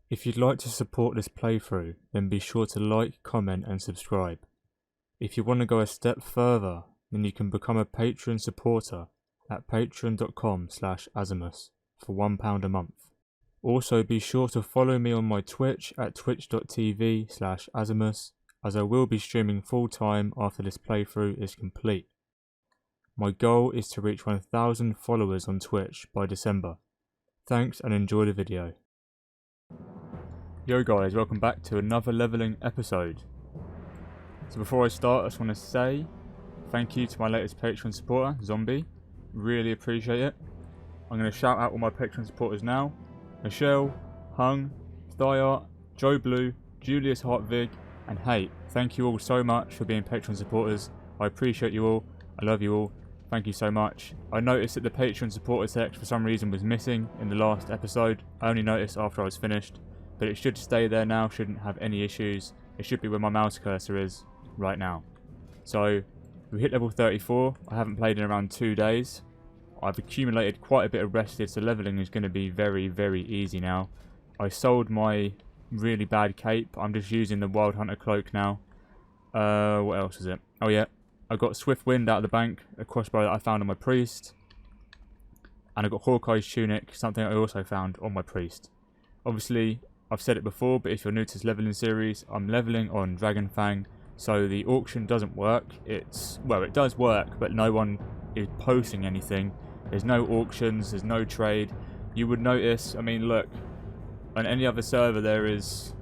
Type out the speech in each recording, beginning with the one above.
If you'd like to support this playthrough, then be sure to like, comment and subscribe. If you want to go a step further, then you can become a Patreon supporter at patreon.com/AzAMOuS for £1 a month. Also be sure to follow me on my Twitch at twitch.tv/AzAMOuS, as I will be streaming full time after this playthrough is complete. My goal is to reach 1000 followers on Twitch by December. Thanks and enjoy the video. Yo guys, welcome back to another leveling episode. So before I start, I just want to say thank you to my latest Patreon supporter, Zombie. Really appreciate it. I'm going to shout out all my Patreon supporters now. Michelle, Hung, Thyart, Joe Blue, Julius Hartvig and Hate. Thank you all so much for being Patreon supporters. I appreciate you all. I love you all. Thank you so much. I noticed that the Patreon supporter text for some reason was missing in the last episode. I only noticed after I was finished. But it should stay there now, shouldn't have any issues. It should be where my mouse cursor is right now. So, we hit level 34. I haven't played in around 2 days. I've accumulated quite a bit of rested, so leveling is going to be very, very easy now. I sold my really bad cape. I'm just using the Wild Hunter cloak now. What else is it? Oh yeah, I got Swift Wind out of the bank, a crossbow that I found on my priest. And I got Hawkeye's tunic, something I also found on my priest. Obviously, I've said it before, but if you're new to this leveling series, I'm leveling on Dragonfang, so the auction doesn't work. Well, it does work, but no one is posting anything. There's no auctions, there's no trade. You would notice, I mean, look, on any other server there is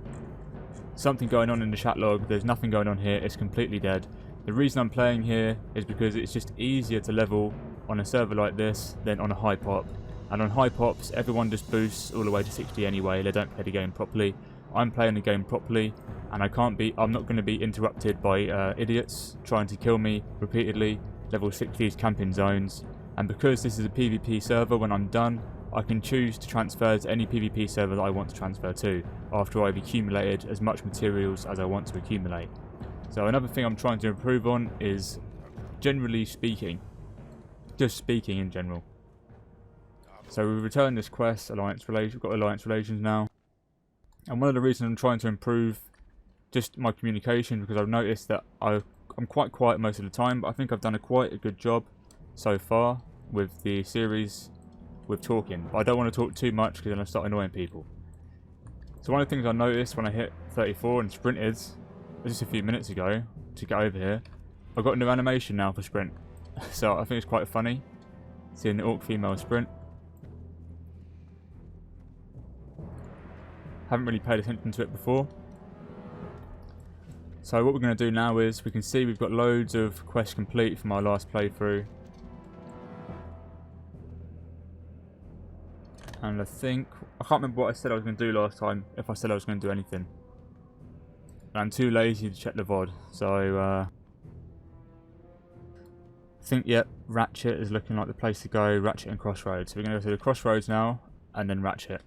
something going on in the chat log. There's nothing going on here, it's completely dead. The reason I'm playing here is because it's just easier to level on a server like this than on a high pop. And on high pops, everyone just boosts all the way to 60 anyway. They don't play the game properly. I'm playing the game properly, and I'm not going to be interrupted by idiots trying to kill me repeatedly. Level 60's camping zones. And because this is a PvP server, when I'm done, I can choose to transfer to any PvP server that I want to transfer to, after I've accumulated as much materials as I want to accumulate. So another thing I'm trying to improve on is, generally speaking, just speaking in general. So we returned this quest, we've got alliance relations now. And one of the reasons I'm trying to improve just my communication, because I've noticed that I'm quite quiet most of the time, but I think I've done quite a good job so far with the series with talking. But I don't want to talk too much because then I start annoying people. So one of the things I noticed when I hit 34 and sprinted just a few minutes ago to get over here, I've got a new animation now for sprint. So I think it's quite funny seeing the orc female sprint. Haven't really paid attention to it before. So what we're going to do now is, we can see we've got loads of quests complete from our last playthrough. And I can't remember what I said I was going to do last time, if I said I was going to do anything. And I'm too lazy to check the VOD, so I think, yep, Ratchet is looking like the place to go, Ratchet and Crossroads. So we're going to go to the Crossroads now, and then Ratchet.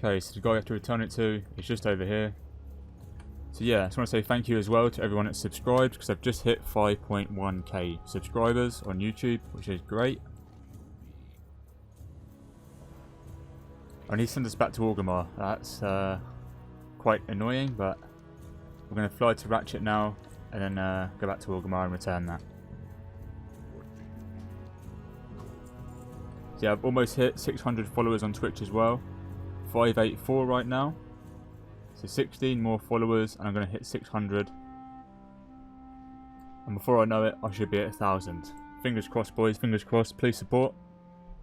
Okay, so the guy you have to return it to is just over here. So yeah, I just want to say thank you as well to everyone that's subscribed, because I've just hit 5.1k subscribers on YouTube, which is great. I need to send us back to Orgrimmar. That's quite annoying, but we're going to fly to Ratchet now, and then go back to Orgrimmar and return that. So yeah, I've almost hit 600 followers on Twitch as well. 584 right now, so 16 more followers and I'm going to hit 600, and before I know it I should be at 1000. Fingers crossed boys, fingers crossed. Please support,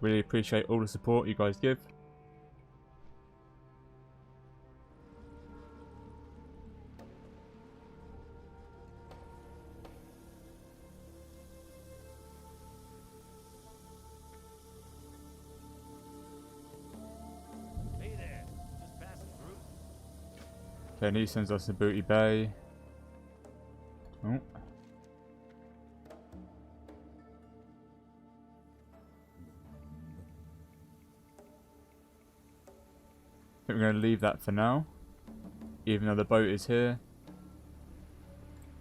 really appreciate all the support you guys give. Okay, and he sends us to Booty Bay. Oh. I think we're going to leave that for now, even though the boat is here,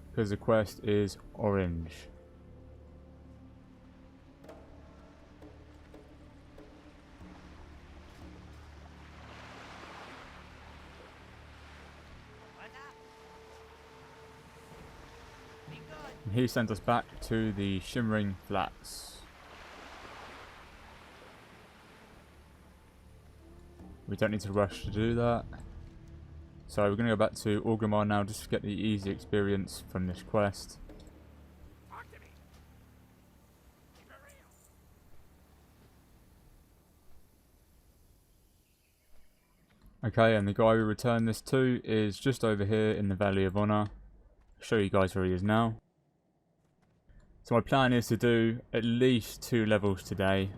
because the quest is orange. And he sends us back to the Shimmering Flats. We don't need to rush to do that. So we're going to go back to Orgrimmar now just to get the easy experience from this quest. Okay, and the guy we return this to is just over here in the Valley of Honor. I'll show you guys where he is now. So my plan is to do at least 2 levels today.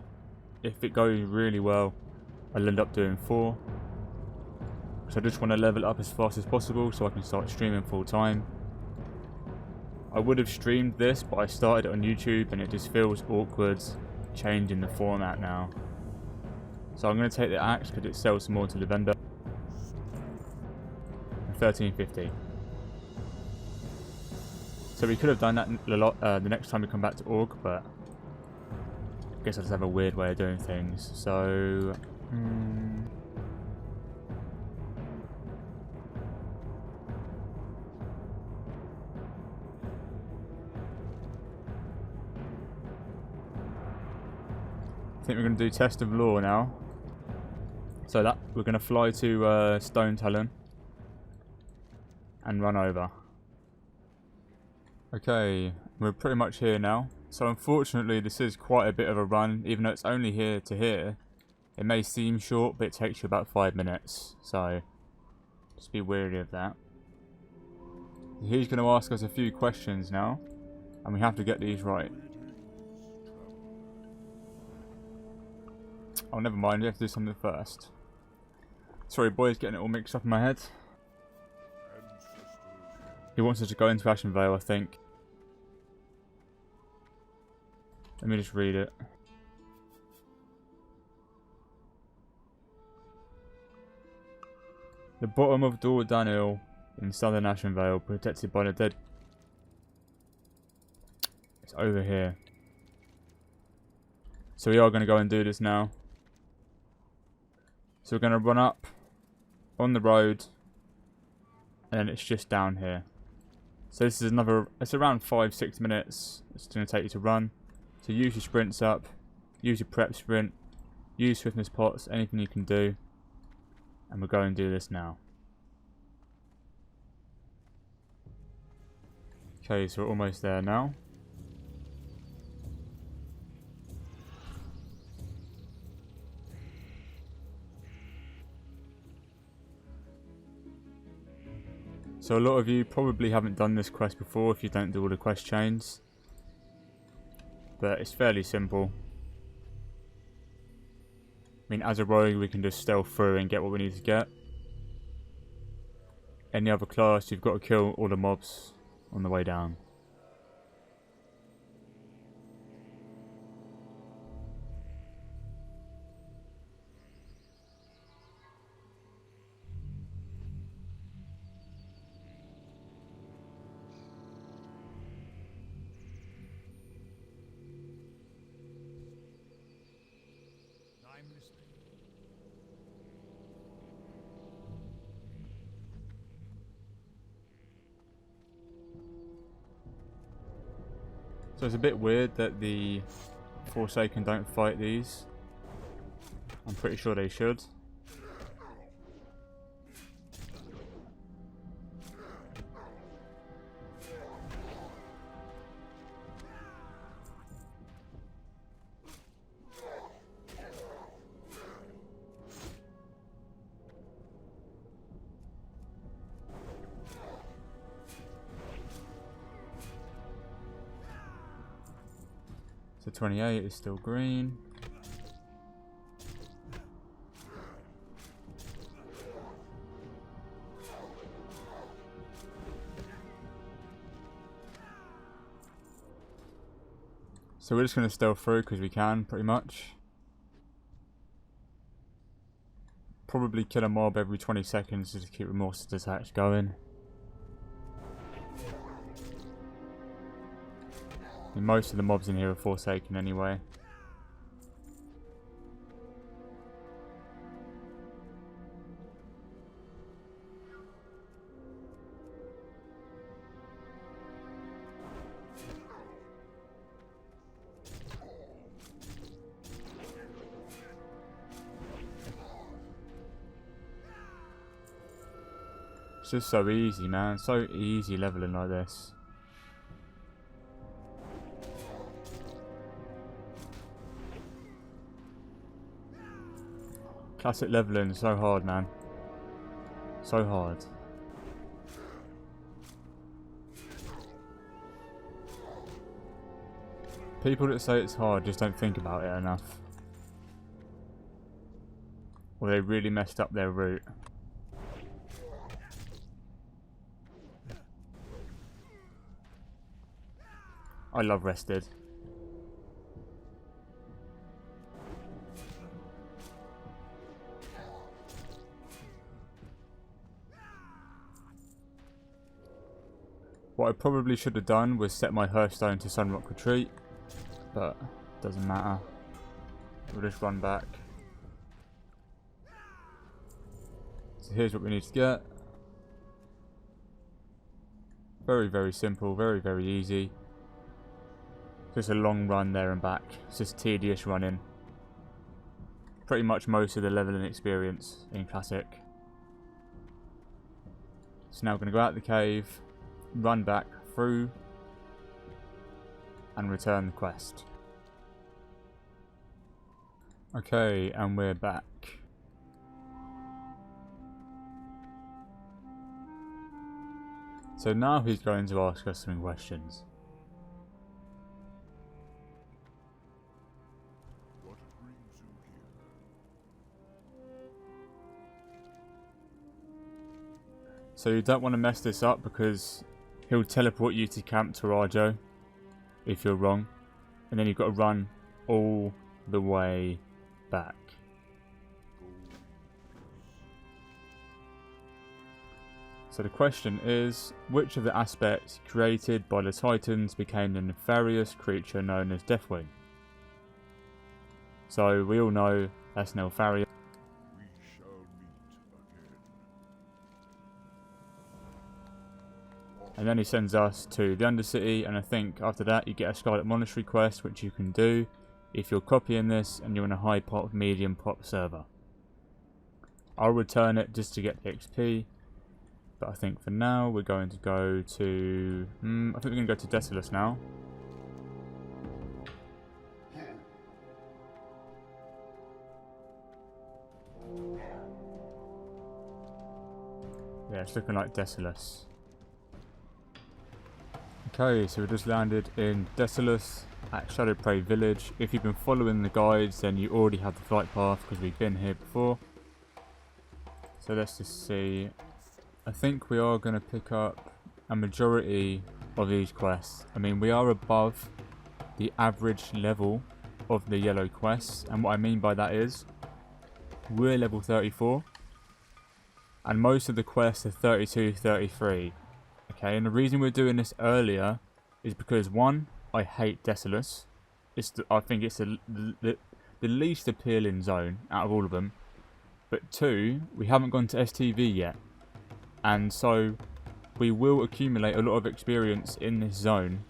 If it goes really well, I'll end up doing 4. So I just want to level up as fast as possible so I can start streaming full time. I would have streamed this, but I started it on YouTube and it just feels awkward changing the format now. So I'm going to take the axe because it sells more to the vendor. 1350. So we could have done that a lot the next time we come back to Org, but I guess I just have a weird way of doing things. So I think we're going to do Test of Law now. So that we're going to fly to Stone Talon and run over. Okay, we're pretty much here now. So unfortunately this is quite a bit of a run, even though it's only here to here. It may seem short, but it takes you about 5 minutes, so just be wary of that. He's going to ask us a few questions now, and we have to get these right. Oh, never mind, we have to do something first. Sorry boys, getting it all mixed up in my head. He wants us to go into Ashen Vale, I think. Let me just read it. The bottom of Dor Danil in southern Ashen Vale, protected by the dead. It's over here. So we are going to go and do this now. So we're going to run up on the road, and then it's just down here. So this is another, it's around 5-6 minutes it's going to take you to run. So use your sprints up, use your prep sprint, use swiftness pots, anything you can do. And we'll go and do this now. Okay, so we're almost there now. So a lot of you probably haven't done this quest before if you don't do all the quest chains. But it's fairly simple. I mean, as a rogue we can just stealth through and get what we need to get. Any other class, you've got to kill all the mobs on the way down. So it's a bit weird that the Forsaken don't fight these. I'm pretty sure they should. So 28 is still green. So we're just going to stealth through because we can, pretty much. Probably kill a mob every 20 seconds just to keep remorseless attacks going. And most of the mobs in here are Forsaken anyway. It's just so easy, man. So easy leveling like this. Classic leveling, so hard, man. So hard. People that say it's hard just don't think about it enough. Or they really messed up their route. I love rested. What I probably should have done was set my Hearthstone to Sunrock Retreat, but doesn't matter. We'll just run back. So here's what we need to get. Very, very simple, very, very easy. Just a long run there and back. It's just tedious running. Pretty much most of the leveling experience in Classic. So now we're going to go out the cave, run back through, and return the quest. Okay, and we're back. So now he's going to ask us some questions. What brings you here? So you don't want to mess this up because he'll teleport you to Camp Tarajo if you're wrong, and then you've got to run all the way back. So the question is, which of the aspects created by the Titans became the nefarious creature known as Deathwing? So we all know that's Neltharius. We shall meet again. And then he sends us to the Undercity, and I think after that you get a Scarlet Monastery quest, which you can do if you're copying this and you're in a high pop, medium pop server. I'll return it just to get the XP, but I think for now we're going to go to... I think we're going to go to Desolus now. Yeah, it's looking like Desolus. Okay, so we just landed in Desolus at Shadowprey Village. If you've been following the guides, then you already have the flight path because we've been here before. So let's just see. I think we are going to pick up a majority of these quests. I mean, we are above the average level of the yellow quests, and what I mean by that is we're level 34 and most of the quests are 32, 33. Okay, and the reason we're doing this earlier is because, one, I hate Desolus. I think it's the least appealing zone out of all of them. But two, we haven't gone to STV yet. And so we will accumulate a lot of experience in this zone.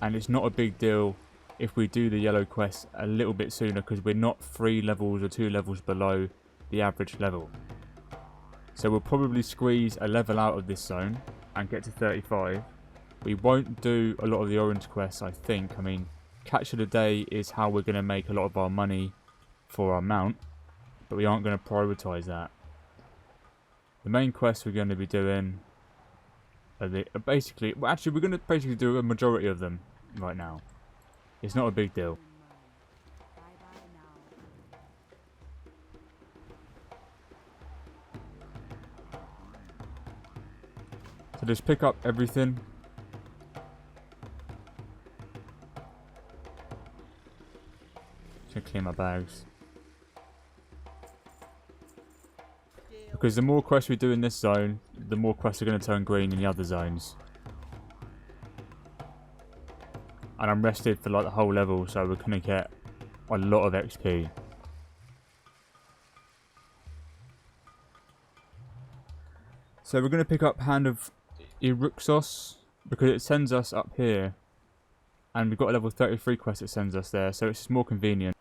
And it's not a big deal if we do the yellow quest a little bit sooner, because we're not 3 levels or 2 levels below the average level. So we'll probably squeeze a level out of this zone and get to 35. We won't do a lot of the orange quests, I think. I mean, catch of the day is how we're going to make a lot of our money for our mount, but we aren't going to prioritise that. The main quests we're going to be doing are basically... Well, actually, we're going to basically do a majority of them right now. It's not a big deal. So just pick up everything. Just gonna clear my bags. Because the more quests we do in this zone, the more quests are going to turn green in the other zones. And I'm rested for like the whole level, so we're going to get a lot of XP. So we're going to pick up Hand of Eruxos, because it sends us up here. And we've got a level 33 quest that sends us there, so it's just more convenient.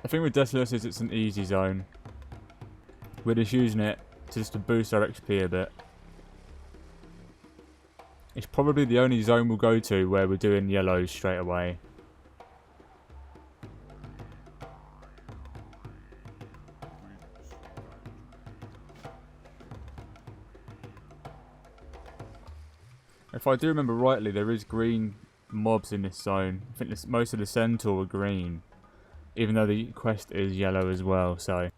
I think with Desolus it's an easy zone. We're just using it to boost our XP a bit. It's probably the only zone we'll go to where we're doing yellows straight away. If I do remember rightly, there is green mobs in this zone. I think most of the centaur are green, even though the quest is yellow as well. So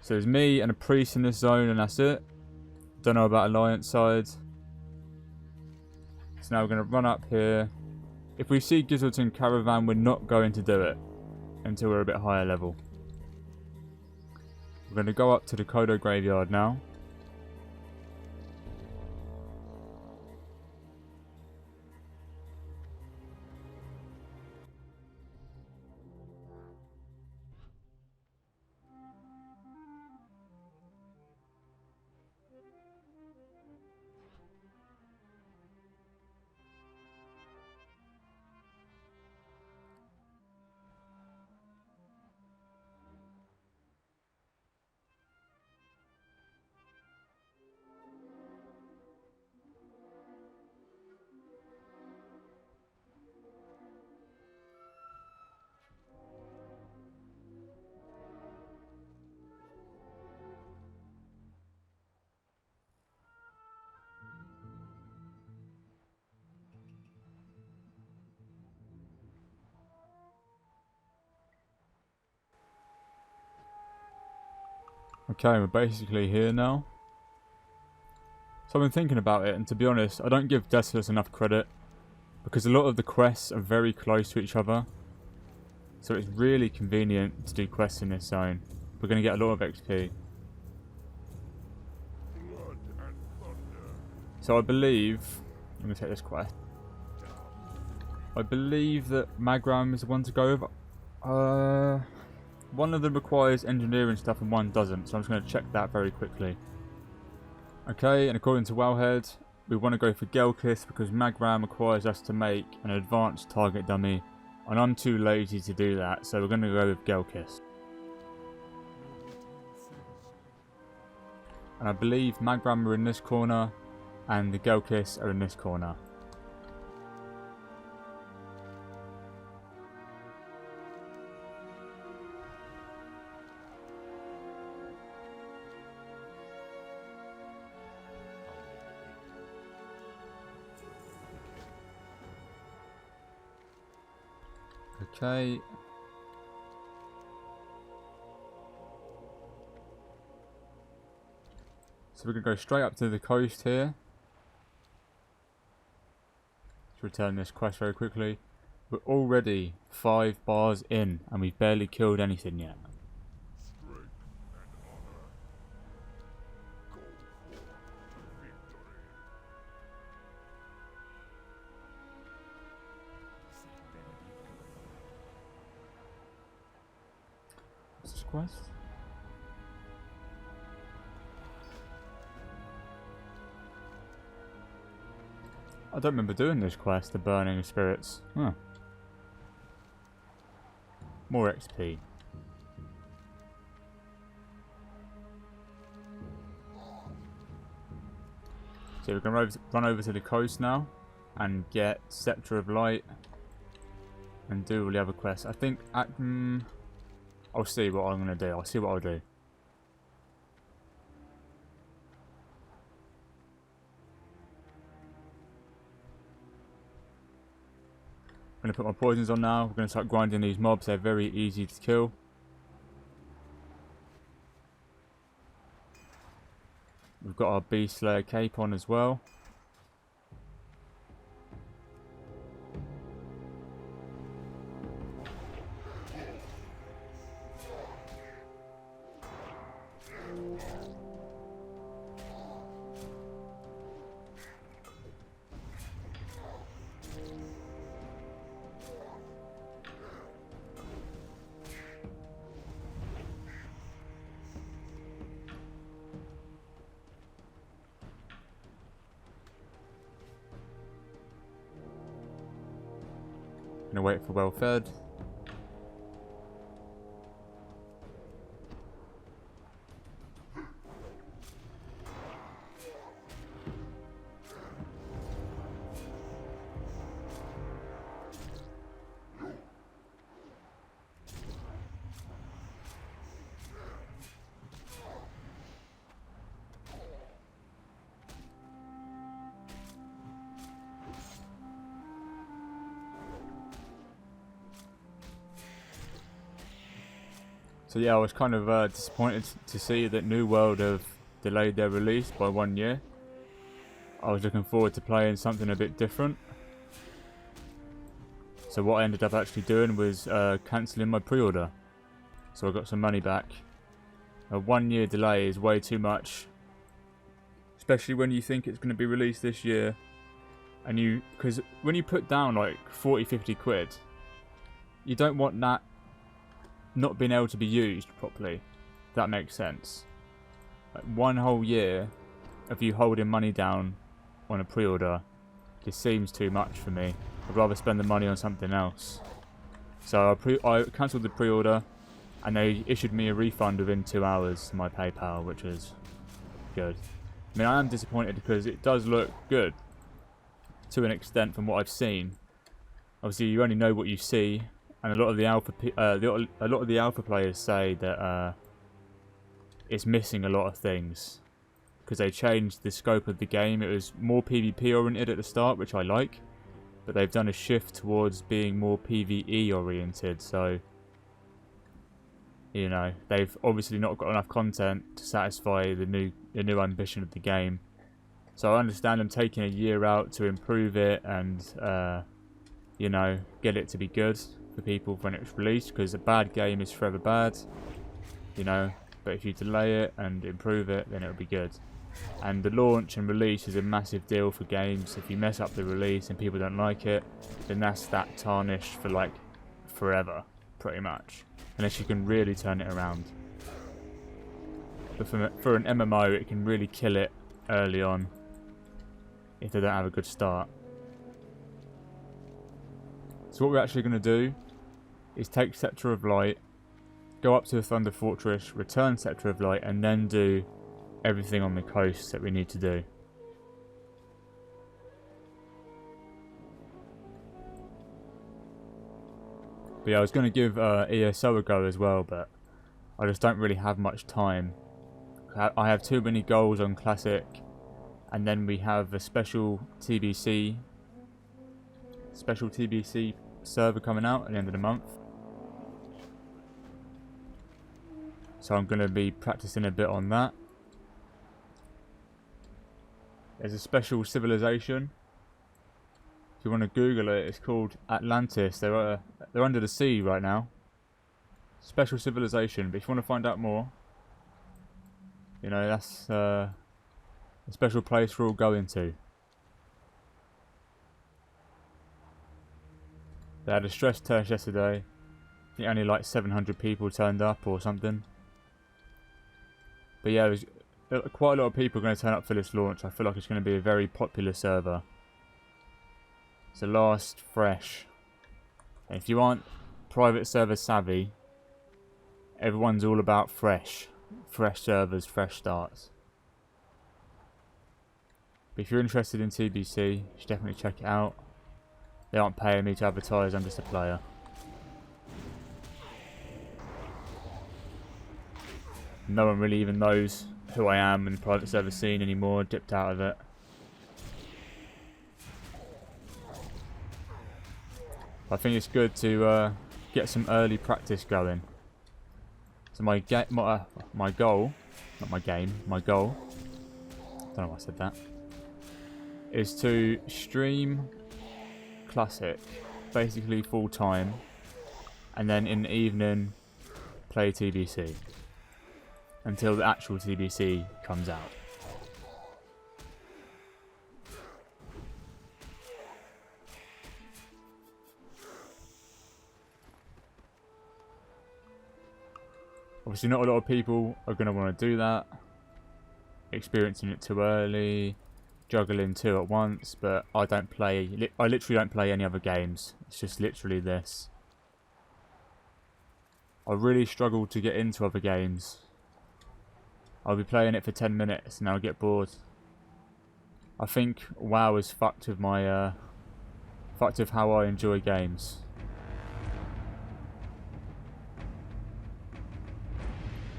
there's me and a priest in this zone, and that's it. Don't know about alliance side. So now we're going to run up here. If we see Gizzleton Caravan, we're not going to do it until we're a bit higher level. We're going to go up to the Kodo graveyard now. Okay, we're basically here now. So I've been thinking about it, and to be honest, I don't give Desolus enough credit, because a lot of the quests are very close to each other. So it's really convenient to do quests in this zone. We're going to get a lot of XP. Blood and thunder. So I believe... I'm going to take this quest. I believe that Magram is the one to go over. One of them requires engineering stuff and one doesn't, so I'm just going to check that very quickly. Okay, and according to Wellhead, we want to go for Gelkis because Magram requires us to make an advanced target dummy, and I'm too lazy to do that, so we're going to go with Gelkis. And I believe Magram are in this corner, and the Gelkis are in this corner. Okay. So we're going to go straight up to the coast here. Let's return this quest very quickly. We're already 5 bars in and we've barely killed anything yet. Strength and honor. Go forth to victory. What's this quest? I don't remember doing this quest, the burning of spirits. Huh. More XP. So we're going to run over to the coast now and get Scepter of Light and do all the other quests. I think I'll see what I'm going to do. I'll see what I'll do. I'm going to put my poisons on now. We're going to start grinding these mobs. They're very easy to kill. We've got our Beast Slayer cape on as well. Gonna wait for well fed. So yeah, I was kind of disappointed to see that New World have delayed their release by 1 year. I was looking forward to playing something a bit different. So what I ended up actually doing was cancelling my pre-order. So I got some money back. A 1 year delay is way too much. Especially when you think it's going to be released this year. And because when you put down like 40-50 quid, you don't want that not being able to be used properly. If that makes sense. Like 1 whole year of you holding money down on a pre-order just seems too much for me. I'd rather spend the money on something else. So I cancelled the pre-order, and they issued me a refund within 2 hours to my PayPal, which was good. I mean, I am disappointed because it does look good to an extent from what I've seen. Obviously, you only know what you see, and a lot of the alpha players say that it's missing a lot of things because they changed the scope of the game. It was more PvP oriented at the start, which I like, but they've done a shift towards being more PvE oriented. So, you know, they've obviously not got enough content to satisfy the new ambition of the game. So I understand them taking a year out to improve it and you know, get it to be good for people when it's released, because a bad game is forever bad, you know, but if you delay it and improve it, then it'll be good. And the launch and release is a massive deal for games. If you mess up the release and people don't like it, then that's that tarnished for like forever, pretty much, unless you can really turn it around. But for an MMO, it can really kill it early on if they don't have a good start. So what we're actually going to do is take Scepter of Light, go up to the Thunder Fortress, return Scepter of Light, and then do everything on the coast that we need to do. But yeah, I was going to give ESO a go as well, but I just don't really have much time. I have too many goals on Classic, and then we have a special TBC server coming out at the end of the month. So I'm going to be practicing a bit on that. There's a special civilization. If you want to Google it, it's called Atlantis. They're under the sea right now. Special civilization. But if you want to find out more, you know, that's a special place we're all going to. They had a stress test yesterday. I think only like 700 people turned up or something. But yeah, quite a lot of people are going to turn up for this launch. I feel like it's going to be a very popular server. It's the last fresh. And if you aren't private server savvy, everyone's all about fresh. Fresh servers, fresh starts. But if you're interested in TBC, you should definitely check it out. They aren't paying me to advertise, I'm just a player. No one really even knows who I am in the private server scene anymore, dipped out of it. I think it's good to get some early practice going. So my goal, not my game, my goal, I don't know why I said that, is to stream Classic basically full time, and then in the evening play TBC until the actual TBC comes out. Obviously not a lot of people are going to want to do that, experiencing it too early, juggling 2 at once, but I literally don't play any other games. It's just literally this. I really struggle to get into other games. I'll be playing it for 10 minutes and I'll get bored. I think WoW is fucked with my fucked with how I enjoy games.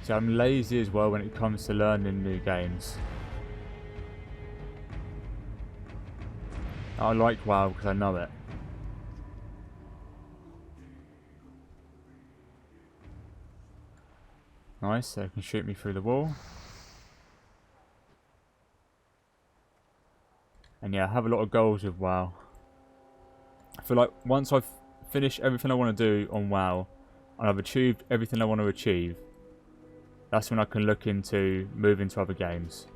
So I'm lazy as well when it comes to learning new games. I like WoW because I know it. Nice, so they can shoot me through the wall. And yeah, I have a lot of goals with WoW. I feel like once I've finished everything I want to do on WoW, and I've achieved everything I want to achieve, that's when I can look into moving to other games.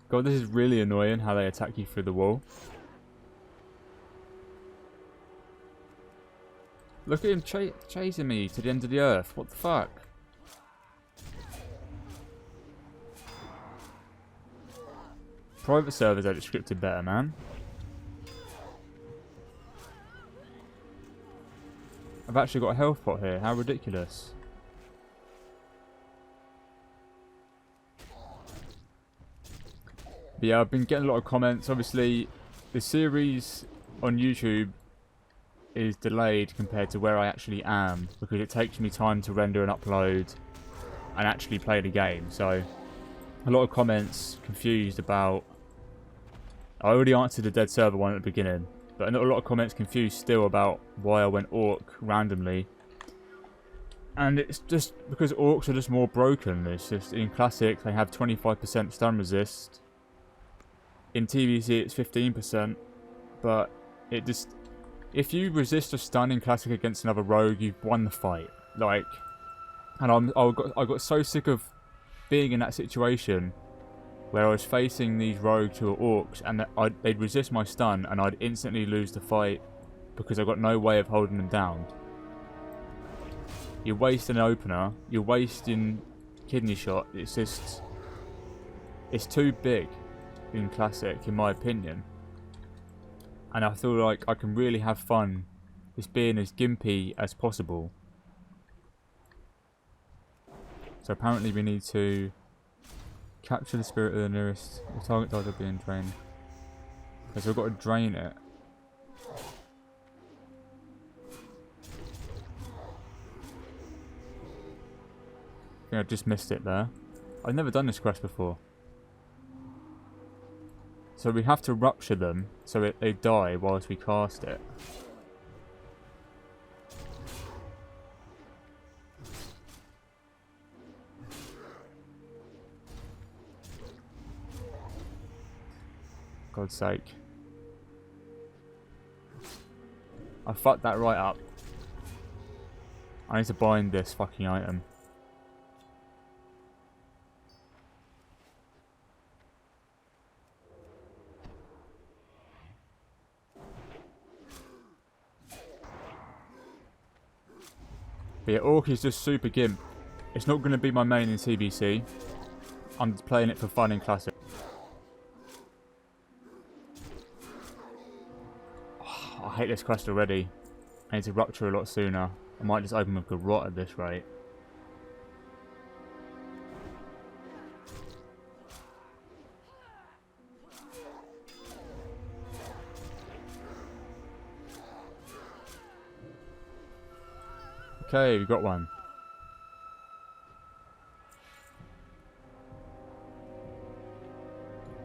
God, this is really annoying how they attack you through the wall. Look at him chasing me to the end of the earth. What the fuck? Private servers are scripted better, man. I've actually got a health pot here. How ridiculous. But yeah, I've been getting a lot of comments. Obviously, the series on YouTube is delayed compared to where I actually am, because it takes me time to render and upload and actually play the game. So a lot of comments confused about... I already answered the dead server one at the beginning, but a lot of comments confused still about why I went orc randomly. And it's just because orcs are just more broken. It's just in classic they have 25% stun resist. In TVC it's 15%, but it just... If you resist a stun in classic against another rogue, you've won the fight. Like, and I got so sick of being in that situation where I was facing these rogues who are orcs, and they'd resist my stun, and I'd instantly lose the fight because I got no way of holding them down. You're wasting an opener. You're wasting kidney shot. It's just... It's too big in classic, in my opinion. And I feel like I can really have fun just being as gimpy as possible. So apparently we need to capture the spirit of the nearest... The target died of being drained. Okay, so we've got to drain it. I think I just missed it there. I've never done this quest before. So we have to rupture them so they die whilst we cast it. God's sake. I fucked that right up. I need to bind this fucking item. But yeah, Orc is just super gimp. It's not going to be my main in TBC. I'm just playing it for fun in Classic. Oh, I hate this quest already. I need to rupture a lot sooner. I might just open with Garrot at this rate. Okay, we got one.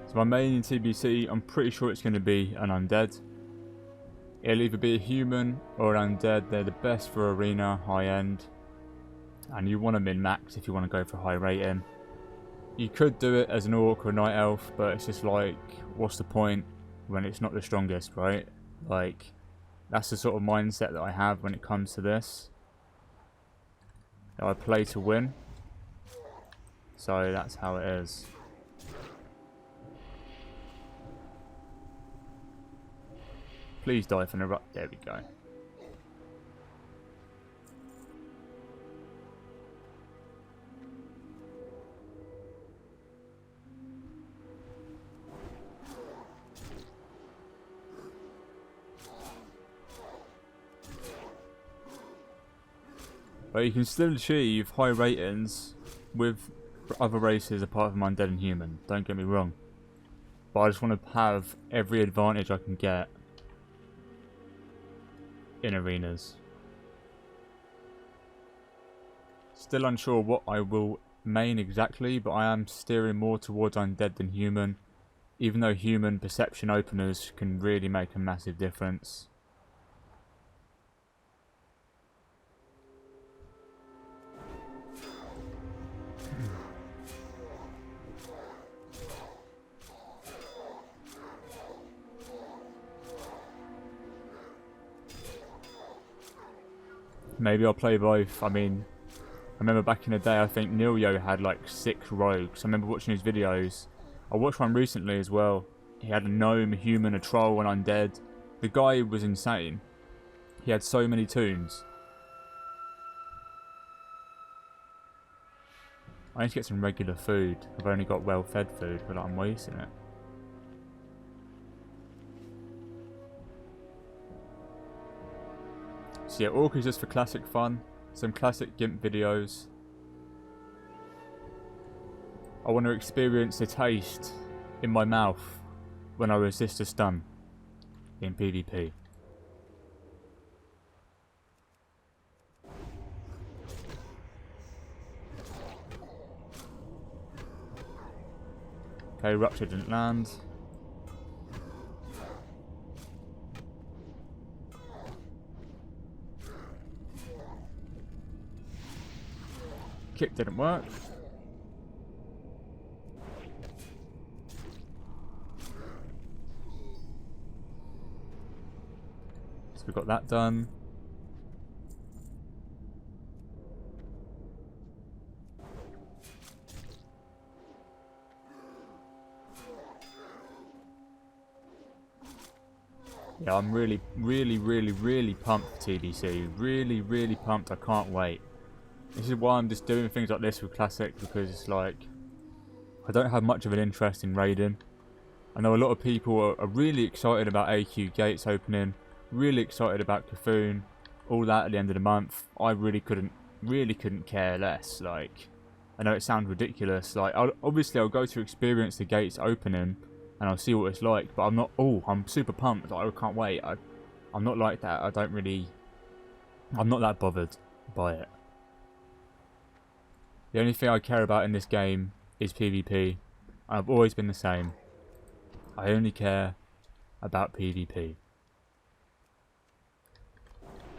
So my main in TBC, I'm pretty sure it's going to be an undead. It'll either be a human or an undead. They're the best for arena, high end. And you want to min-max if you want to go for high rating. You could do it as an orc or a night elf, but it's just like, what's the point when it's not the strongest, right? Like, that's the sort of mindset that I have when it comes to this. I play to win, so that's how it is. Please die from the rut. There we go. But you can still achieve high ratings with other races apart from undead and human, don't get me wrong. But I just want to have every advantage I can get in arenas. Still unsure what I will main exactly, but I am steering more towards undead than human, even though human perception openers can really make a massive difference. Maybe I'll play both. I mean, I remember back in the day, I think Nilio had like 6 rogues. I remember watching his videos. I watched one recently as well. He had a gnome, a human, a troll, and undead. The guy was insane. He had so many toons. I need to get some regular food. I've only got well-fed food, but I'm wasting it. So yeah, Orc is just for classic fun. Some classic GIMP videos. I want to experience the taste in my mouth when I resist a stun in PvP. Okay, Rupture didn't land. Kick didn't work. So we got that done. Yeah, I'm really pumped for TBC. Really pumped. I can't wait. This is why I'm just doing things like this with Classic, because it's like, I don't have much of an interest in raiding. I know a lot of people are really excited about AQ gates opening, really excited about Cthulhu, all that at the end of the month. I really couldn't care less. Like, I know it sounds ridiculous. Like, obviously I'll go to experience the gates opening, and I'll see what it's like. But I'm not. Oh, I'm super pumped. Like, I can't wait. I'm not like that. I'm not that bothered by it. The only thing I care about in this game is PvP. I've always been the same. I only care about PvP.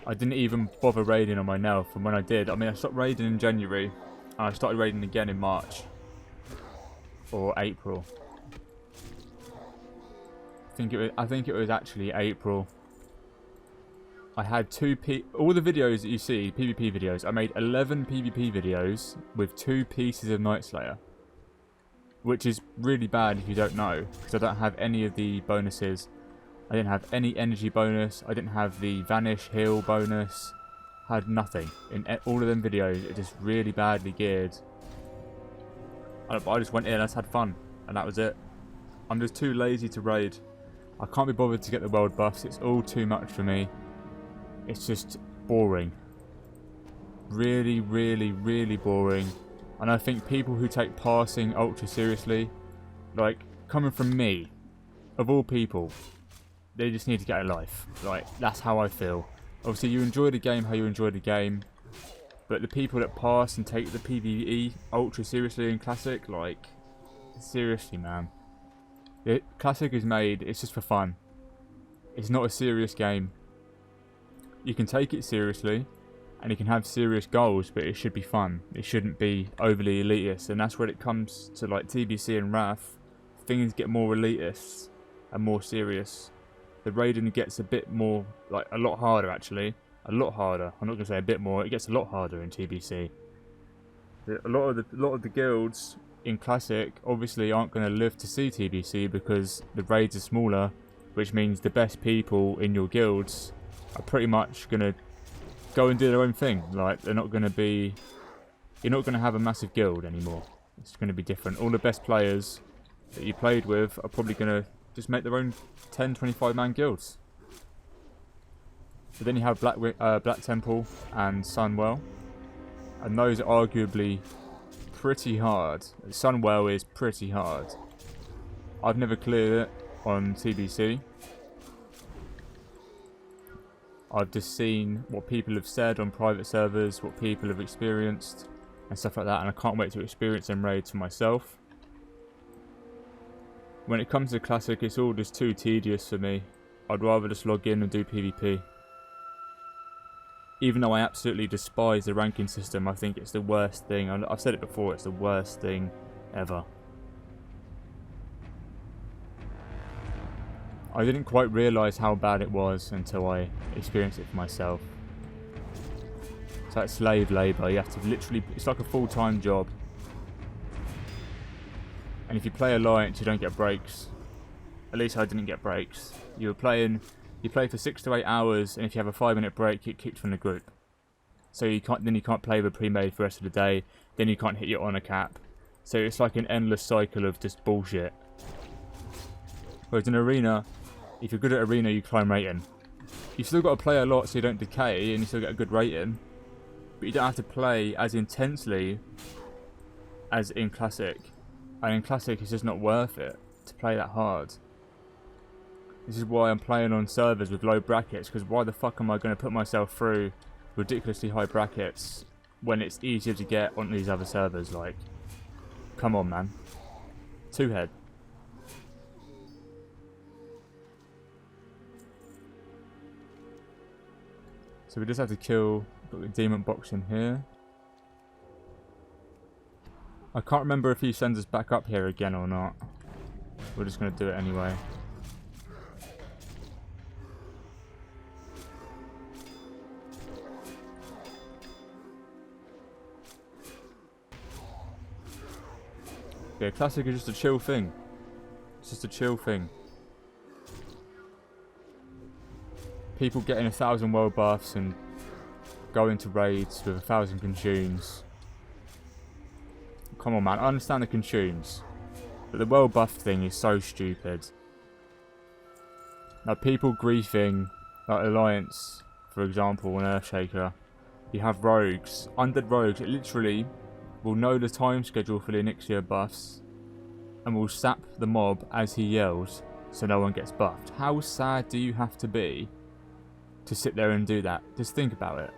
I didn't even bother raiding on my Nelf, and when I did, I mean, I stopped raiding in January, and I started raiding again in March. Or April. I think it was actually April. I had all the videos that you see, PvP videos, I made 11 PvP videos with 2 pieces of nightslayer. Which is really bad if you don't know, because I don't have any of the bonuses. I didn't have any energy bonus, I didn't have the vanish heal bonus. I had nothing. In all of them videos, it just really badly geared. I just went in, I just had fun, and that was it. I'm just too lazy to raid. I can't be bothered to get the world buffs, it's all too much for me. It's just boring. Really boring. And I think people who take passing ultra seriously, like, coming from me, of all people, they just need to get a life. Like, that's how I feel. Obviously, you enjoy the game how you enjoy the game, but the people that pass and take the PvE ultra seriously in Classic, like, seriously, man. Classic is made, it's just for fun. It's not a serious game. You can take it seriously, and you can have serious goals, but it should be fun. It shouldn't be overly elitist, and that's when it comes to like TBC and Wrath, things get more elitist and more serious. The raiding gets a bit more, like a lot harder actually. A lot harder. I'm not going to say a bit more, it gets a lot harder in TBC. A lot of the guilds in Classic obviously aren't going to live to see TBC because the raids are smaller, which means the best people in your guilds are pretty much going to go and do their own thing. Like, they're not going to be... You're not going to have a massive guild anymore. It's going to be different. All the best players that you played with are probably going to just make their own 10, 25 man guilds. But then you have Black Temple and Sunwell. And those are arguably pretty hard. Sunwell is pretty hard. I've never cleared it on TBC. I've just seen what people have said on private servers, what people have experienced, and stuff like that, and I can't wait to experience them raids for myself. When it comes to Classic, it's all just too tedious for me. I'd rather just log in and do PvP. Even though I absolutely despise the ranking system, I think it's the worst thing. I've said it before, it's the worst thing ever. I didn't quite realise how bad it was until I experienced it for myself. It's like slave labour. You have to literally, it's like a full-time job. And if you play Alliance, you don't get breaks. At least I didn't get breaks. You play for 6 to 8 hours, and if you have a 5-minute break, you get kicked from the group. So you can't play with pre-made for the rest of the day. Then you can't hit your honor cap. So it's like an endless cycle of just bullshit. Whereas in Arena, if you're good at Arena, you climb rating. You still got to play a lot so you don't decay, and you still get a good rating. But you don't have to play as intensely as in Classic. And in Classic, it's just not worth it to play that hard. This is why I'm playing on servers with low brackets, because why the fuck am I going to put myself through ridiculously high brackets when it's easier to get on these other servers? Like, come on, man. 2-head. So we just have to kill, got the demon box in here. I can't remember if he sends us back up here again or not. We're just going to do it anyway. Yeah, Classic is just a chill thing. It's just a chill thing. People getting 1,000 world buffs and going to raids with 1,000 consumes. Come on, man. I understand the consumes, but the world buff thing is so stupid. Now, people griefing, like Alliance, for example, an earthshaker. You have rogues, undead rogues. It literally will know the time schedule for the Elixir buffs and will sap the mob as he yells, so no one gets buffed. How sad do you have to be to sit there and do that? Just think about it.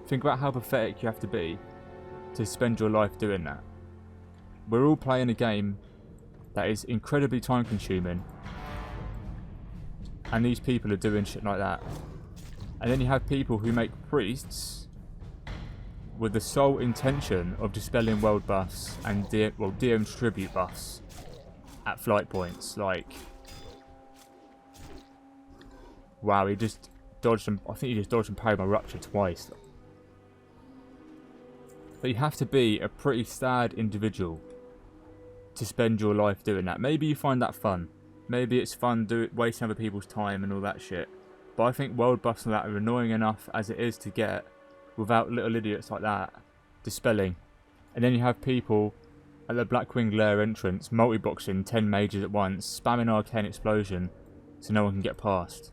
Think about how pathetic you have to be to spend your life doing that. We're all playing a game that is incredibly time consuming, and these people are doing shit like that. And then you have people who make priests with the sole intention of dispelling world buffs and DM's tribute buffs at flight points. Like, wow, he just dodged him. I think he just dodged and parried my rupture twice. But you have to be a pretty sad individual to spend your life doing that. Maybe you find that fun. Maybe it's fun wasting other people's time and all that shit. But I think world buffs and that are annoying enough as it is to get without little idiots like that dispelling. And then you have people at the Blackwing Lair entrance multi-boxing 10 mages at once, spamming arcane explosion so no one can get past.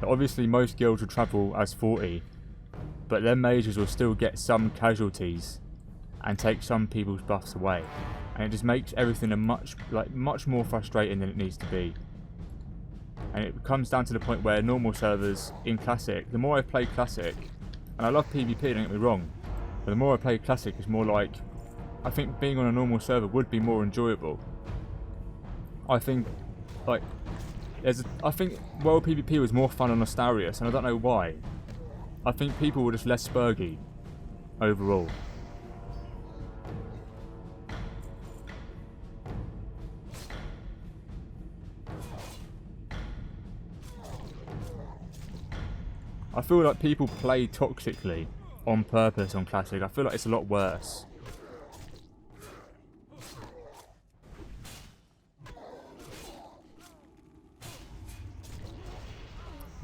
But obviously most guilds will travel as 40, but their mages will still get some casualties and take some people's buffs away. And it just makes everything a much more frustrating than it needs to be. And it comes down to the point where normal servers in Classic, the more I play Classic, and I love PvP, don't get me wrong, but the more I play Classic, it's more like, I think being on a normal server would be more enjoyable. I think, like, I think World PvP was more fun on Nostalrius, and I don't know why. I think people were just less spurgy overall. I feel like people play toxically on purpose on Classic. I feel like it's a lot worse.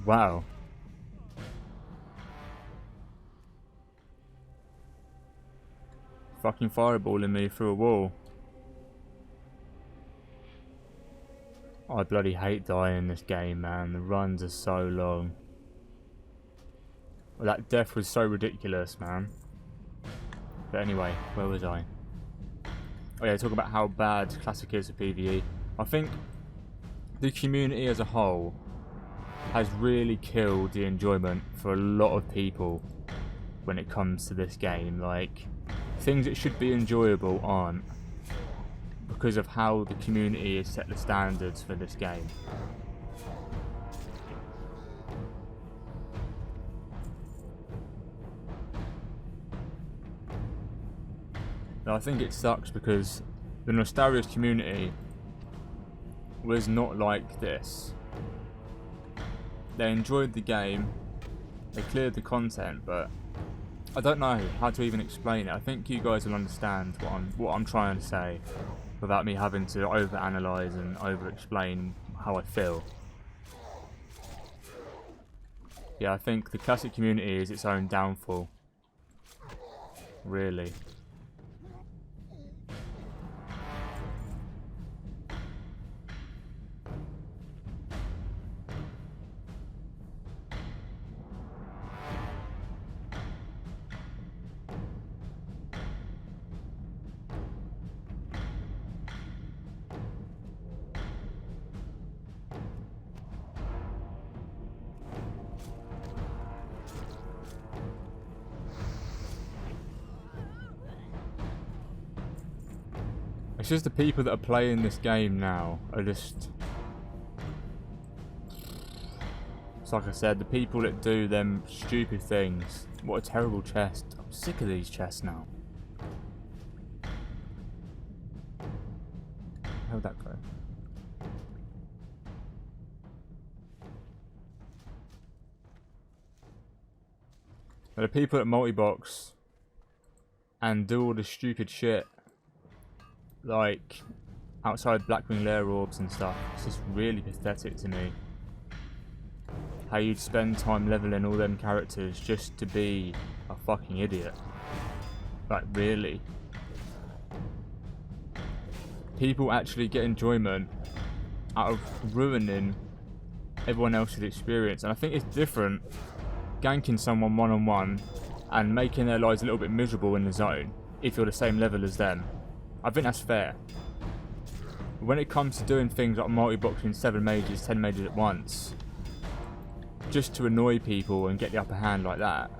Wow. Fucking fireballing me through a wall. I bloody hate dying in this game, man. The runs are so long. Well, that death was so ridiculous, man. But anyway, where was I? Oh yeah, talking about how bad Classic is for PvE. I think the community as a whole has really killed the enjoyment for a lot of people when it comes to this game. Like, things that should be enjoyable aren't, because of how the community has set the standards for this game. And I think it sucks because the nostalrius community was not like this. They enjoyed the game, They cleared the content, but I don't know how to even explain it. I think you guys will understand what I'm trying to say without me having to overanalyze and over-explain how I feel. Yeah, I think the classic community is its own downfall. Really. It's just the people that are playing this game now are just... It's like I said, the people that do them stupid things. What a terrible chest. I'm sick of these chests now. How'd that go? But the people that multi-box and do all this stupid shit, like outside Blackwing Lair orbs and stuff, it's just really pathetic to me. How you'd spend time leveling all them characters just to be a fucking idiot. Like, really? People actually get enjoyment out of ruining everyone else's experience, and I think it's different ganking someone one-on-one and making their lives a little bit miserable in the zone if you're the same level as them. I think that's fair. When it comes to doing things like multi-boxing 7 mages, 10 mages at once, just to annoy people and get the upper hand like that,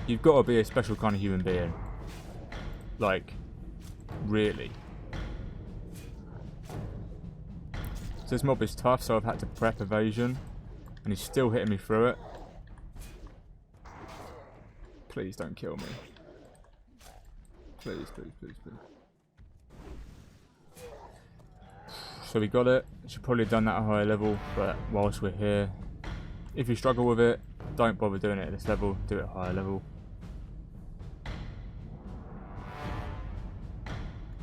you've got to be a special kind of human being. Like, really. So this mob is tough, so I've had to prep evasion, and he's still hitting me through it. Please don't kill me. Please, please, please, please. So we got it. Should probably have done that at a higher level, but whilst we're here, if you struggle with it, don't bother doing it at this level, do it at a higher level.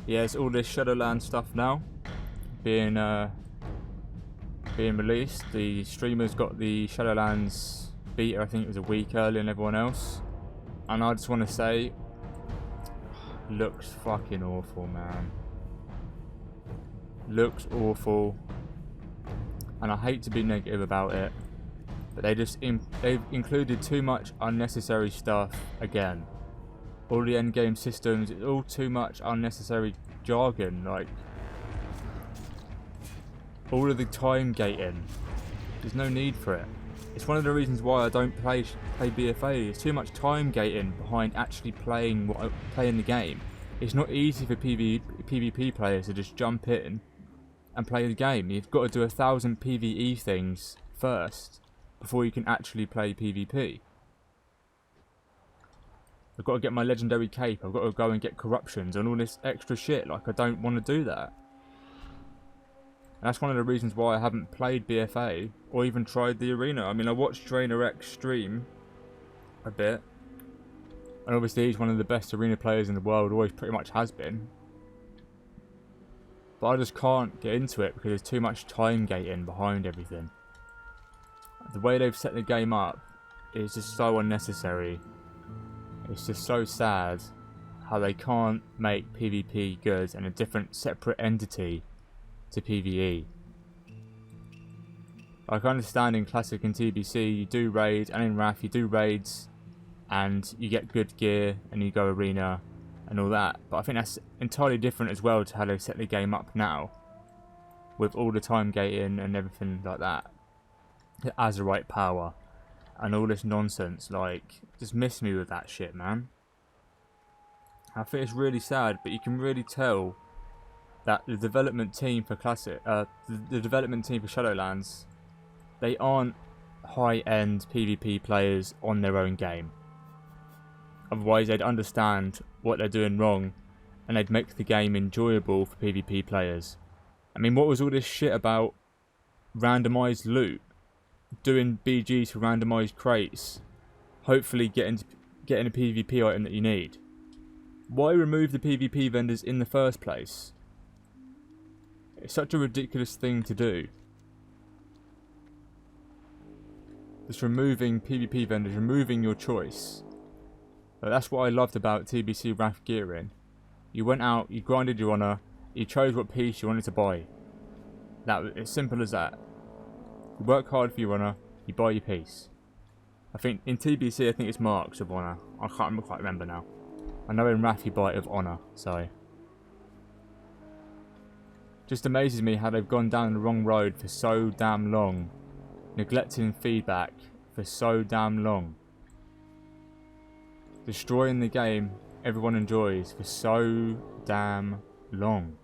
Yeah, it's all this Shadowland stuff now being released. The streamers got the Shadowlands beta, I think it was a week earlier than everyone else, and I just want to say, looks fucking awful, man. Looks awful, and I hate to be negative about it, but they've included too much unnecessary stuff again. All the endgame systems, it's all too much unnecessary jargon, like all of the time gating. There's no need for it. It's one of the reasons why I don't play BFA. There's too much time gating behind actually playing the game. It's not easy for PvP players to just jump in and play the game. You've got to do 1,000 PvE things first before you can actually play PvP. I've got to get my legendary cape, I've got to go and get corruptions and all this extra shit. Like, I don't want to do that. And that's one of the reasons why I haven't played BFA or even tried the arena. I mean, I watched Drainer X stream a bit, and obviously he's one of the best arena players in the world, always pretty much has been. But I just can't get into it because there's too much time gating behind everything. The way they've set the game up is just so unnecessary. It's just so sad how they can't make PvP good and a different separate entity to PvE. Like, I understand in Classic and TBC you do raid, and in Wrath you do raids and you get good gear and you go arena and all that, but I think that's entirely different as well to how they set the game up now with all the time gating and everything like that. The Azerite power and all this nonsense. Like, just miss me with that shit, man. I think it's really sad, but you can really tell that the development team for the development team for Shadowlands, they aren't high-end PvP players on their own game. Otherwise, they'd understand what they're doing wrong, and they'd make the game enjoyable for PvP players. I mean, what was all this shit about randomized loot? doing BGs for randomised crates, hopefully getting a PvP item that you need. Why remove the PvP vendors in the first place? It's such a ridiculous thing to do. Just removing PvP vendors, removing your choice. But that's what I loved about TBC Wrath gearing. You went out, you grinded your honour, you chose what piece you wanted to buy. It's simple as that. You work hard for your honour, you buy your piece. I think in TBC, I think it's marks of honour. I can't quite remember now. I know in Wrath you buy it of honour, so. Just amazes me how they've gone down the wrong road for so damn long. Neglecting feedback for so damn long. Destroying the game everyone enjoys for so damn long.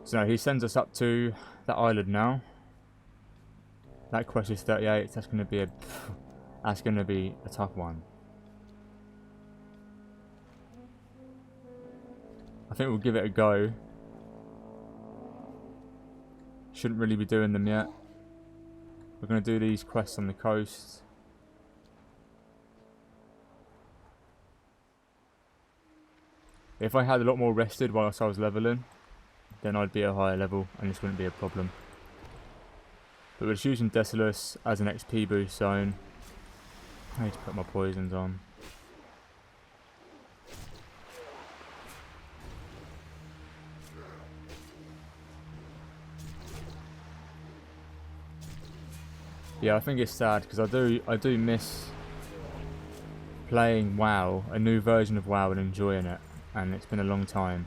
So he sends us up to that island now. That quest is 38. That's going to be a tough one. I think we'll give it a go. Shouldn't really be doing them yet. We're going to do these quests on the coast. If I had a lot more rested whilst I was leveling, then I'd be at a higher level and this wouldn't be a problem. But we're just using Desolus as an XP boost zone. I need to put my poisons on. Yeah, I think it's sad because I do miss playing WoW, a new version of WoW, and enjoying it, and it's been a long time.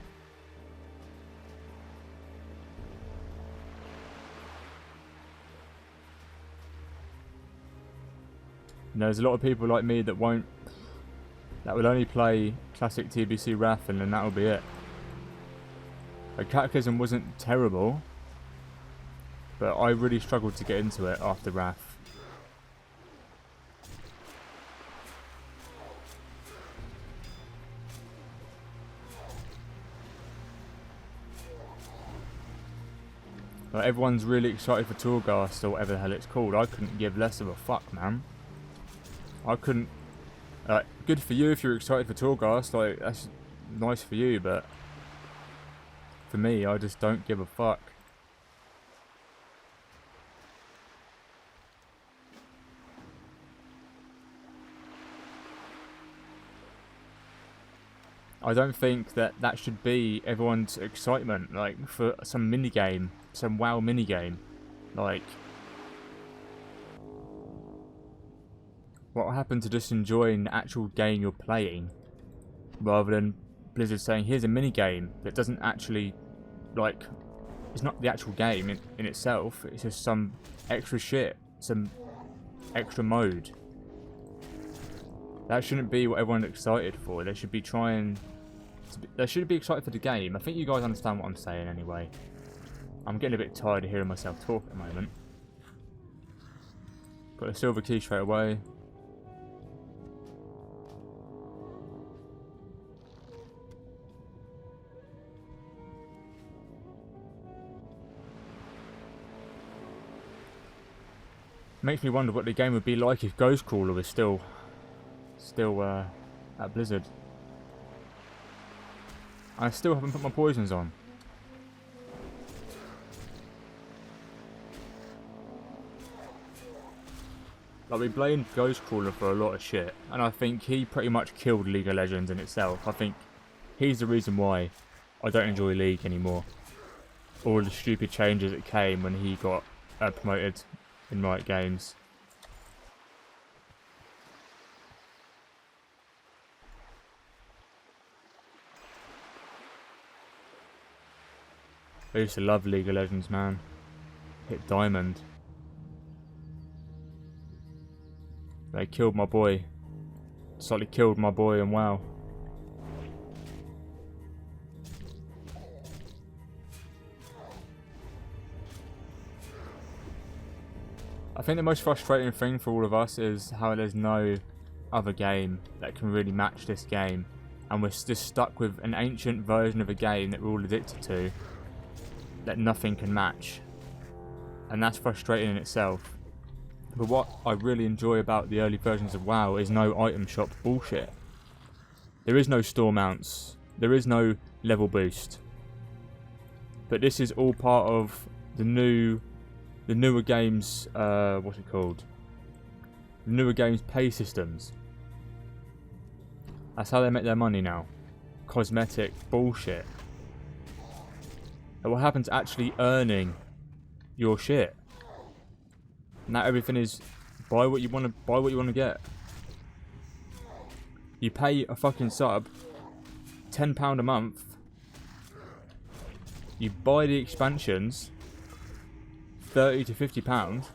You know, there's a lot of people like me that will only play classic TBC Wrath and then that'll be it. Like, Cataclysm wasn't terrible, but I really struggled to get into it after Wrath. Like, everyone's really excited for Torghast or whatever the hell it's called. I couldn't give less of a fuck, man. I couldn't. Good for you if you're excited for Torghast. Like, that's nice for you, but for me, I just don't give a fuck. I don't think that should be everyone's excitement. Like, for some minigame, some WoW minigame, like, what happened to just enjoying the actual game you're playing, rather than Blizzard saying, here's a minigame that doesn't actually, like, it's not the actual game in itself, it's just some extra shit, some extra mode. That shouldn't be what everyone's excited for. They should be excited for the game. I think you guys understand what I'm saying anyway. I'm getting a bit tired of hearing myself talk at the moment. Got a silver key straight away. Makes me wonder what the game would be like if Ghostcrawler was still at Blizzard. I still haven't put my poisons on. Like, we blamed Ghostcrawler for a lot of shit, and I think he pretty much killed League of Legends in itself. I think he's the reason why I don't enjoy League anymore. All the stupid changes that came when he got promoted in Riot Games. I used to love League of Legends, man. Hit Diamond. They killed my boy. Slightly killed my boy in WoW. I think the most frustrating thing for all of us is how there's no other game that can really match this game and we're just stuck with an ancient version of a game that we're all addicted to, that nothing can match. And that's frustrating in itself. But what I really enjoy about the early versions of WoW is no item shop bullshit. There is no store mounts, there is no level boost. But this is all part of the newer games, what's it called? The newer games pay systems. That's how they make their money now. Cosmetic bullshit. And what happened to actually earning your shit? Now everything is buy what you want to get. You pay a fucking sub £10 a month. You buy the expansions £30 to £50.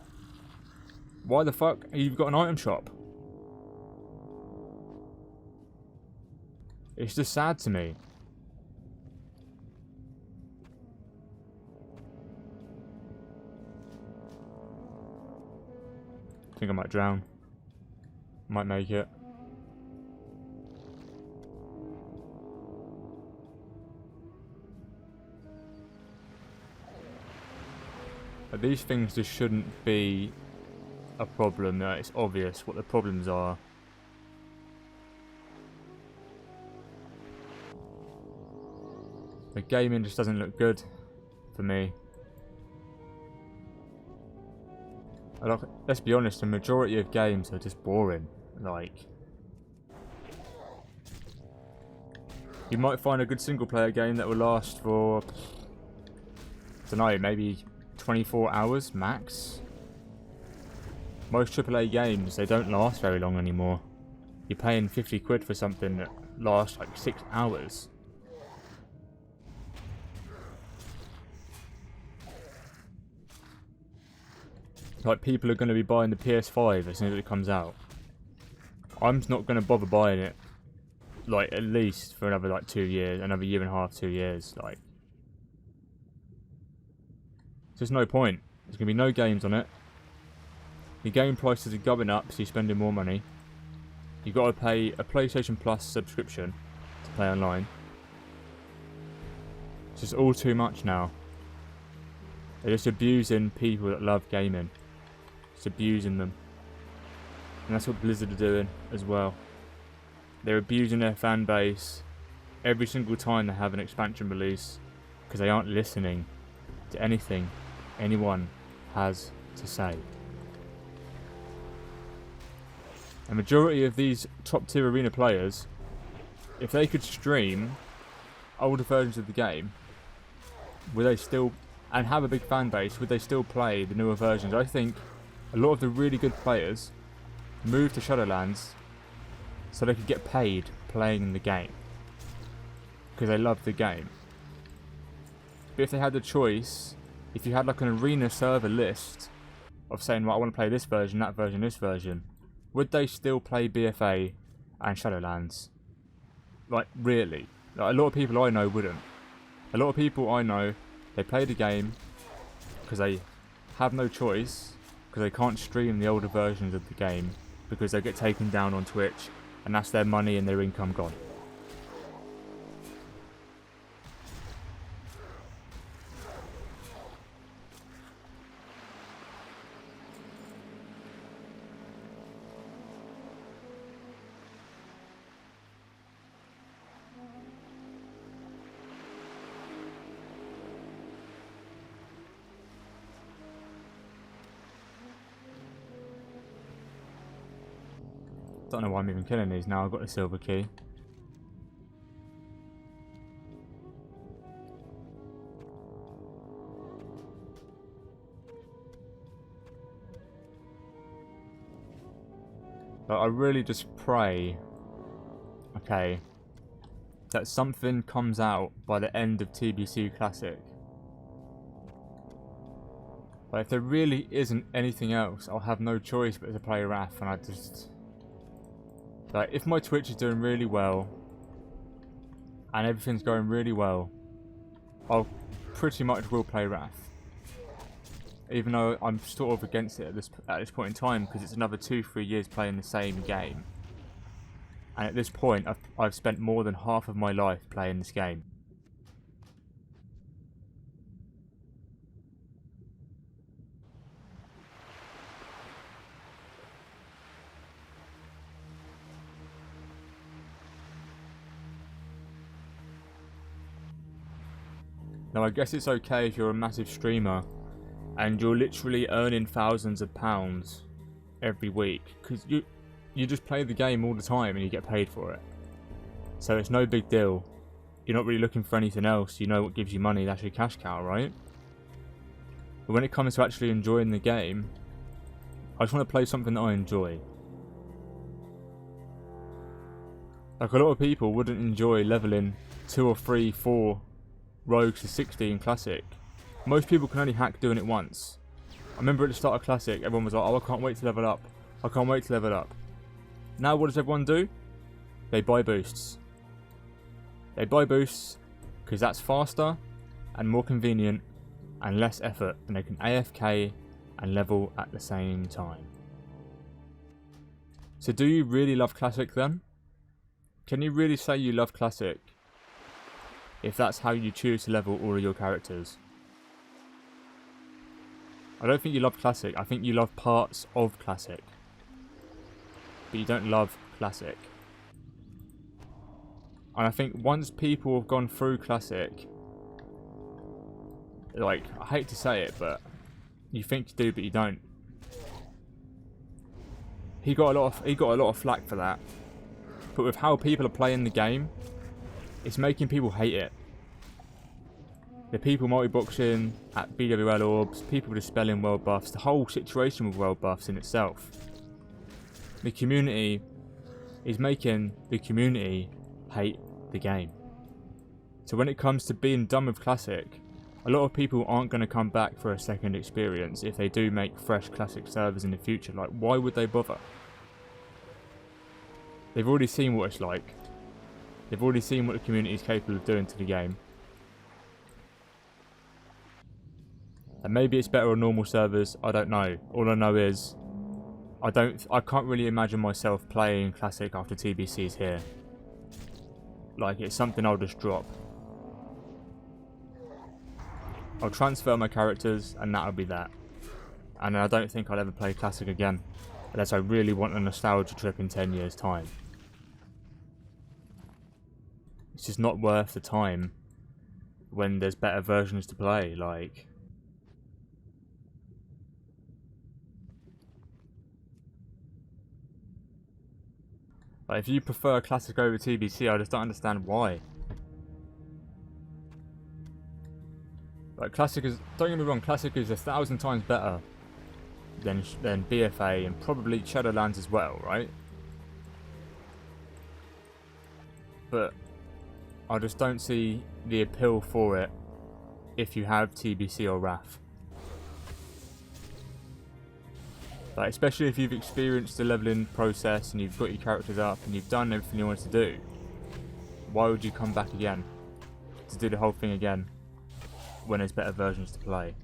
Why the fuck have you got an item shop? It's just sad to me. I think I might drown. Might make it. But these things just shouldn't be a problem. It's obvious what the problems are. The gaming just doesn't look good for me. Let's be honest, the majority of games are just boring. Like, you might find a good single player game that will last for, I don't know, maybe 24 hours max. Most AAA games, they don't last very long anymore. You're paying 50 quid for something that lasts like 6 hours. Like, people are going to be buying the PS5 as soon as it comes out. I'm not going to bother buying it, like, at least for another, like, 2 years, another year and a half, 2 years, like. There's no point. There's going to be no games on it. The game prices are going up, so you're spending more money. You've got to pay a PlayStation Plus subscription to play online. It's just all too much now. They're just abusing people that love gaming. Just abusing them. And that's what Blizzard are doing as well. They're abusing their fan base every single time they have an expansion release, because they aren't listening to anything anyone has to say. A majority of these top tier arena players, if they could stream older versions of the game, would they still, and have a big fan base, would they still play the newer versions? I think a lot of the really good players moved to Shadowlands so they could get paid playing the game, because they love the game. But if they had the choice, if you had like an arena server list of saying, well, I want to play this version, that version, this version, would they still play BFA and Shadowlands? Like, really? Like, a lot of people I know wouldn't. A lot of people I know, they play the game because they have no choice, because they can't stream the older versions of the game because they get taken down on Twitch, and that's their money and their income gone. Don't know why I'm even killing these now. I've got the silver key. But I really just pray, okay, that something comes out by the end of TBC Classic. But if there really isn't anything else, I'll have no choice but to play Wrath, and I just... Like, if my Twitch is doing really well, and everything's going really well, I'll pretty much will play Wrath. Even though I'm sort of against it at this point in time, because it's another 2-3 years playing the same game. And at this point, I've spent more than half of my life playing this game. Now I guess it's okay if you're a massive streamer and you're literally earning thousands of pounds every week, because you just play the game all the time and you get paid for it. So it's no big deal. You're not really looking for anything else. You know what gives you money, that's your cash cow, right? But when it comes to actually enjoying the game, I just want to play something that I enjoy. Like, a lot of people wouldn't enjoy leveling 2 or 3, 4 rogues to 60 in Classic. Most people can only hack doing it once. I remember at the start of Classic, everyone was like, oh, I can't wait to level up. I can't wait to level up. Now what does everyone do? They buy boosts. They buy boosts because that's faster and more convenient and less effort, and they can AFK and level at the same time. So do you really love Classic then? Can you really say you love Classic if that's how you choose to level all of your characters? I don't think you love Classic. I think you love parts of Classic, but you don't love Classic. And I think once people have gone through Classic, like, I hate to say it, but you think you do, but you don't. He got a lot of flack for that. But with how people are playing the game, it's making people hate it. The people multi-boxing at BWL orbs, people dispelling world buffs, the whole situation with world buffs in itself. The community is making the community hate the game. So when it comes to being done with Classic, a lot of people aren't going to come back for a second experience if they do make fresh Classic servers in the future. Like, why would they bother? They've already seen what it's like. They've already seen what the community is capable of doing to the game. And maybe it's better on normal servers, I don't know. All I know is I can't really imagine myself playing Classic after TBC's here. Like, it's something I'll just drop. I'll transfer my characters and that'll be that. And I don't think I'll ever play Classic again, unless I really want a nostalgia trip in 10 years time. It's just not worth the time when there's better versions to play. Like, if you prefer Classic over TBC, I just don't understand why. Like, Classic is, don't get me wrong, Classic is 1,000 times better than BFA and probably Shadowlands as well, right? But I just don't see the appeal for it if you have TBC or RAF. Like, especially if you've experienced the leveling process and you've got your characters up and you've done everything you wanted to do, why would you come back again to do the whole thing again when there's better versions to play?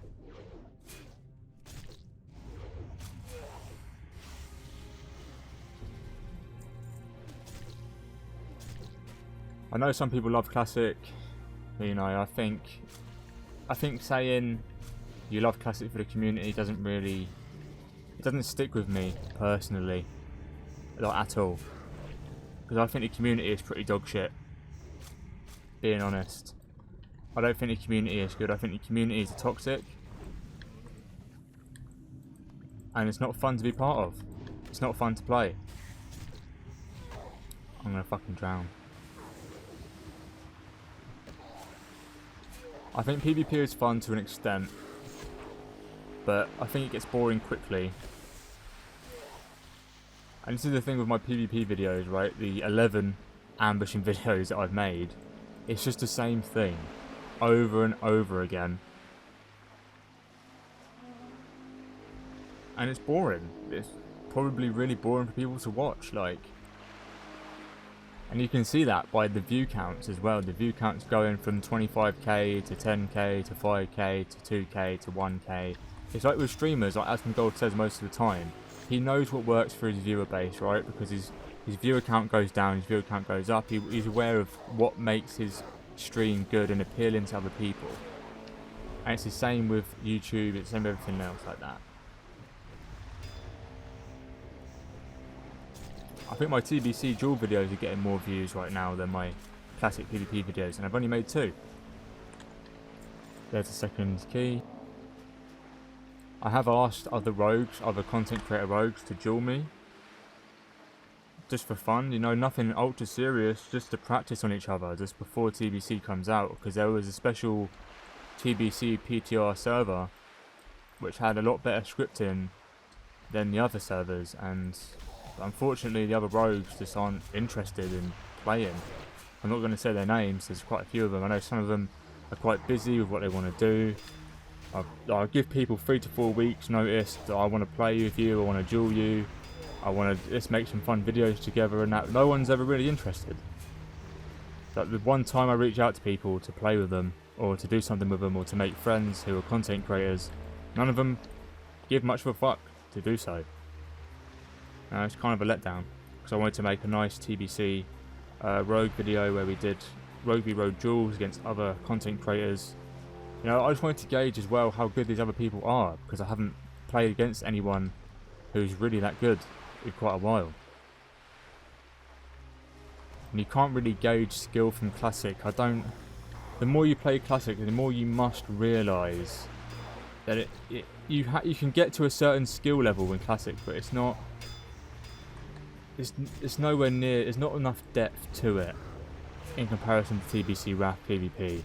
I know some people love Classic, you know. I think saying you love Classic for the community doesn't really, it doesn't stick with me personally, like, at all, because I think the community is pretty dog shit, being honest. I don't think the community is good. I think the community is toxic and it's not fun to be part of. It's not fun to play. I'm gonna fucking drown. I think PvP is fun to an extent, but I think it gets boring quickly. And this is the thing with my PvP videos, right? The 11 ambushing videos that I've made. It's just the same thing over and over again. And it's boring. It's probably really boring for people to watch, like. And you can see that by the view counts as well. The view counts going from 25k to 10k to 5k to 2k to 1k. It's like with streamers, like AzAMOuS says most of the time, he knows what works for his viewer base, right? Because his viewer count goes down, his viewer count goes up. He's aware of what makes his stream good and appealing to other people. And it's the same with YouTube, it's the same with everything else like that. I think my TBC duel videos are getting more views right now than my classic PvP videos, and I've only made 2. There's the second key. I have asked other rogues, other content creator rogues, to duel me. Just for fun, you know, nothing ultra serious, just to practice on each other, just before TBC comes out, because there was a special TBC PTR server which had a lot better scripting than the other servers, and unfortunately the other rogues just aren't interested in playing. I'm not going to say their names, there's quite a few of them. I know some of them are quite busy with what they want to do. I'll give people 3 to 4 weeks notice that I want to play with you, I want to duel you, I want to just make some fun videos together, and that no one's ever really interested. Like the one time I reach out to people to play with them, or to do something with them, or to make friends who are content creators, none of them give much of a fuck to do so. It's kind of a letdown, because I wanted to make a nice TBC rogue video where we did rogue v rogue duels against other content creators. You know, I just wanted to gauge as well how good these other people are, because I haven't played against anyone who's really that good in quite a while. And you can't really gauge skill from classic. The more you play classic, the more you must realise that you can get to a certain skill level in classic, but it's not. It's nowhere near. There's not enough depth to it in comparison to TBC RAF PvP.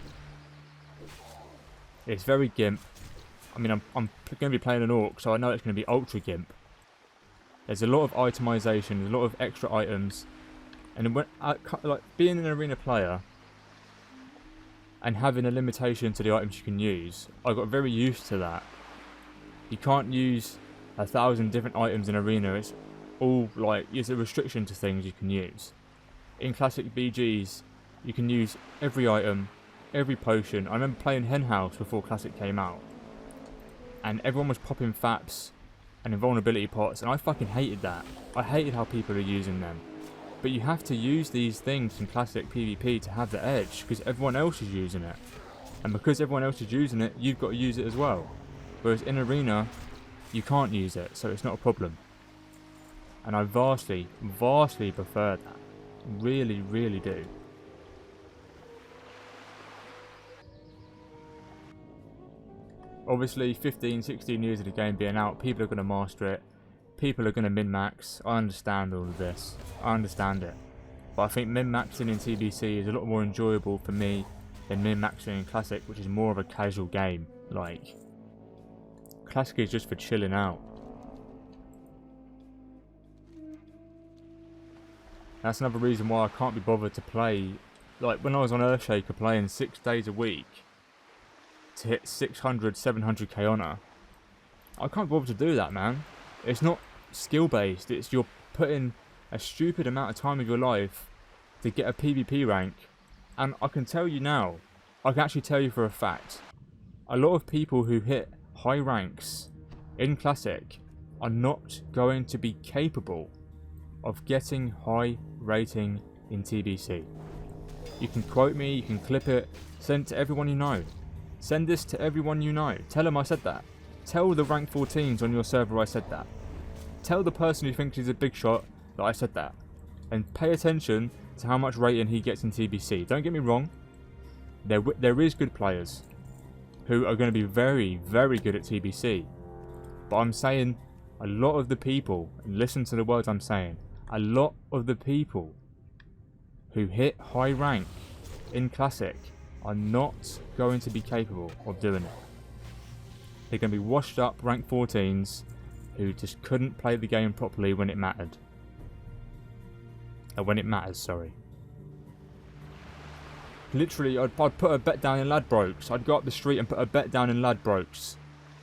It's very gimp. I mean, I'm going to be playing an orc, so I know it's going to be ultra gimp. There's a lot of itemization, there's a lot of extra items, and when like being an arena player and having a limitation to the items you can use, I got very used to that. You can't use 1,000 different items in arena. It's all like, there's a restriction to things you can use. In classic BGs, you can use every item, every potion. I remember playing Henhouse before classic came out, and everyone was popping faps and invulnerability pots, and I fucking hated that. I hated how people are using them. But you have to use these things in classic PvP to have the edge, because everyone else is using it. And because everyone else is using it, you've got to use it as well. Whereas in arena, you can't use it, so it's not a problem. And I vastly, vastly prefer that. Really, really do. Obviously, 15, 16 years of the game being out, people are going to master it. People are going to min-max. I understand all of this. I understand it. But I think min-maxing in TBC is a lot more enjoyable for me than min-maxing in Classic, which is more of a casual game. Like, Classic is just for chilling out. That's another reason why I can't be bothered to play. Like, when I was on Earthshaker playing 6 days a week to hit 600, 700k honor, I can't bother to do that, man. It's not skill based, it's you're putting a stupid amount of time of your life to get a PvP rank. And I can tell you now, I can actually tell you for a fact, a lot of people who hit high ranks in Classic are not going to be capable of getting high rating in TBC. You can quote me, you can clip it, send it to everyone you know. Send this to everyone you know. Tell them I said that. Tell the rank 14s on your server I said that. Tell the person who thinks he's a big shot that I said that. And pay attention to how much rating he gets in TBC. Don't get me wrong. There is good players who are going to be very, very good at TBC. But I'm saying a lot of the people, and listen to the words I'm saying, a lot of the people who hit high rank in Classic are not going to be capable of doing it. They're going to be washed up rank 14s who just couldn't play the game properly when it mattered. When it matters, sorry. Literally, I'd put a bet down in Ladbrokes. I'd go up the street and put a bet down in Ladbrokes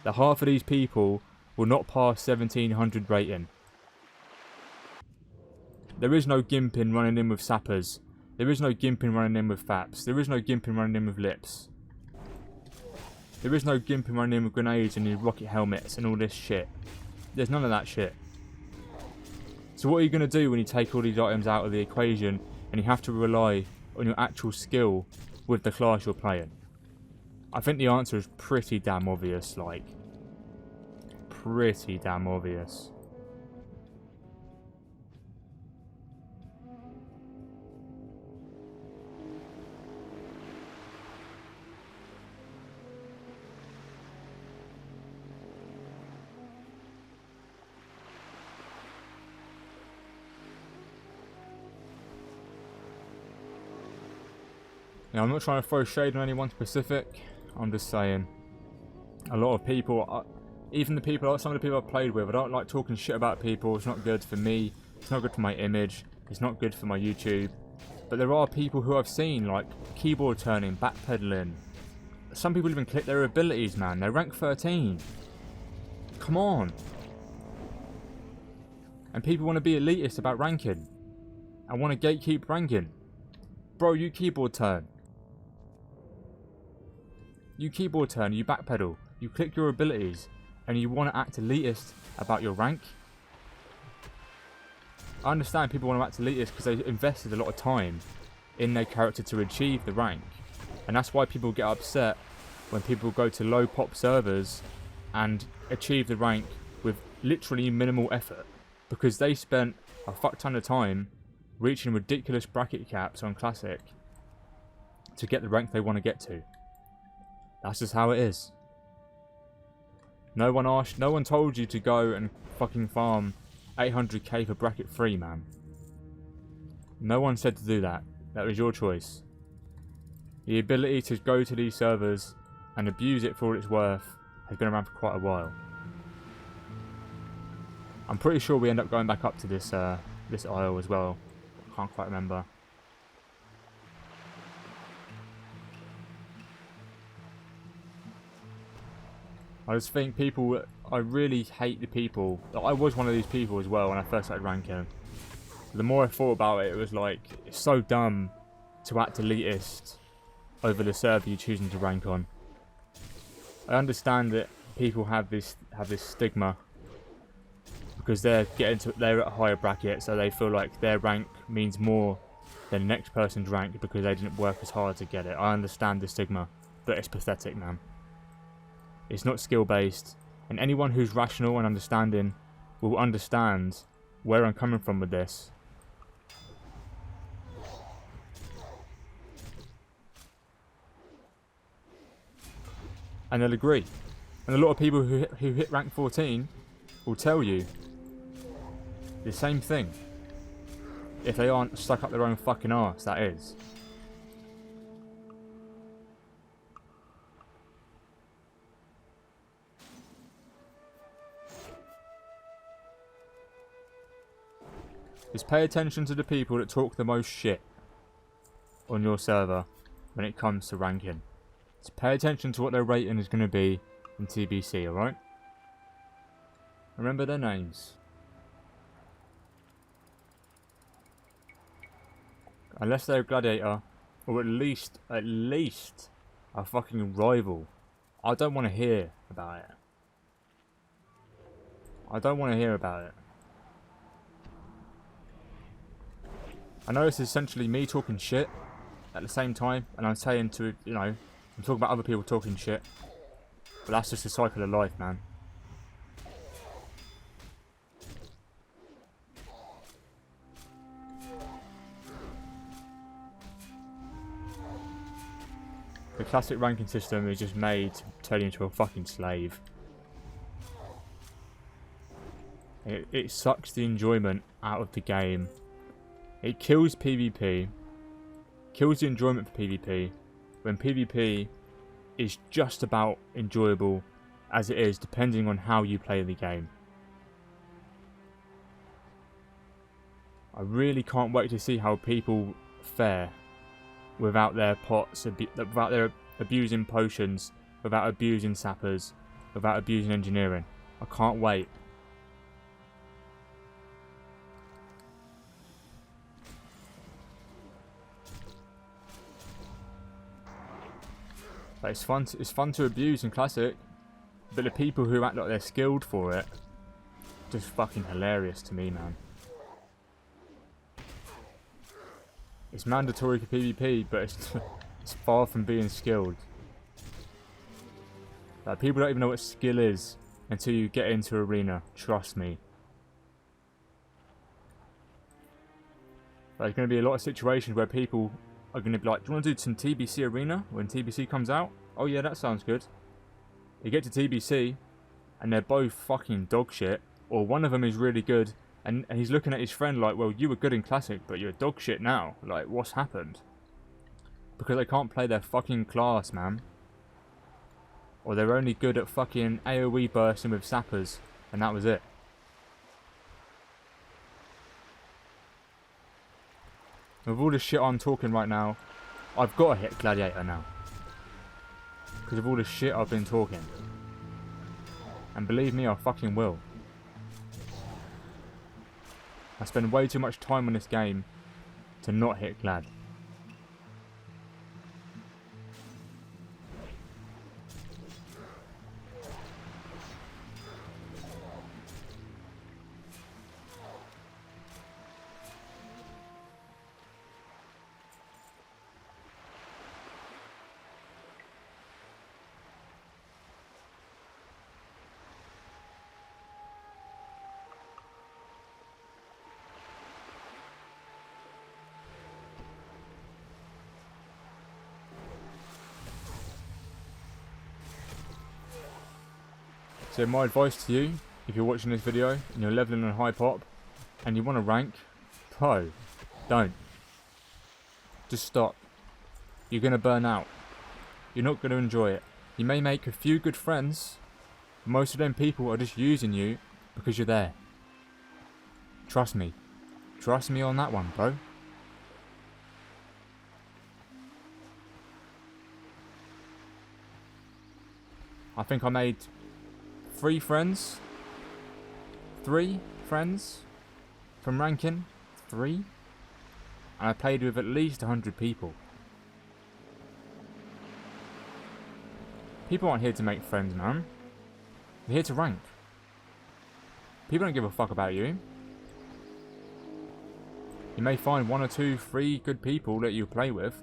that half of these people will not pass 1700 rating. There is no gimping running in with sappers. There is no gimping running in with faps. There is no gimping running in with lips. There is no gimping running in with grenades and rocket helmets and all this shit. There's none of that shit. So what are you going to do when you take all these items out of the equation and you have to rely on your actual skill with the class you're playing? I think the answer is pretty damn obvious, like. Pretty damn obvious. Now, I'm not trying to throw shade on anyone specific. I'm just saying, a lot of people, even the people, some of the people I've played with, I don't like talking shit about people. It's not good for me. It's not good for my image. It's not good for my YouTube. But there are people who I've seen, like, keyboard turning, backpedaling. Some people even click their abilities, man. They're rank 13. Come on. And people want to be elitist about ranking. And want to gatekeep ranking. Bro, you keyboard turn. You keyboard turn, you backpedal, you click your abilities, and you want to act elitist about your rank. I understand people want to act elitist because they invested a lot of time in their character to achieve the rank. And that's why people get upset when people go to low pop servers and achieve the rank with literally minimal effort. Because they spent a fuck ton of time reaching ridiculous bracket caps on Classic to get the rank they want to get to. That's just how it is. No one told you to go and fucking farm 800k for bracket 3, man. No one said to do that. That was your choice. The ability to go to these servers and abuse it for all it's worth has been around for quite a while. I'm pretty sure we end up going back up to this this isle as well. Can't quite remember. I just think people, I really hate the people. I was one of these people as well when I first started ranking. The more I thought about it, it was like, it's so dumb to act elitist over the server you're choosing to rank on. I understand that people have this stigma because they're at a higher bracket, so they feel like their rank means more than the next person's rank because they didn't work as hard to get it. I understand the stigma, but it's pathetic, man. It's not skill based, and anyone who's rational and understanding will understand where I'm coming from with this. And they'll agree. And a lot of people who hit rank 14 will tell you the same thing. If they aren't stuck up their own fucking arse, that is. Just pay attention to the people that talk the most shit on your server when it comes to ranking. Just pay attention to what their rating is going to be in TBC, alright? Remember their names. Unless they're a gladiator, or at least a fucking rival. I don't want to hear about it. I don't want to hear about it. I know it's essentially me talking shit at the same time, and I'm saying to, you know, I'm talking about other people talking shit. But that's just the cycle of life, man. The classic ranking system is just made to turn you into a fucking slave. It sucks the enjoyment out of the game. It kills PvP. Kills the enjoyment for PvP. When PvP is just about enjoyable as it is, depending on how you play the game. I really can't wait to see how people fare without their pots, without their abusing potions, without abusing sappers, without abusing engineering. I can't wait. But it's fun to abuse in Classic, but the people who act like they're skilled for it, just fucking hilarious to me, man. It's mandatory for PvP, but it's far from being skilled. Like, people don't even know what skill is until you get into arena. Trust me. There's going to be a lot of situations where people are going to be like, do you want to do some TBC arena when TBC comes out? Oh yeah, that sounds good. You get to TBC and they're both fucking dog shit, or one of them is really good and he's looking at his friend like, well, you were good in classic but you're dog shit now. Like, what's happened? Because they can't play their fucking class, man. Or they're only good at fucking AoE bursting with sappers and that was it. With all the shit I'm talking right now, I've got to hit Gladiator now. Because of all the shit I've been talking. And believe me, I fucking will. I spend way too much time on this game to not hit Glad. So my advice to you, if you're watching this video and you're leveling on high pop and you want to rank, bro, don't. Just stop. You're going to burn out. You're not going to enjoy it. You may make a few good friends. Most of them people are just using you because you're there. Trust me. Trust me on that one, bro. I think I made 3 friends from ranking 3, and I played with at least 100 people. People aren't here to make friends, man. They're here to rank. People don't give a fuck about you. You may find 1 or 2, 3 good people that you play with,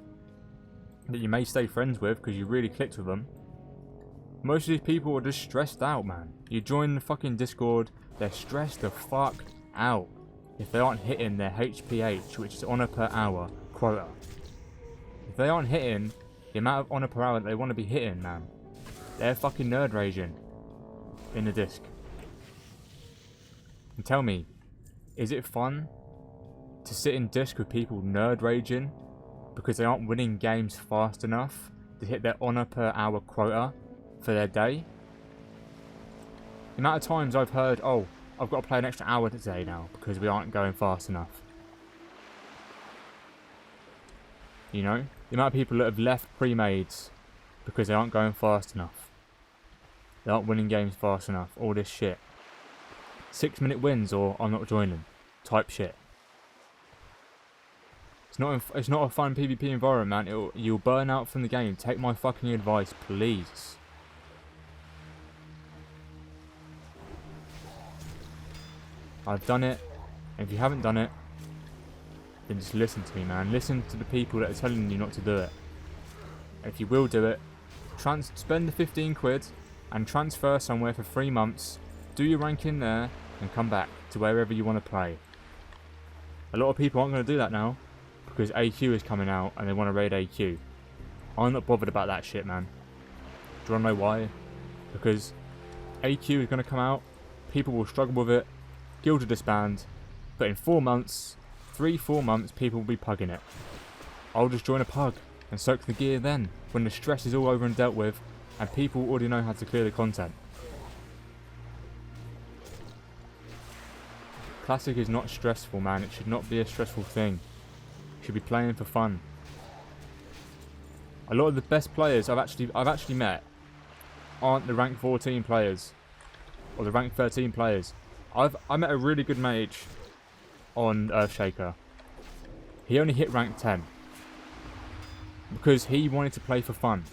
that you may stay friends with because you really clicked with them. Most of these people are just stressed out, man. You join the fucking Discord, they're stressed the fuck out if they aren't hitting their HPH, which is honor per hour, quota. If they aren't hitting the amount of honor per hour that they want to be hitting, man, they're fucking nerd raging in the disc. And tell me, is it fun to sit in disc with people nerd raging because they aren't winning games fast enough to hit their honor per hour quota for their day? The amount of times I've heard, oh, I've got to play an extra hour today now because we aren't going fast enough. You know? The amount of people that have left pre-mades because they aren't going fast enough. They aren't winning games fast enough. All this shit. 6-minute wins or I'm not joining type shit. It's not a fun PvP environment, man. You'll burn out from the game. Take my fucking advice, please. I've done it, and if you haven't done it, then just listen to me, man. Listen to the people that are telling you not to do it. And if you will do it, spend the 15 quid and transfer somewhere for 3 months, do your ranking there, and come back to wherever you want to play. A lot of people aren't going to do that now, because AQ is coming out and they want to raid AQ. I'm not bothered about that shit, man. Do you want to know why? Because AQ is going to come out, people will struggle with it, guild will disband, but in 4 months, 3-4 months, people will be pugging it. I'll just join a pug and soak the gear then, when the stress is all over and dealt with, and people already know how to clear the content. Classic is not stressful, man. It should not be a stressful thing. You should be playing for fun. A lot of the best players I've actually met aren't the rank 14 players or the rank 13 players. I met a really good mage on Earthshaker. He only hit rank 10 because he wanted to play for fun,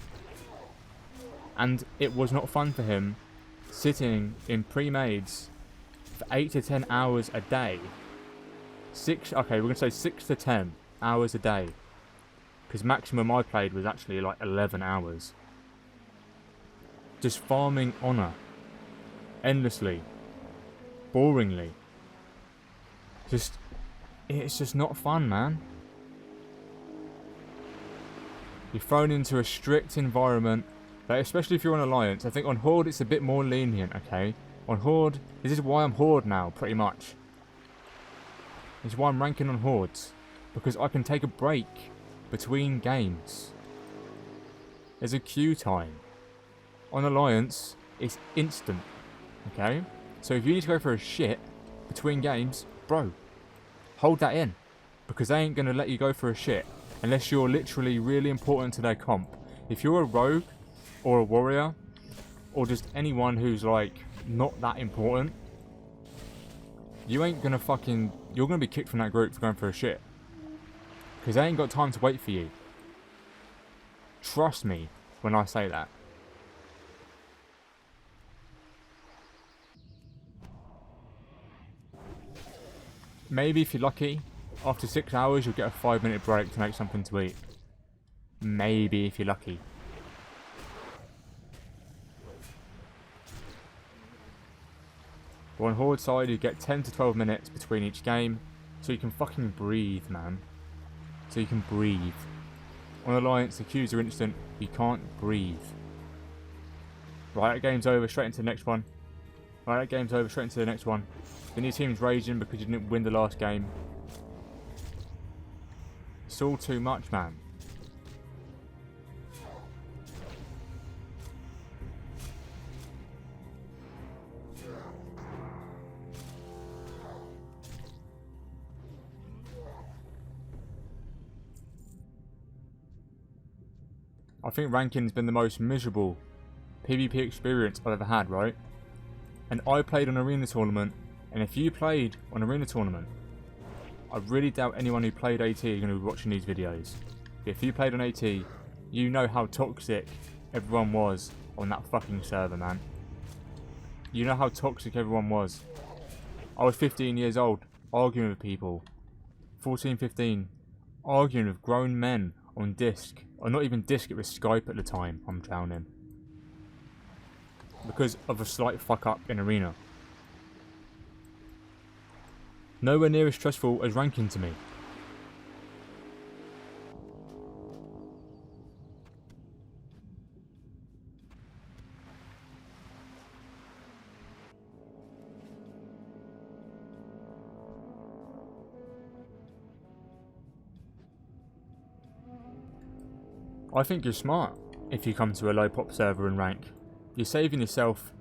and it was not fun for him sitting in pre-mades for 8 to 10 hours a day. Okay, we're gonna say 6 to 10. hours a day. Because maximum I played was actually like 11 hours. Just farming honour. Endlessly. Boringly. It's just not fun, man. You're thrown into a strict environment, but especially if you're on Alliance. I think on Horde it's a bit more lenient, okay? On Horde, this is why I'm Horde now, pretty much. This is why I'm ranking on Hordes. Because I can take a break between games. There's a queue time. On Alliance, it's instant, okay? So if you need to go for a shit between games, bro, hold that in. Because they ain't going to let you go for a shit unless you're literally really important to their comp. If you're a rogue or a warrior or just anyone who's like not that important, you ain't going to fucking... You're going to be kicked from that group for going for a shit. Because they ain't got time to wait for you. Trust me when I say that. Maybe if you're lucky, after 6 hours you'll get a 5-minute break to make something to eat. Maybe if you're lucky. But on Horde side you get 10 to 12 minutes between each game, so you can fucking breathe, man. So you can breathe. On Alliance the queues are instant, you can't breathe. Right, that game's over, straight into the next one. Right, that game's over, straight into the next one. Then your team's raging because you didn't win the last game. It's all too much, man. I think ranking's been the most miserable PvP experience I've ever had, right? And I played on Arena Tournament, and if you played on Arena Tournament, I really doubt anyone who played AT are going to be watching these videos. If you played on AT, you know how toxic everyone was on that fucking server, man. You know how toxic everyone was. I was 15 years old, arguing with people. 14, 15, arguing with grown men on disc. Or not even disc, it was Skype at the time. I'm drowning. Because of a slight fuck up in Arena. Nowhere near as stressful as ranking to me. I think you're smart if you come to a low pop server and rank. You're saving yourself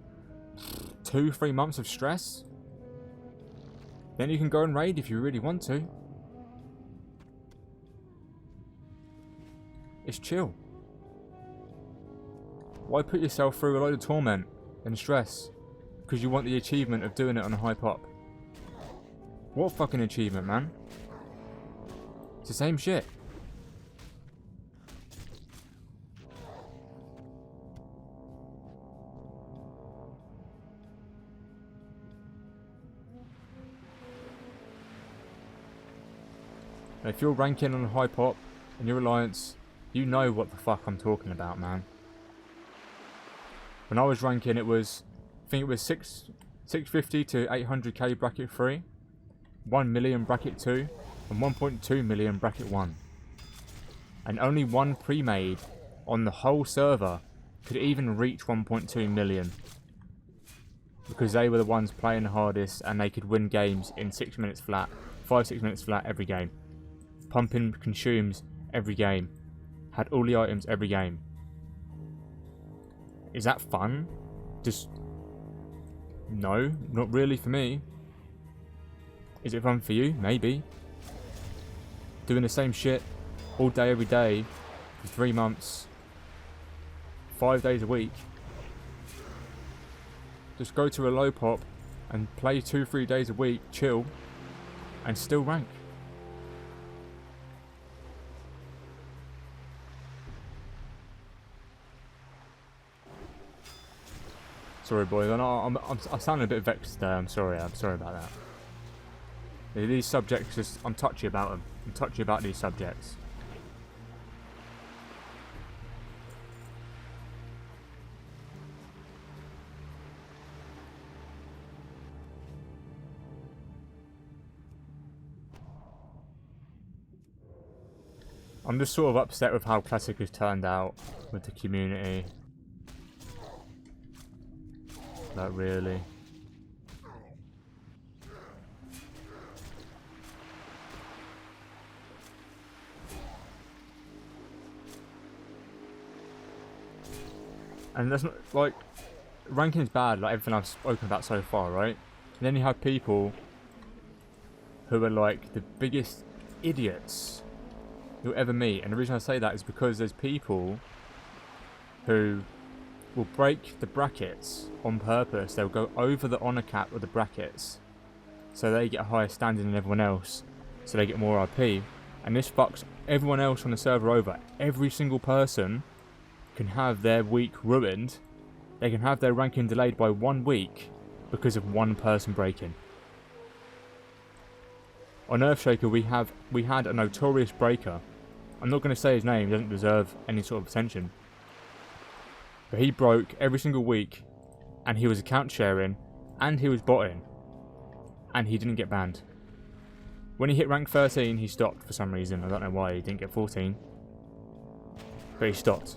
2-3 months of stress. Then you can go and raid if you really want to. It's chill. Why put yourself through a load of torment and stress because you want the achievement of doing it on a high pop? What fucking achievement, man? It's the same shit. If you're ranking on a high pop and you're Alliance, you know what the fuck I'm talking about, man. When I was ranking, it was, I think it was 650 to 800k bracket 3, 1 million bracket 2, and 1.2 million bracket 1. And only one pre-made on the whole server could even reach 1.2 million. Because they were the ones playing the hardest and they could win games in 6 minutes flat, 5-6 minutes flat every game. Pumping consumes every game. Had all the items every game. Is that fun? Just... no, not really for me. Is it fun for you? Maybe. Doing the same shit all day every day for 3 months, 5 days a week. Just go to a low pop and play 2-3 days a week, chill, and still rank. Sorry, boys. I'm sounding a bit vexed there. I'm sorry about that. These subjects, just I'm touchy about them. I'm touchy about these subjects. I'm just sort of upset with how Classic has turned out with the community. Like, really. And that's not, like, ranking's bad, like everything I've spoken about so far, right? And then you have people who are like the biggest idiots you'll ever meet. And the reason I say that is because there's people who will break the brackets on purpose. They'll go over the honor cap of the brackets so they get a higher standing than everyone else, so they get more RP. And this fucks everyone else on the server over. Every single person can have their week ruined. They can have their ranking delayed by 1 week because of one person breaking. On Earthshaker we had a notorious breaker. I'm not going to say his name, he doesn't deserve any sort of attention. But he broke every single week, and he was account sharing, and he was botting, and he didn't get banned. When he hit rank 13, he stopped for some reason. I don't know why he didn't get 14, but he stopped.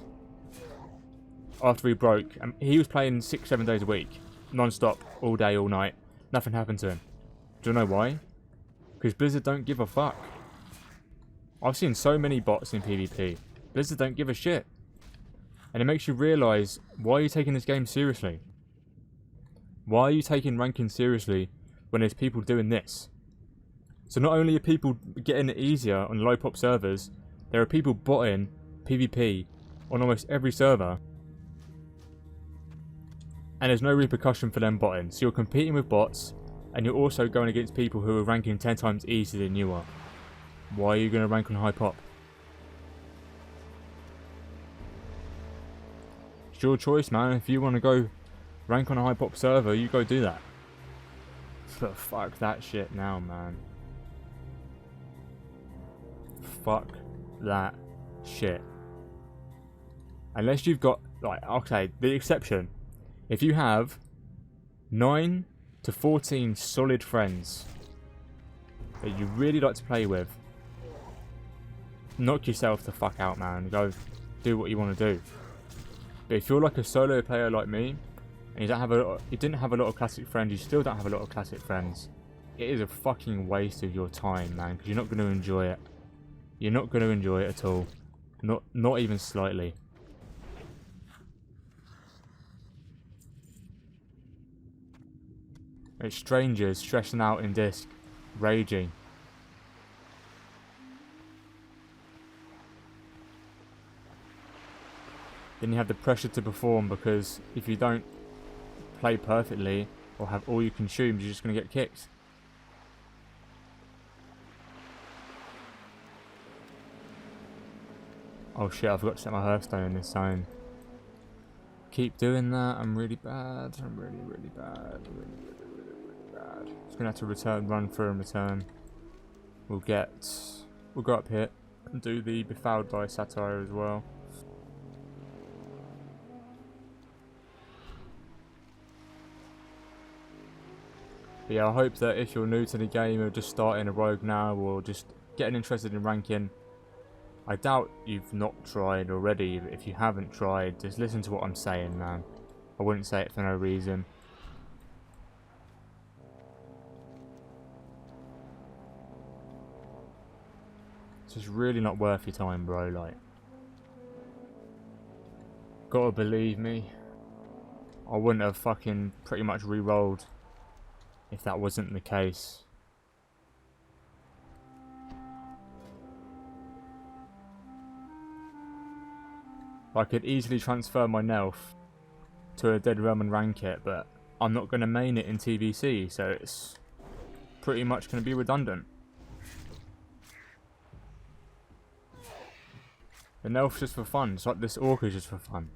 After he broke, he was playing 6-7 days a week, non-stop, all day, all night. Nothing happened to him. Do you know why? Because Blizzard don't give a fuck. I've seen so many bots in PvP. Blizzard don't give a shit. And it makes you realise, why are you taking this game seriously? Why are you taking ranking seriously when there's people doing this? So not only are people getting it easier on low pop servers, there are people botting PvP on almost every server. And there's no repercussion for them botting. So you're competing with bots, and you're also going against people who are ranking 10 times easier than you are. Why are you going to rank on high pop? It's your choice, man. If you want to go rank on a high pop server, you go do that. But fuck that shit now, man. Fuck that shit. Unless you've got, like, okay, the exception. If you have 9 to 14 solid friends that you really like to play with, knock yourself the fuck out, man. Go do what you want to do. But if you're like a solo player like me, and you didn't have a lot of classic friends, you still don't have a lot of classic friends, it is a fucking waste of your time, man, because you're not going to enjoy it. You're not going to enjoy it at all. Not even slightly. It's strangers stressing out in disc, raging. Then you have the pressure to perform, because if you don't play perfectly or have all you consumed, you're just going to get kicked. Oh shit, I forgot to set my Hearthstone in this zone. Keep doing that, I'm really bad. I'm really, really bad. Really bad. Just going to have to run through and return. We'll go up here and do the Befouled by Satire as well. But yeah, I hope that if you're new to the game or just starting a rogue now or just getting interested in ranking, I doubt you've not tried already. But if you haven't tried, just listen to what I'm saying, man. I wouldn't say it for no reason. It's just really not worth your time, bro. Like, gotta believe me, I wouldn't have fucking pretty much re-rolled if that wasn't the case. I could easily transfer my Nelf to a Dead Realm and rank it, but I'm not going to main it in TBC, so it's pretty much going to be redundant. The Nelf's just for fun. It's like this Orc is just for fun.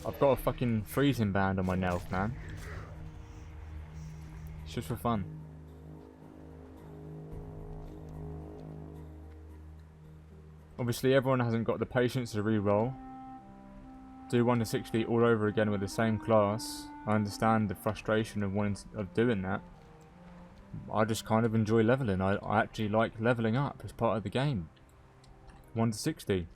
I've got a fucking freezing band on my Nelf, man. It's just for fun. Obviously everyone hasn't got the patience to re-roll. Do 1 to 60 all over again with the same class. I understand the frustration of doing that. I just kind of enjoy leveling. I actually like leveling up as part of the game. 1 to 60.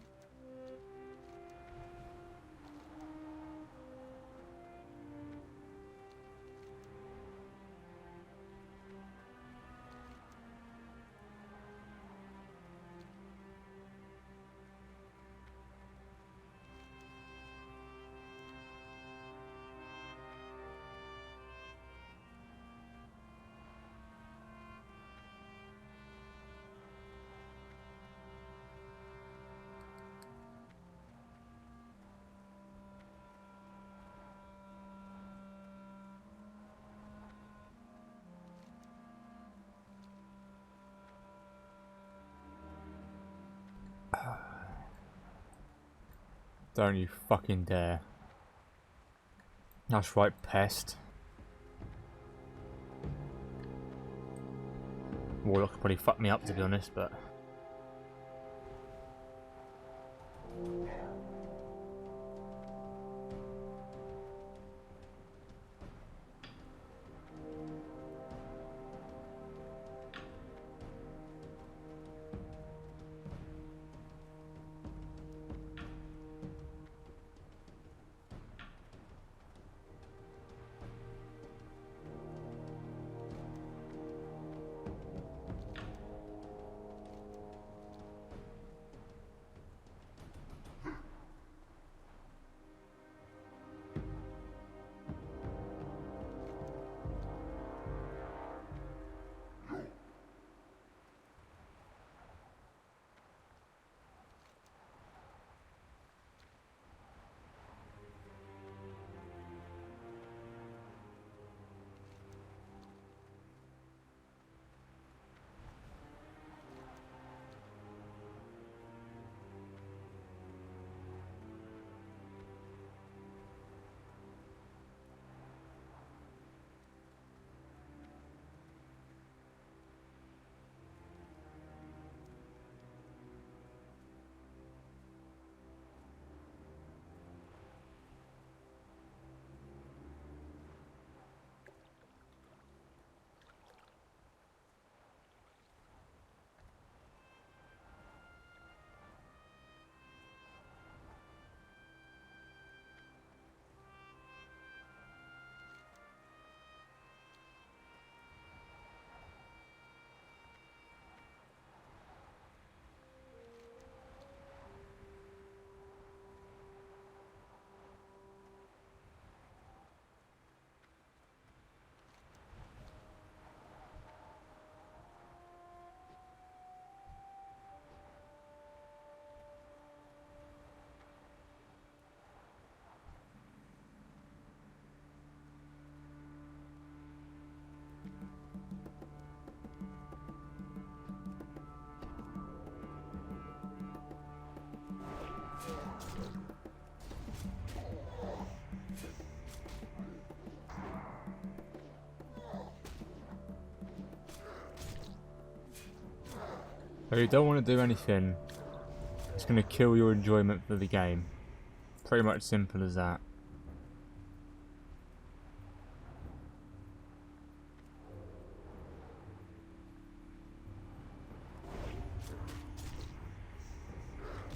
Don't you fucking dare. That's right, pest. Warlock could probably fuck me up, to be honest, but... So you don't want to do anything that's going to kill your enjoyment for the game. Pretty much simple as that.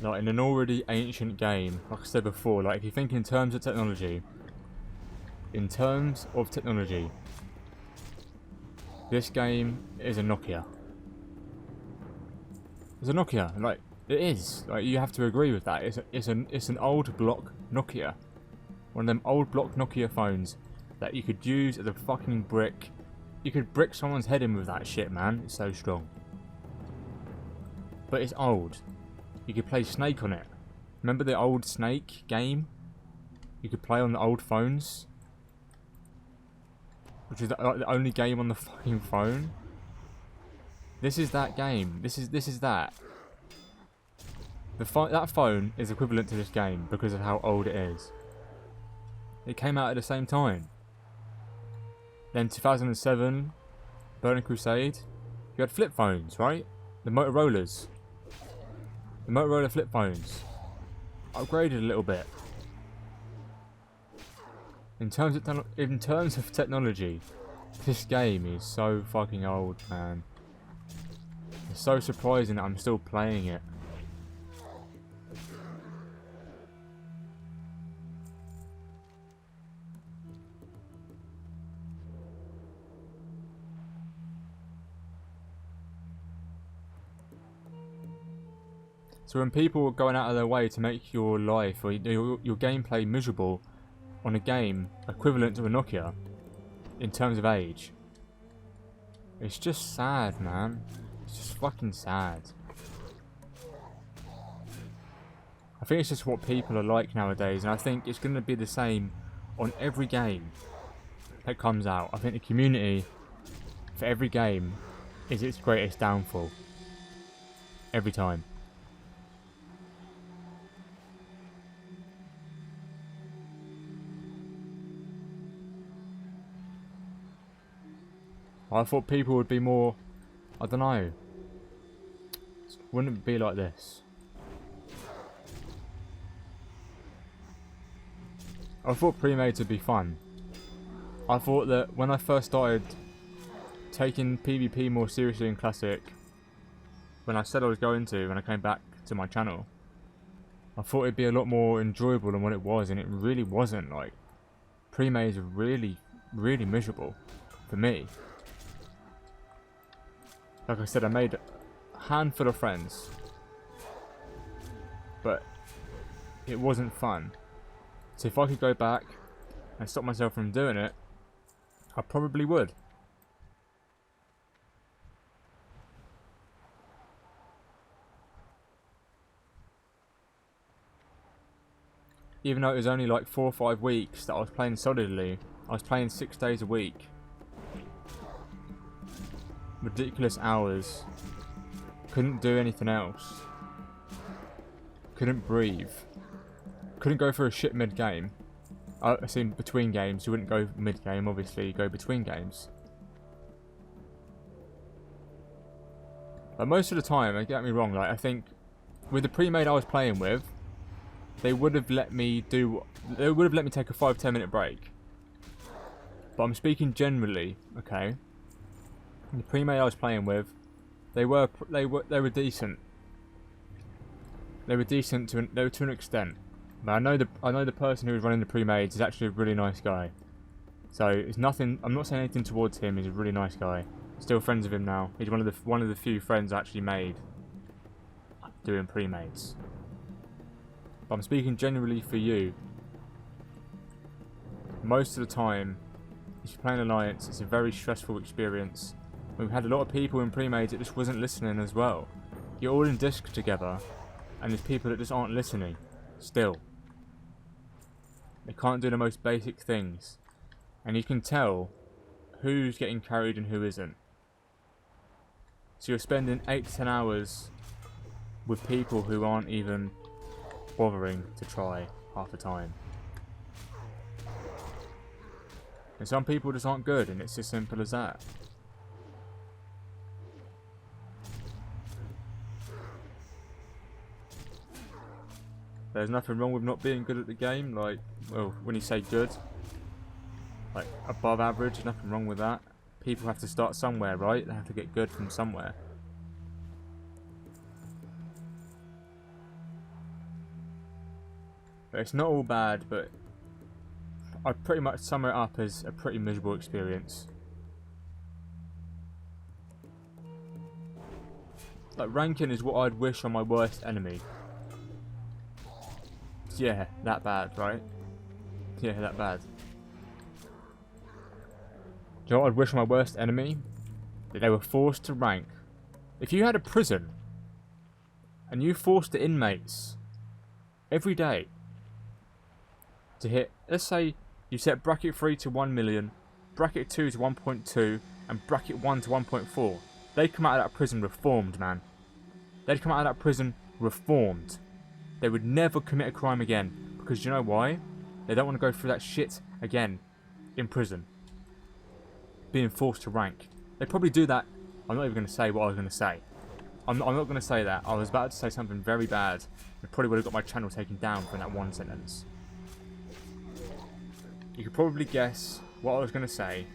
Like in an already ancient game, like I said before, like if you think in terms of technology, this game is a Nokia. It's a Nokia, like it is. Like you have to agree with that. It's an old block Nokia, one of them old block Nokia phones that you could use as a fucking brick. You could brick someone's head in with that shit, man. It's so strong. But it's old. You could play Snake on it. Remember the old Snake game? You could play on the old phones, which is the only game on the fucking phone. This is that game. This is that. That phone is equivalent to this game because of how old it is. It came out at the same time. Then 2007, Burning Crusade. You had flip phones, right? The Motorola's. The Motorola flip phones. Upgraded a little bit. In terms of technology, this game is so fucking old, man. It's so surprising that I'm still playing it. So when people are going out of their way to make your life or your gameplay miserable on a game equivalent to a Nokia in terms of age, it's just sad, man. It's just fucking sad. I think it's just what people are like nowadays, and I think it's going to be the same on every game that comes out. I think the community for every game is its greatest downfall. Every time. I thought people would be more, I don't know, wouldn't it be like this? I thought pre-mades would be fun. I thought that when I first started taking PvP more seriously in Classic, when I said I was going to, when I came back to my channel, I thought it'd be a lot more enjoyable than what it was, and it really wasn't. Like, pre-mades are really, really miserable for me. Like I said, I made a handful of friends, but it wasn't fun. So if I could go back and stop myself from doing it, I probably would. Even though it was only like 4 or 5 weeks that I was playing solidly, I was playing 6 days a week. Ridiculous hours. Couldn't do anything else. Couldn't breathe. Couldn't go for a shit mid-game. I seen between games. You wouldn't go mid-game, obviously. You go between games. But most of the time, don't get me wrong, like, I think with the pre-made I was playing with, they would have let me take a 5-10 minute break. But I'm speaking generally, okay? The pre-made I was playing with, they were decent. They were decent to an extent. But I know the person who was running the pre-mades is actually a really nice guy. So it's nothing. I'm not saying anything towards him. He's a really nice guy. Still friends with him now. He's one of the few friends I actually made doing pre-mades. But I'm speaking generally for you. Most of the time, if you're playing Alliance, it's a very stressful experience. We've had a lot of people in pre-mades that just wasn't listening as well. You're all in disc together, and there's people that just aren't listening. Still. They can't do the most basic things. And you can tell who's getting carried and who isn't. So you're spending 8 to 10 hours with people who aren't even bothering to try half the time. And some people just aren't good, and it's as simple as that. There's nothing wrong with not being good at the game, like, well, when you say good, like above average, there's nothing wrong with that. People have to start somewhere, right? They have to get good from somewhere. But it's not all bad, but I'd pretty much sum it up as a pretty miserable experience. Like, ranking is what I'd wish on my worst enemy. Yeah, that bad, right? Yeah, that bad. Do you know what I'd wish on my worst enemy? That they were forced to rank. If you had a prison, and you forced the inmates every day to hit, let's say you set bracket 3 to 1 million, bracket 2 to 1.2, and bracket 1 to 1.4. They'd come out of that prison reformed, man. They'd come out of that prison reformed. They would never commit a crime again. Because you know why? They don't want to go through that shit again in prison. Being forced to rank. They probably do that. I'm not even going to say what I was going to say. I'm not going to say that. I was about to say something very bad. It probably would have got my channel taken down from that one sentence. You could probably guess what I was going to say,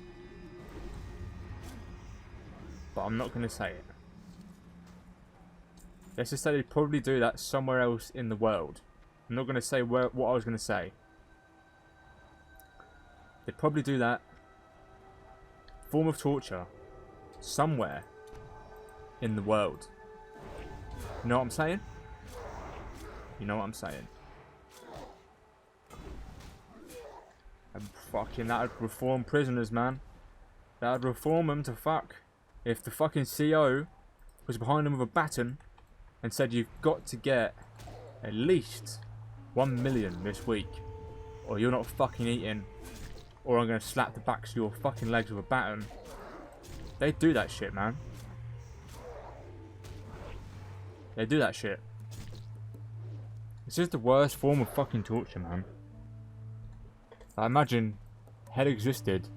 but I'm not going to say it. Let's just say they'd probably do that somewhere else in the world. I'm not going to say what I was going to say. They'd probably do that form of torture somewhere in the world. You know what I'm saying? You know what I'm saying? And fucking that'd reform prisoners, man. That'd reform them to fuck. If the fucking CO was behind them with a baton and said you've got to get at least 1 million this week, or you're not fucking eating, or I'm gonna slap the backs of your fucking legs with a baton, they'd do that shit, man. They do that shit. It's just the worst form of fucking torture, man. I imagine hell existed,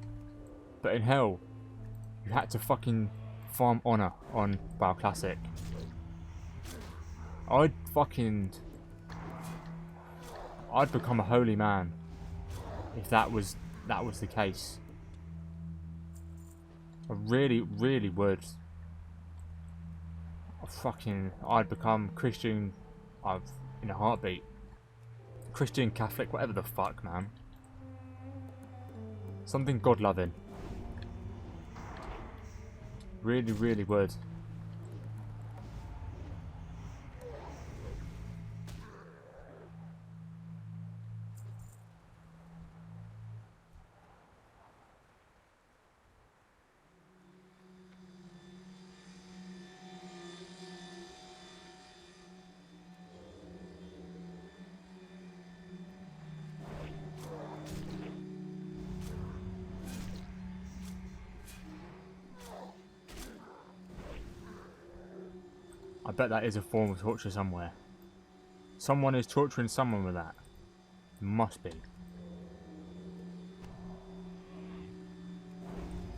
but in hell, you had to fucking farm honor on WoW Classic. I'd become a holy man if that was the case. I really, really would. I'd become Christian in a heartbeat. Christian, Catholic, whatever the fuck, man. Something God-loving. Really, really would. I bet that is a form of torture somewhere. Someone is torturing someone with that. It must be.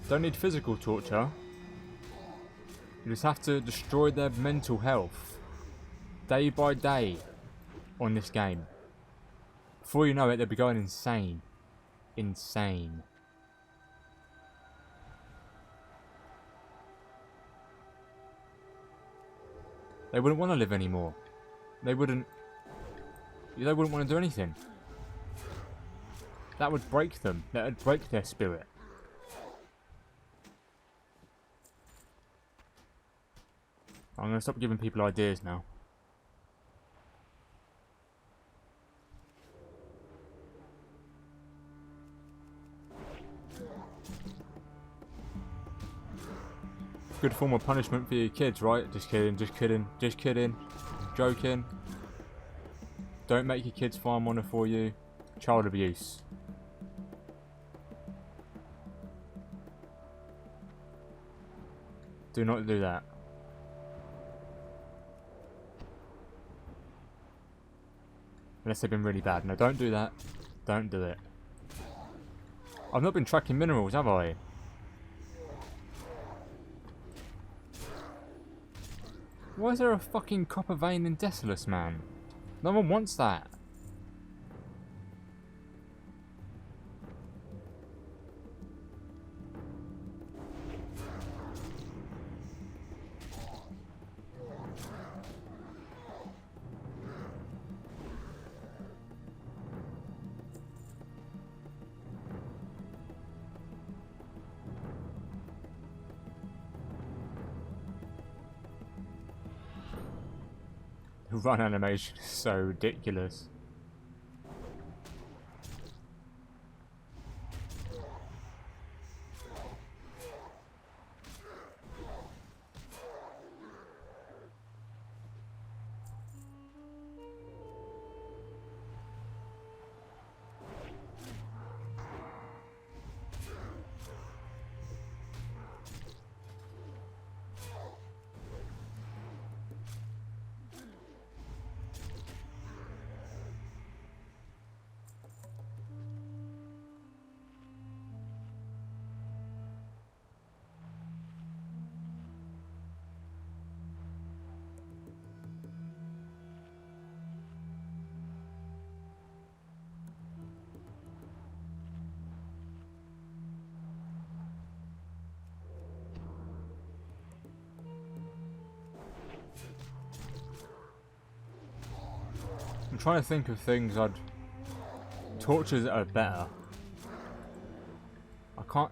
Don't need physical torture. You just have to destroy their mental health. Day by day. On this game. Before you know it, they'll be going insane. Insane. They wouldn't want to live anymore. They wouldn't want to do anything. That would break them. That would break their spirit. I'm going to stop giving people ideas now. Good form of punishment for your kids, right? Just kidding, just kidding, just kidding. Joking. Don't make your kids farm honor for you. Child abuse. Do not do that. Unless they've been really bad. No, don't do that. Don't do it. I've not been tracking minerals, have I? Why is there a fucking copper vein in Desolus, man? No one wants that. The run animation is so ridiculous. trying to think of things I'd... Tortures are better. I can't...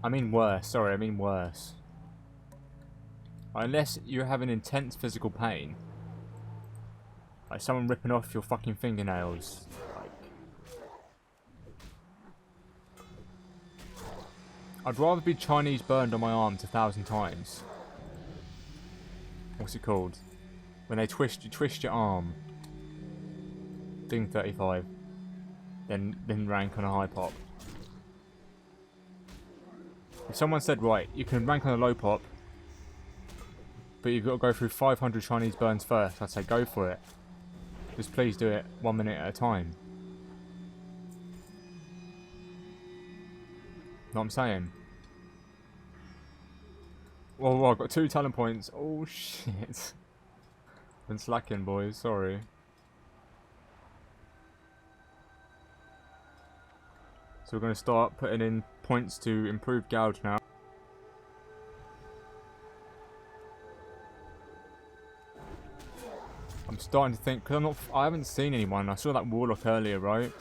I mean worse, sorry, I mean worse. Unless you're having intense physical pain. Like someone ripping off your fucking fingernails. Like... I'd rather be Chinese burned on my arms 1,000 times. What's it called? When they twist, you twist your arm. Doing 35. Then rank on a high pop. If someone said, right, you can rank on a low pop, but you've got to go through 500 Chinese burns first, I'd say go for it. Just please do it 1 minute at a time. Know what I'm saying? Whoa, I've got 2 talent points. Oh shit. Been slacking, boys, sorry. So we're going to start putting in points to improve gouge now. I'm starting to think, because I haven't seen anyone. I saw that warlock earlier, right?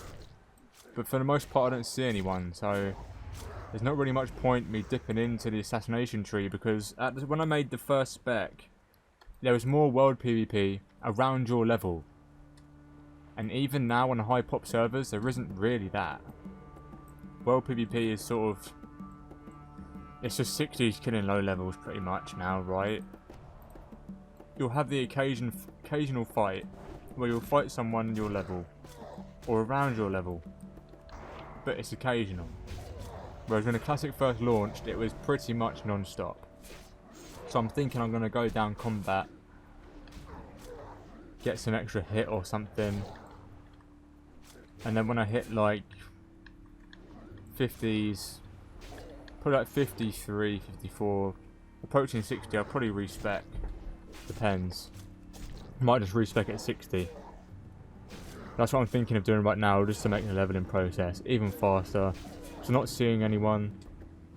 But for the most part I don't see anyone, so there's not really much point me dipping into the assassination tree, because when I made the first spec, there was more world PvP around your level. And even now on high pop servers, there isn't really that. World PvP is sort of... It's just 60s killing low levels pretty much now, right? You'll have the occasional fight where you'll fight someone your level. Or around your level. But it's occasional. Whereas when the Classic first launched, it was pretty much non-stop. So I'm thinking I'm going to go down combat. Get some extra hit or something. And then when I hit like 50s, probably like 53, 54, approaching 60, I'll probably respec. Depends. Might just respec at 60. That's what I'm thinking of doing right now, just to make the leveling process even faster. So not seeing anyone,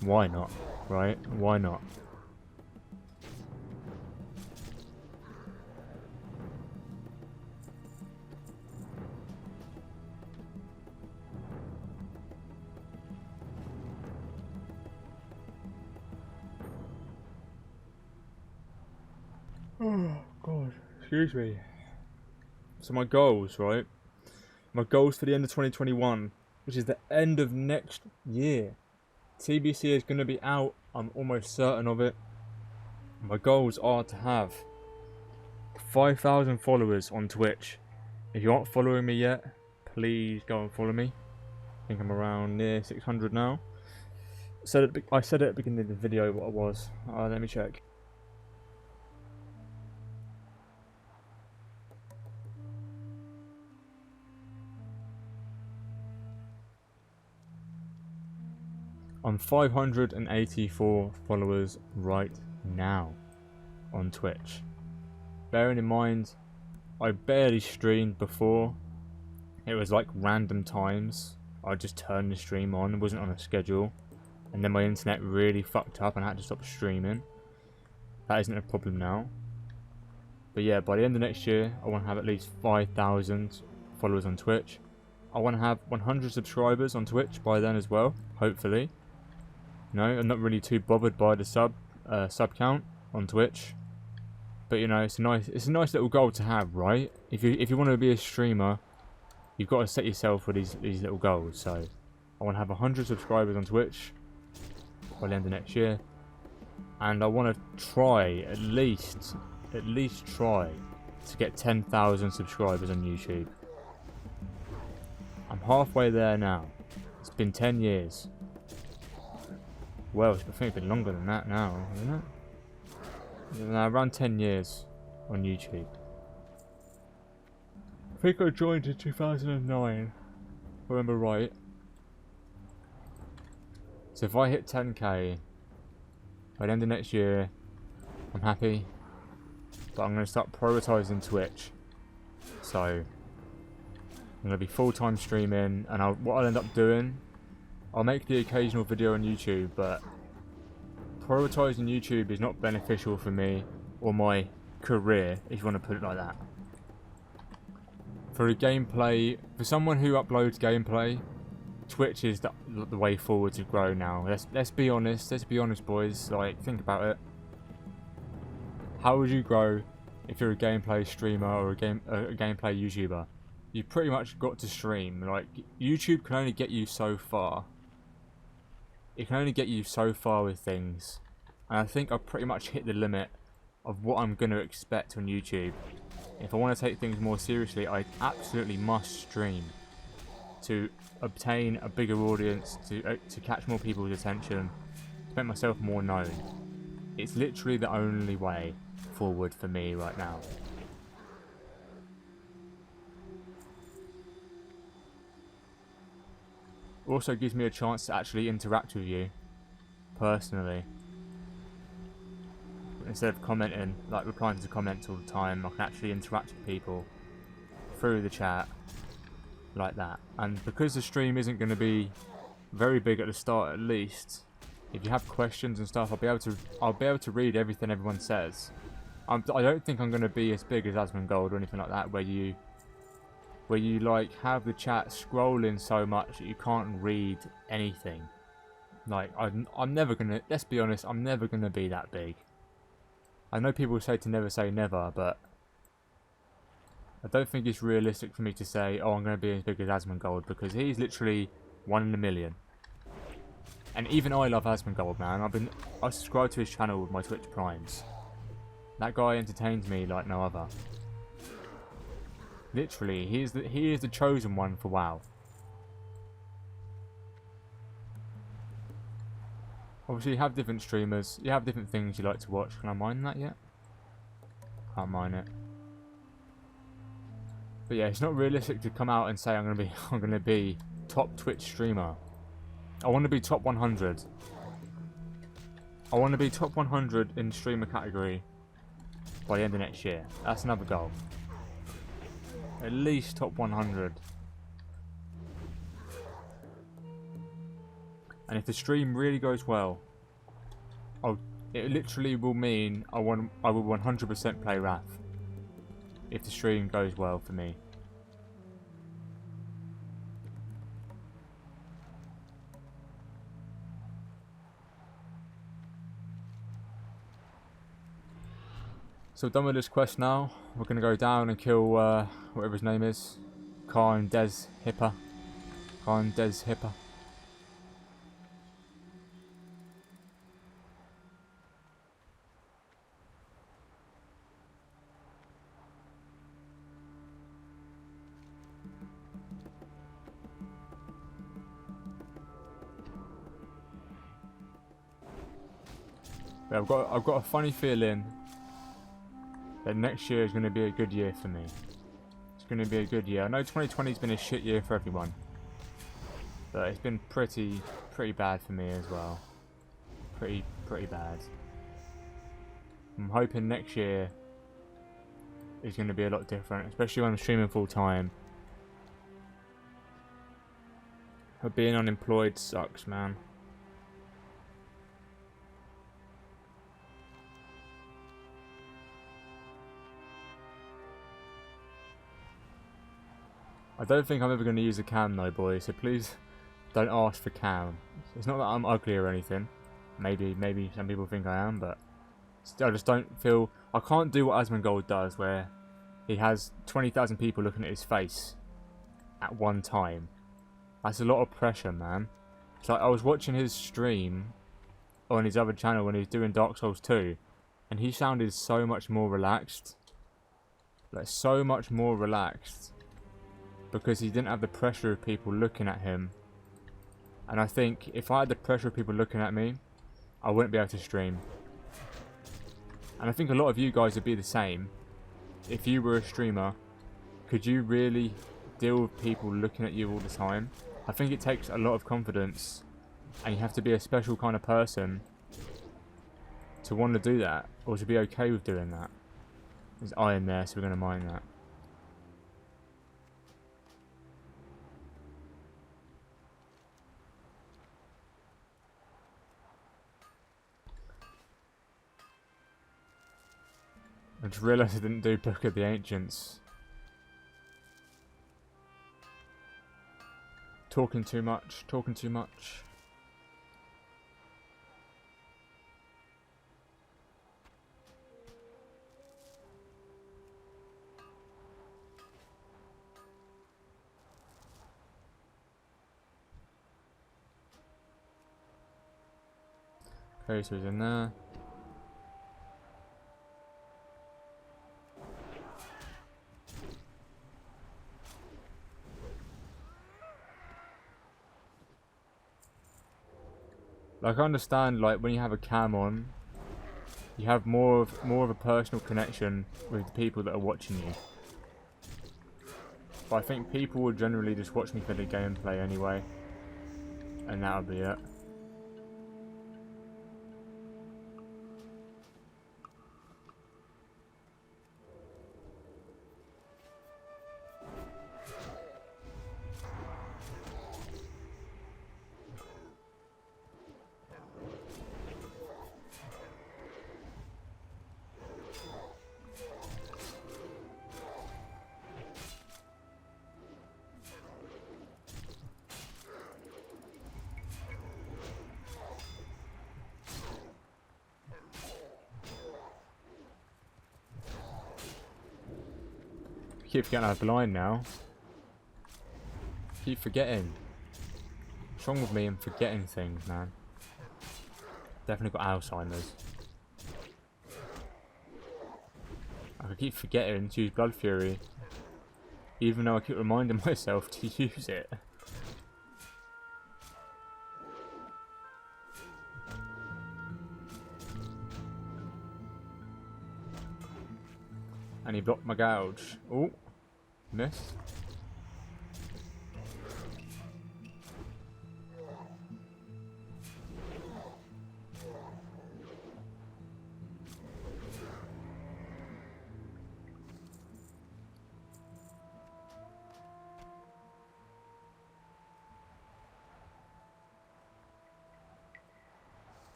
why not, right? Why not? Oh god, excuse me. So my goals, right? My goals for the end of 2021, which is the end of next year. TBC is going to be out, I'm almost certain of it. My goals are to have 5,000 followers on Twitch. If you aren't following me yet, please go and follow me. I think I'm around near 600 now. I said at the beginning of the video what I was. Let me check. I'm 584 followers right now on Twitch. Bearing in mind, I barely streamed before. It was like random times. I just turned the stream on, it wasn't on a schedule. And then my internet really fucked up and I had to stop streaming. That isn't a problem now. But yeah, by the end of next year, I want to have at least 5,000 followers on Twitch. I want to have 100 subscribers on Twitch by then as well, hopefully. No, I'm not really too bothered by the sub count on Twitch, but you know, it's a nice little goal to have, right? If you want to be a streamer, you've got to set yourself for these little goals. So I want to have 100 subscribers on Twitch by the end of next year, and I want to try at least try to get 10,000 subscribers on YouTube. I'm halfway there now. It's been 10 years. Well, I think it's been longer than that now, isn't it? Yeah, around 10 years on YouTube. I think I joined in 2009, if I remember right. So if I hit 10k by the end of next year, I'm happy. But I'm going to start prioritising Twitch. So I'm going to be full-time streaming, and what I'll end up doing, I'll make the occasional video on YouTube, but prioritising YouTube is not beneficial for me or my career, if you want to put it like that. for a gameplay, for someone who uploads gameplay, Twitch is the way forward to grow now. Let's be honest. Let's be honest, boys. Like, think about it. How would you grow if you're a gameplay streamer or a gameplay YouTuber? You pretty much got to stream. Like, YouTube can only get you so far. It can only get you so far with things. And I think I've pretty much hit the limit of what I'm going to expect on YouTube. If I want to take things more seriously, I absolutely must stream to obtain a bigger audience, to catch more people's attention, to make myself more known. It's literally the only way forward for me right now. Also gives me a chance to actually interact with you personally. Instead of commenting, like replying to comments all the time, I can actually interact with people through the chat like that. And because the stream isn't going to be very big at the start, at least, if you have questions and stuff, I'll be able to read everything everyone says. I don't think I'm going to be as big as AzAMOuS or anything like that, where you like have the chat scrolling so much that you can't read anything. Like, I'm never gonna, let's be honest, I'm never gonna be that big. I know people say to never say never, but I don't think it's realistic for me to say, oh, I'm gonna be as big as AzAMOuS, because he's literally 1 in a million. And even I love AzAMOuS, man. I subscribe to his channel with my Twitch Primes. That guy entertains me like no other. Literally, he is the chosen one for WoW. Obviously, you have different streamers. You have different things you like to watch. Can I mine that yet? Can't mine it. But yeah, it's not realistic to come out and say I'm gonna be top Twitch streamer. I want to be top 100. I want to be top 100 in streamer category by the end of next year. That's another goal. At least top 100. And if the stream really goes well, it literally will mean I will 100% play Wrath. If the stream goes well for me. So done with this quest now. We're going to go down and kill whatever his name is. Khan Des Hipper. Khan Des Hipper. But I've got a funny feeling that next year is going to be a good year for me. It's going to be a good year. I know 2020's been a shit year for everyone, but it's been pretty bad for me as well. Pretty bad. I'm hoping next year is going to be a lot different, especially when I'm streaming full time. But being unemployed sucks, man. I don't think I'm ever going to use a cam though, boys, so please don't ask for cam. It's not that I'm ugly or anything. Maybe some people think I am, but I just don't feel... I can't do what AzAMOuS does, where he has 20,000 people looking at his face at one time. That's a lot of pressure, man. It's like I was watching his stream on his other channel when he was doing Dark Souls 2, and he sounded so much more relaxed. Like, so much more relaxed. Because he didn't have the pressure of people looking at him. And I think if I had the pressure of people looking at me, I wouldn't be able to stream. And I think a lot of you guys would be the same. If you were a streamer, could you really deal with people looking at you all the time? I think it takes a lot of confidence, and you have to be a special kind of person to want to do that, or to be okay with doing that. There's iron there, so we're going to mine that. I just realised I didn't do Book of the Ancients. Talking too much, talking too much. Okay, so he's in there. Like, I understand, like, when you have a cam on, you have more of a personal connection with the people that are watching you. But I think people will generally just watch me for the gameplay anyway, and that'll be it. Keep getting out blind now. Keep forgetting. What's wrong with me and forgetting things, man? Definitely got Alzheimer's. I could keep forgetting to use Blood Fury, even though I keep reminding myself to use it. And he blocked my gouge. Oh, missed.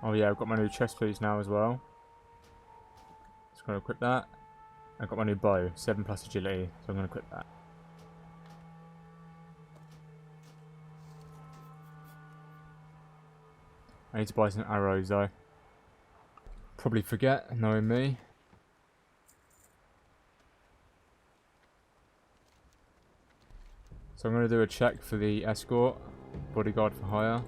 Oh yeah, I've got my new chest piece now as well. Just gonna equip that. I've got my new bow, 7+ agility, so I'm gonna equip that. I need to buy some arrows though. Probably forget, knowing me. So I'm gonna do a check for the escort, bodyguard for hire.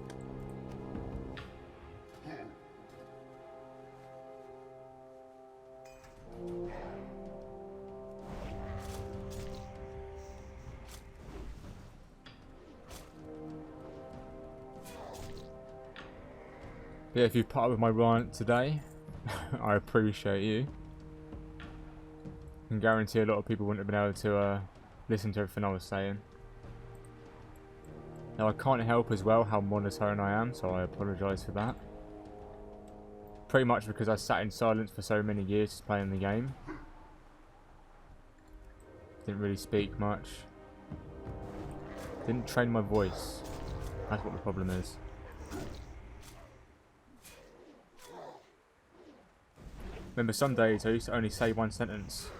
Yeah, if you've part with my rant today, I appreciate you. I can guarantee a lot of people wouldn't have been able to listen to everything I was saying. Now I can't help as well how monotone I am, so I apologise for that. Pretty much because I sat in silence for so many years playing the game. Didn't really speak much. Didn't train my voice. That's what the problem is. Remember, some days I used to only say one sentence.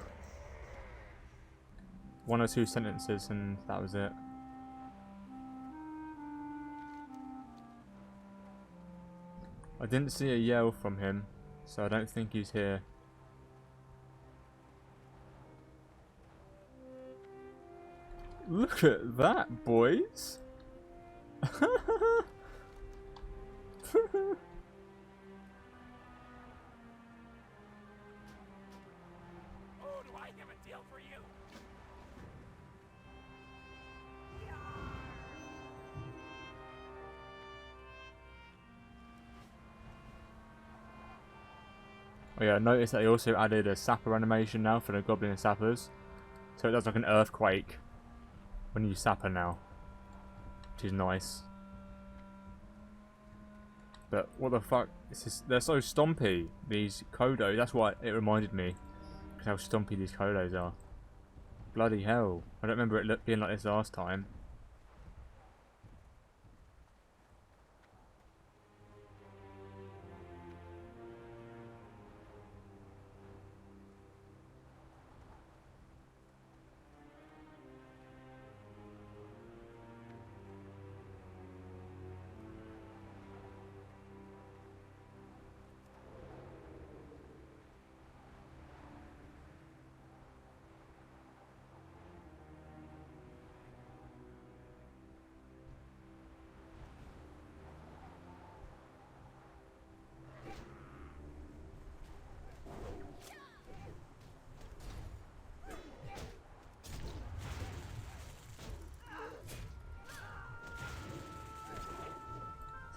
1 or 2 sentences and that was it. I didn't see a yell from him, so I don't think he's here. Look at that, boys! Oh yeah, I noticed that they also added a sapper animation now for the goblin and sappers. So it does like an earthquake when you sapper now. Which is nice. But what the fuck? They're so stompy, these Kodo. That's what it reminded me. Because how stompy these Kodos are. Bloody hell. I don't remember it being like this last time.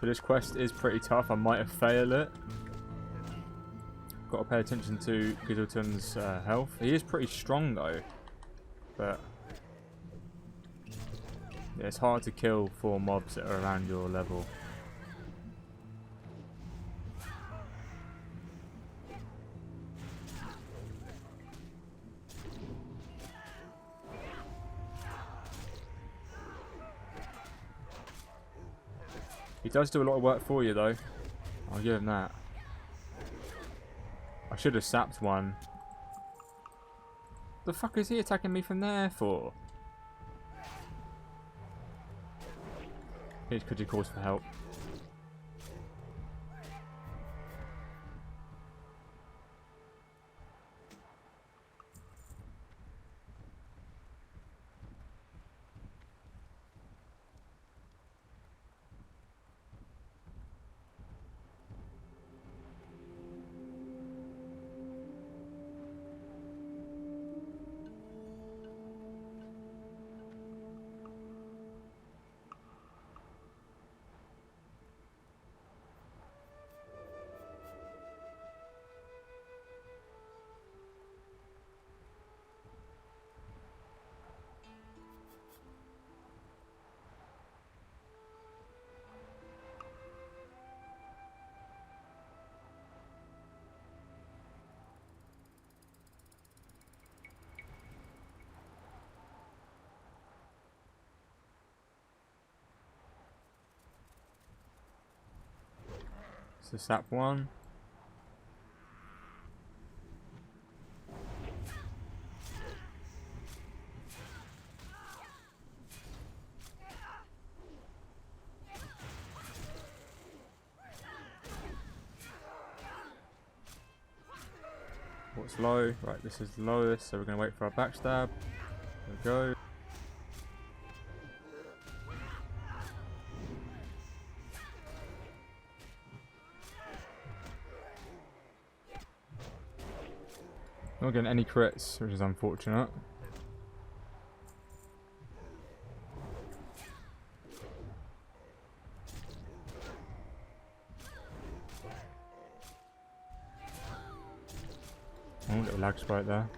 this quest is pretty tough. I might have failed it. Got to pay attention to Giddleton's health. He is pretty strong though, but yeah, it's hard to kill 4 mobs that are around your level. He does do a lot of work for you though. I'll give him that. I should have sapped one. The fuck is he attacking me from there for? Could you cause for help? So sap one. What's low? Right, this is the lowest, so we're going to wait for our backstab. There we go. Not getting any crits, which is unfortunate. Oh, little lag spike there.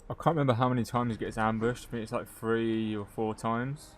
I can't remember how many times he gets ambushed. I think it's like 3 or 4 times.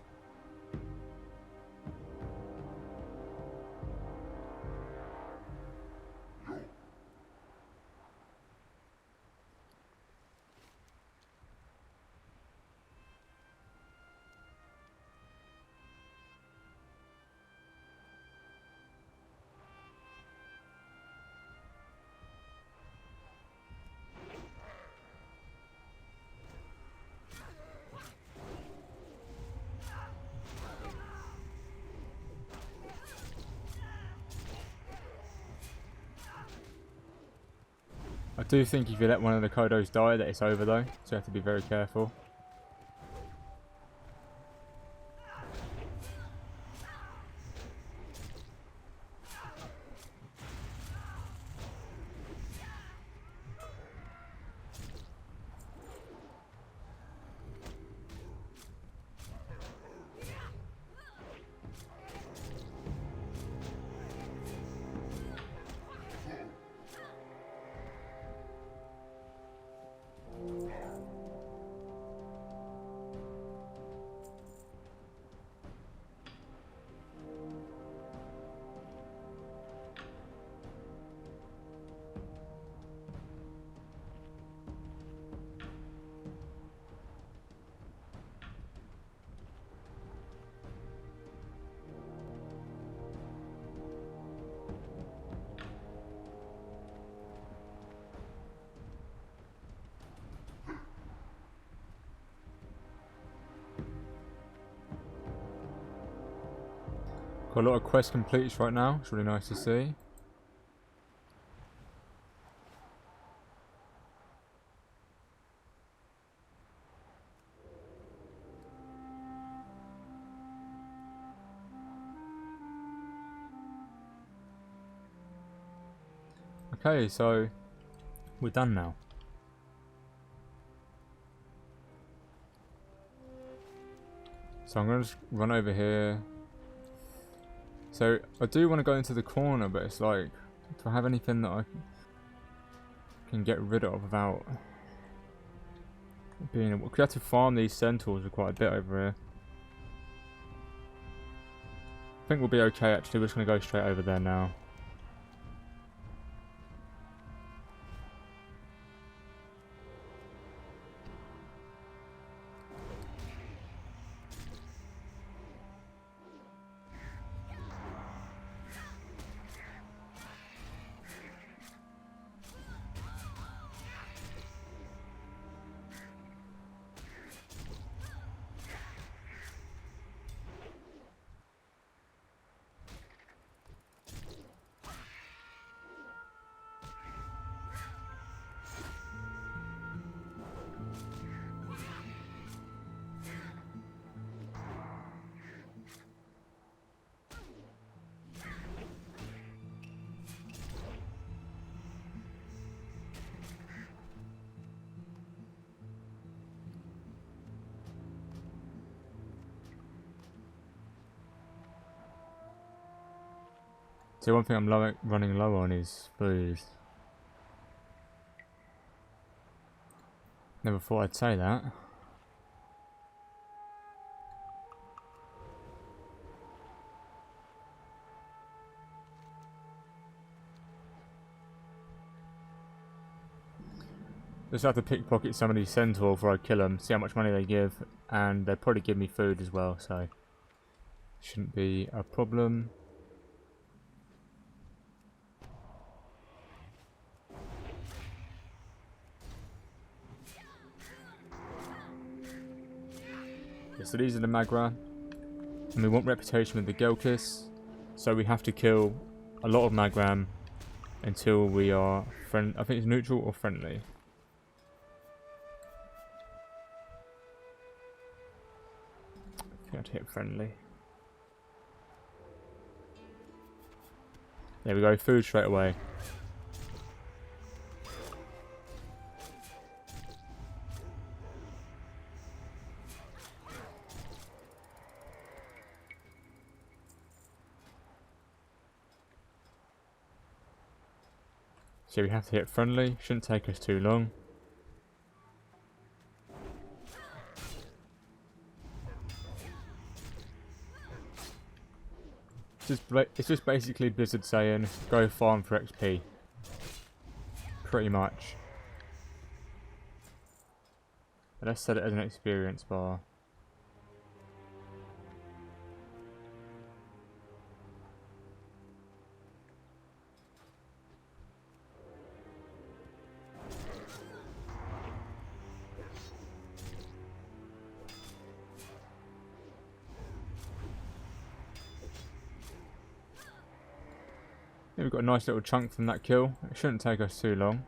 I do think if you let one of the Kodos die that it's over though, so you have to be very careful. Got a lot of quest completes right now. It's really nice to see. Okay, so we're done now. So I'm going to just run over here. So I do want to go into the corner, but it's like, do I have anything that I can get rid of without being able... 'cause you have to farm these centaurs quite a bit over here. I think we'll be okay actually. We're just going to go straight over there now. So one thing I'm running low on is food. Never thought I'd say that. Just have to pickpocket some of these centaur before I kill them, see how much money they give, and they'll probably give me food as well, so shouldn't be a problem. Yeah, so these are the Magra, and we want reputation with the Gelkis, so we have to kill a lot of Magram until we are I think it's neutral or friendly. I have to hit friendly. There we go, food straight away. So we have to hit friendly, shouldn't take us too long. It's just basically Blizzard saying, go farm for XP. Pretty much. But let's set it as an experience bar. We've got a nice little chunk from that kill. It shouldn't take us too long.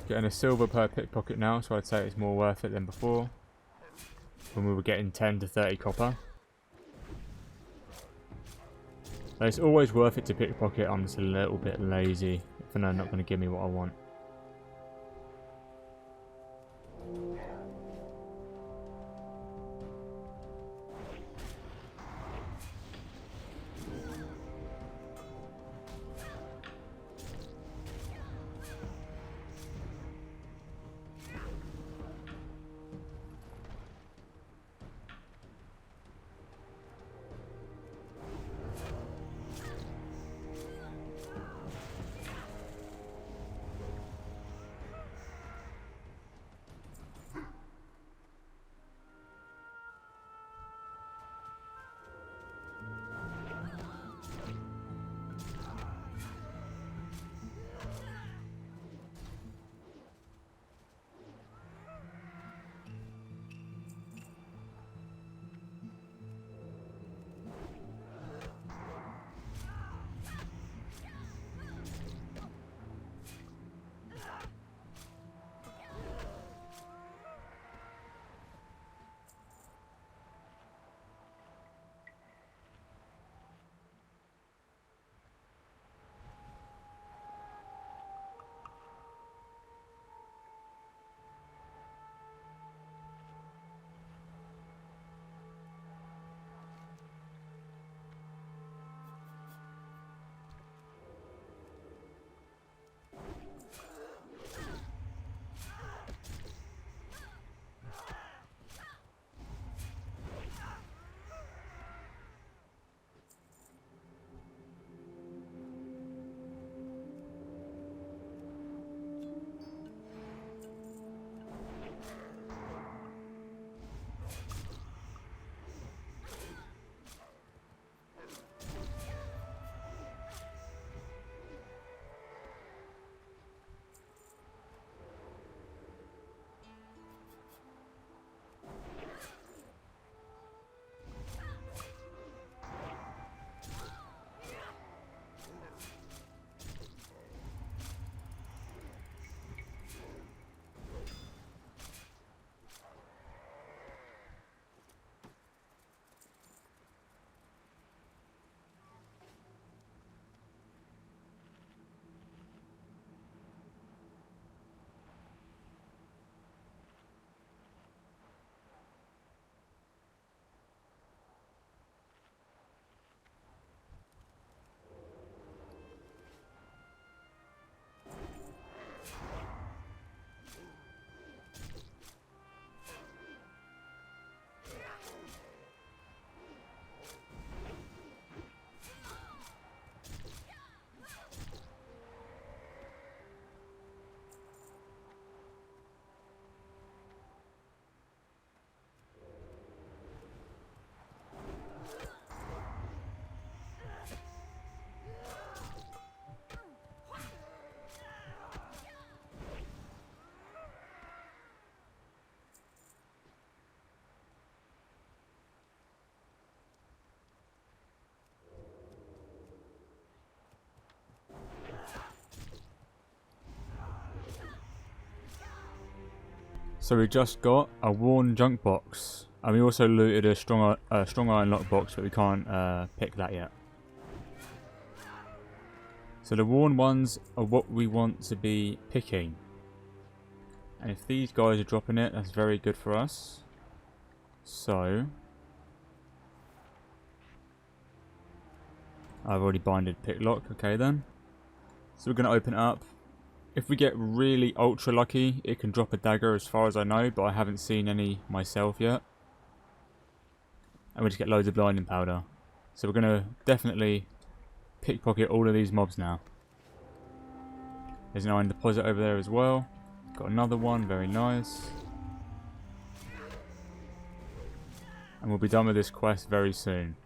Getting a silver per pickpocket now, so I'd say it's more worth it than before, when we were getting 10 to 30 copper. But it's always worth it to pickpocket. I'm just a little bit lazy if they're not going to give me what I want. So we just got a worn junk box, and we also looted a strong iron lock box, but we can't pick that yet. So the worn ones are what we want to be picking, and if these guys are dropping it, that's very good for us. So I've already binded pick lock. Okay then. So we're going to open it up. If we get really ultra lucky, it can drop a dagger as far as I know, but I haven't seen any myself yet. And we just get loads of blinding powder. So we're going to definitely pickpocket all of these mobs now. There's an iron deposit over there as well. Got another one, very nice. And we'll be done with this quest very soon.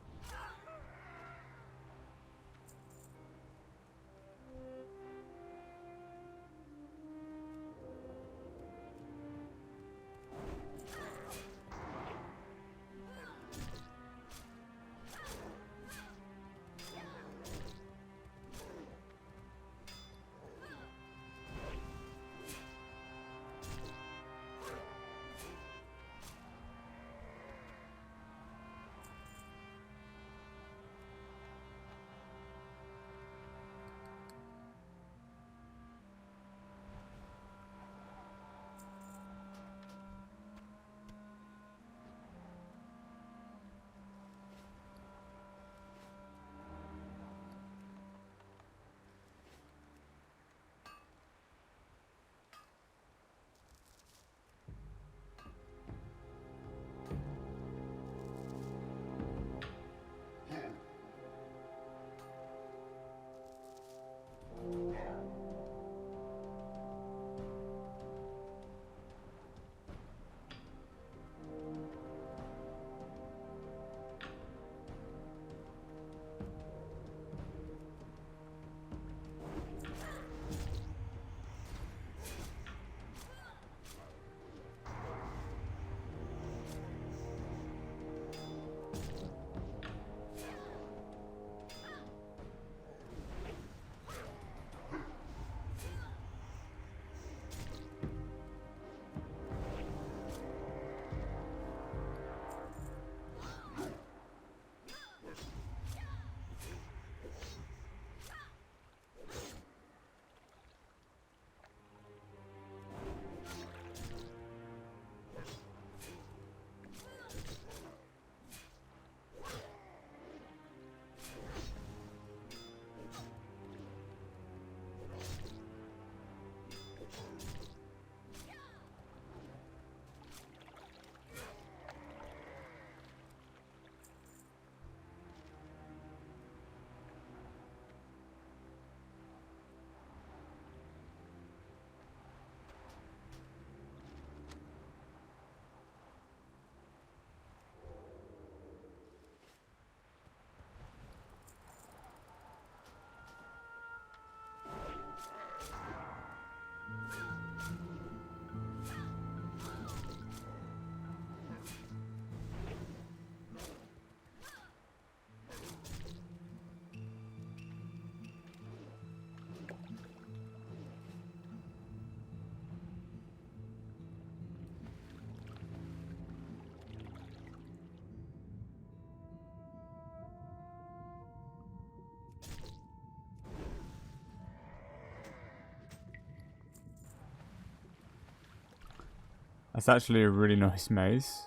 That's actually a really nice maze.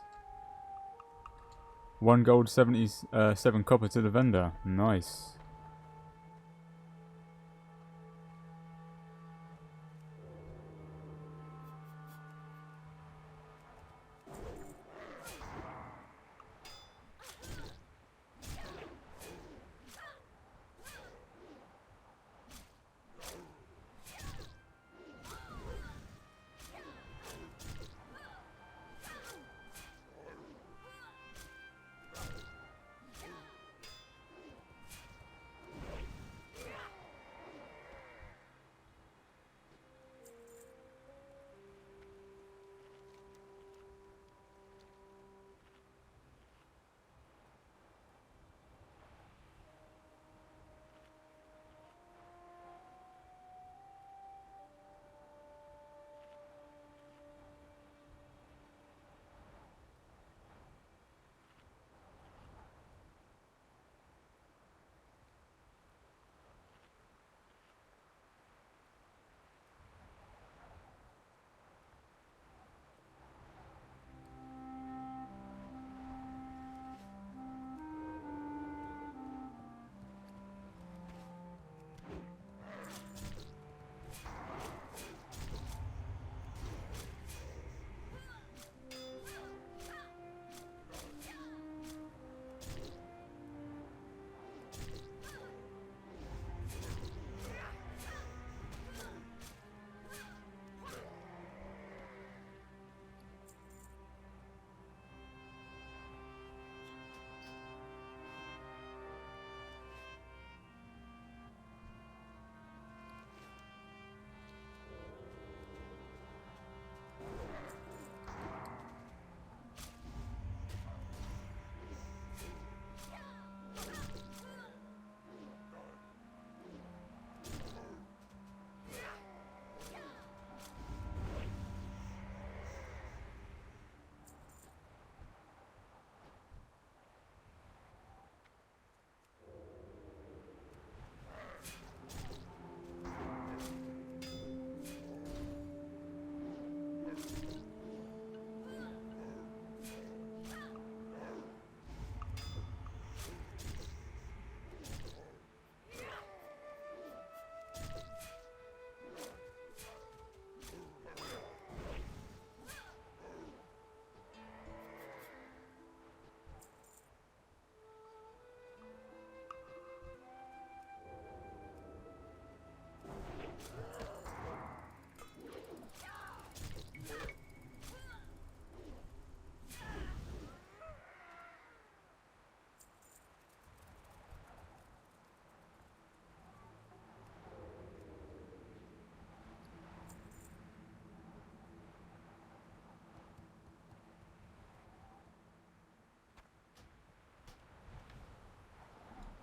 1 gold, 77 copper to the vendor. Nice.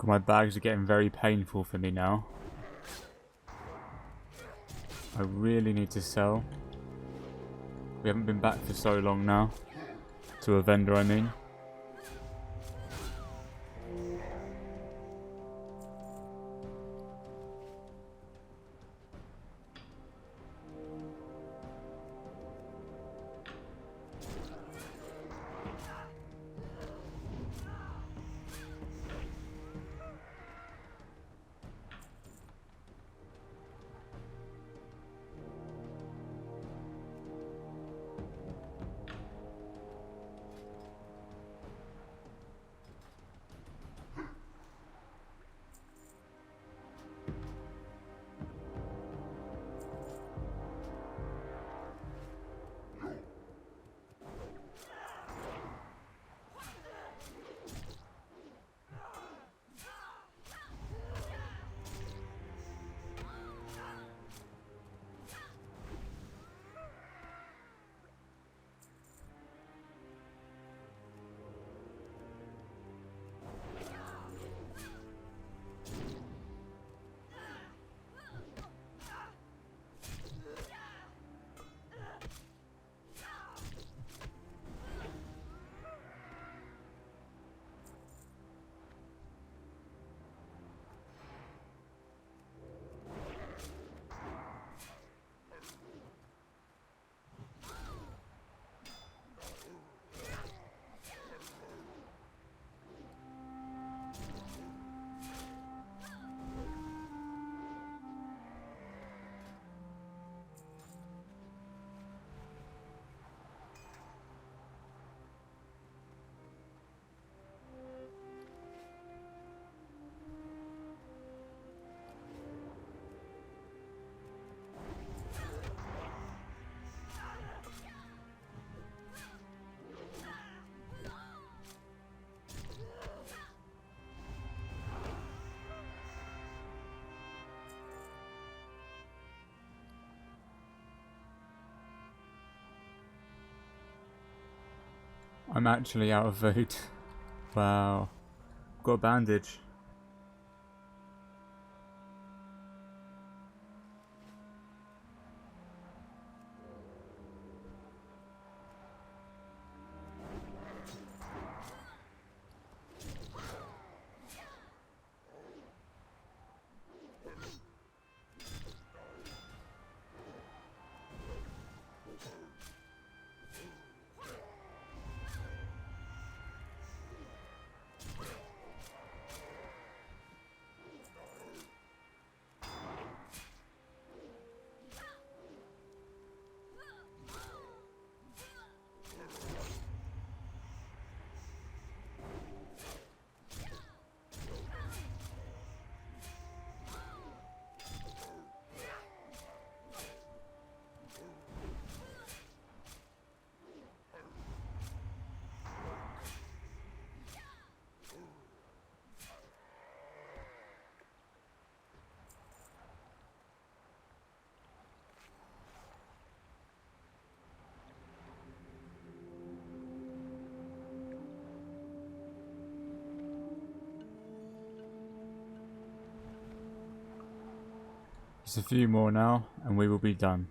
God, my bags are getting very painful for me now. I really need to sell. We haven't been back for so long now. To a vendor, I mean. I'm actually out of food. Wow. Got a bandage. Just a few more now, and we will be done.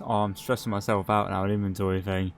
Oh, I'm stressing myself out now, an inventory thing.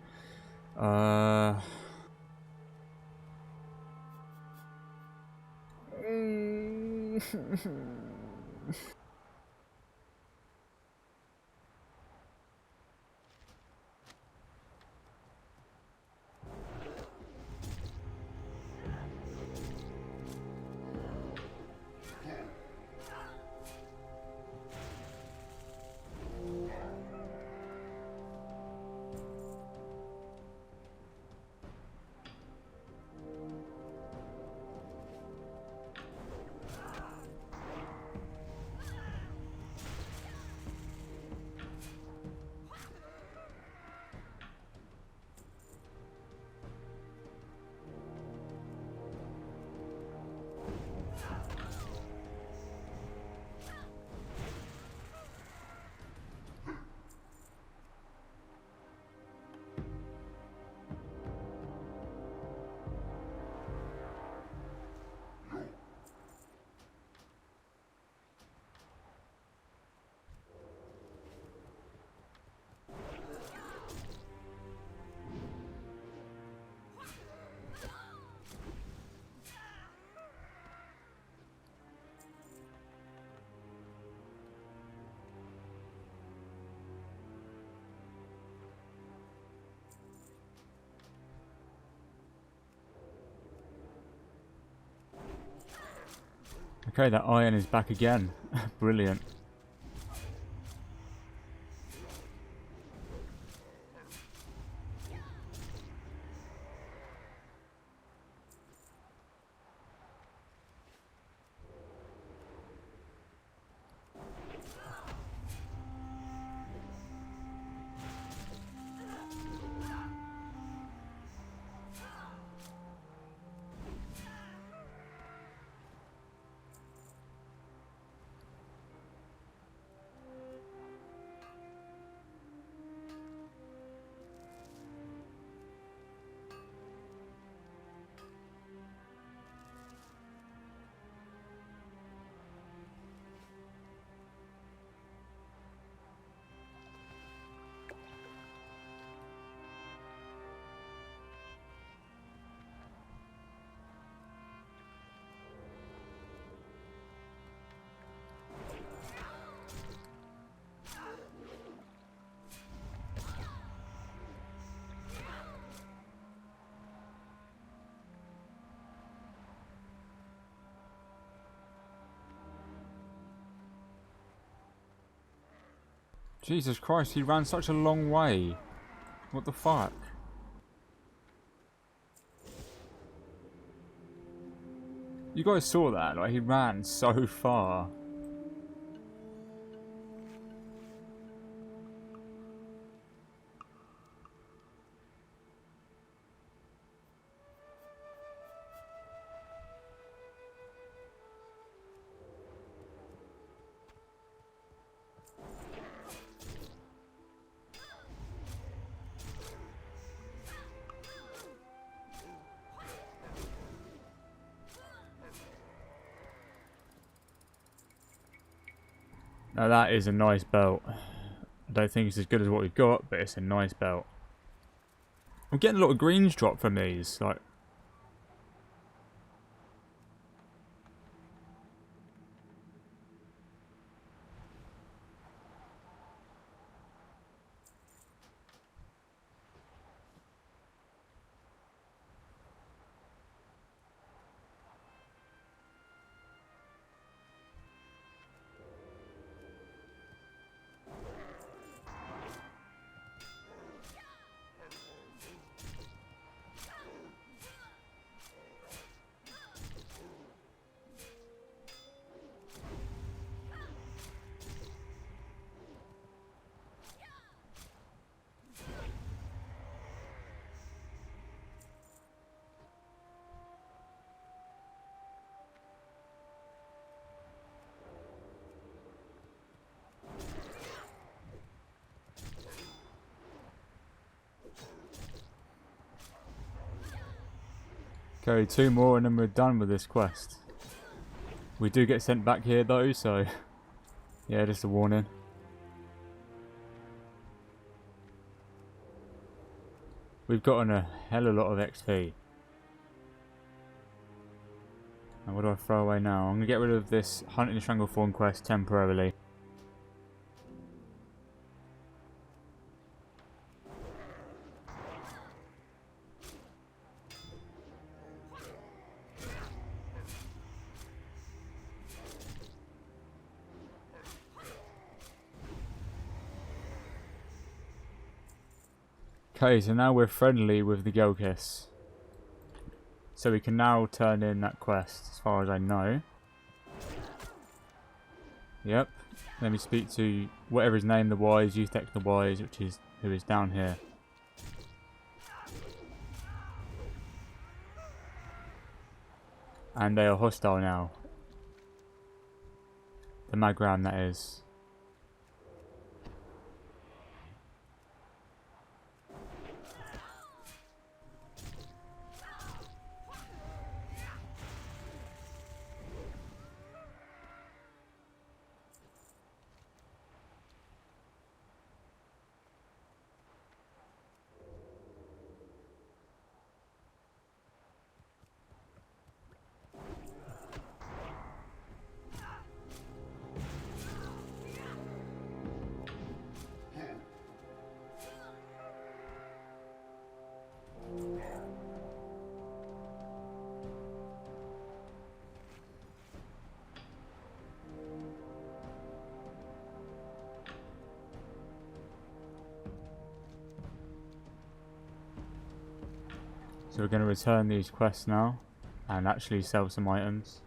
Okay, that iron is back again. Brilliant. Jesus Christ, he ran such a long way. What the fuck? You guys saw that, like he ran so far. Now that is a nice belt. I don't think it's as good as what we've got, but it's a nice belt. I'm getting a lot of greens dropped from these, like. Okay, 2 more and then we're done with this quest. We do get sent back here though, so yeah, just a warning. we've gotten a hell of a lot of XP. And what do I throw away now? I'm going to get rid of this Hunting the Stranglethorn quest temporarily. Okay, so now we're friendly with the Gilkis. So we can now turn in that quest, as far as I know. Yep. Let me speak to whatever his name, the Wise, Youthek the Wise, which is who is down here. And they are hostile now. The Magran, that is. So we're going to return these quests now and actually sell some items.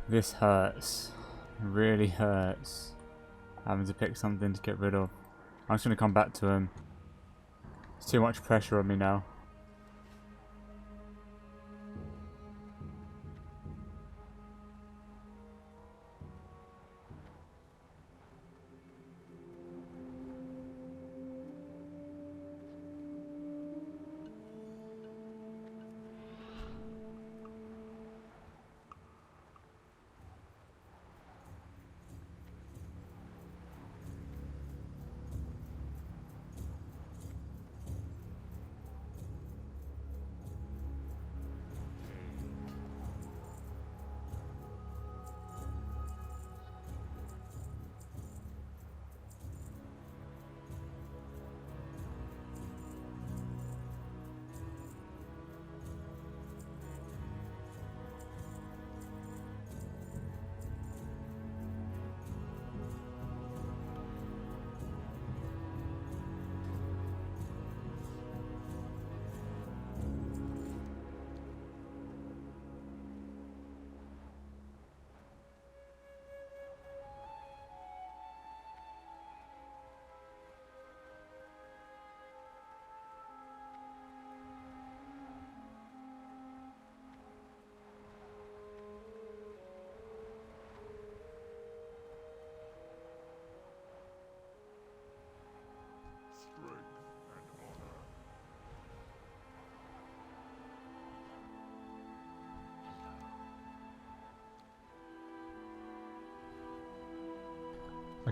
This hurts. It really hurts. Having to pick something to get rid of. I'm just going to come back to him. There's too much pressure on me now.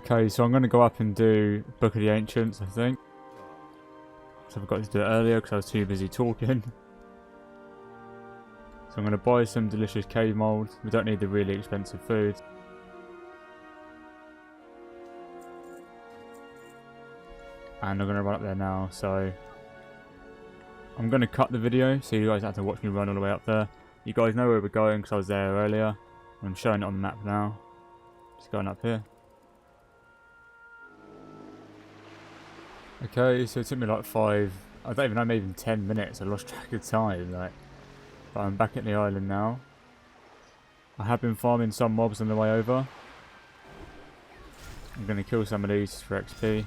Okay, so I'm going to go up and do Book of the Ancients, I think. So I forgot to do it earlier because I was too busy talking. So I'm going to buy some delicious cave mold. We don't need the really expensive food. and I'm going to run up there now. So I'm going to cut the video so you guys have to watch me run all the way up there. You guys know where we're going because I was there earlier. I'm showing it on the map now. Just going up here. Okay, so it took me like I don't even know, maybe even 10 minutes. I lost track of time. Like, but I'm back at the island now. I have been farming some mobs on the way over. I'm going to kill some of these for XP.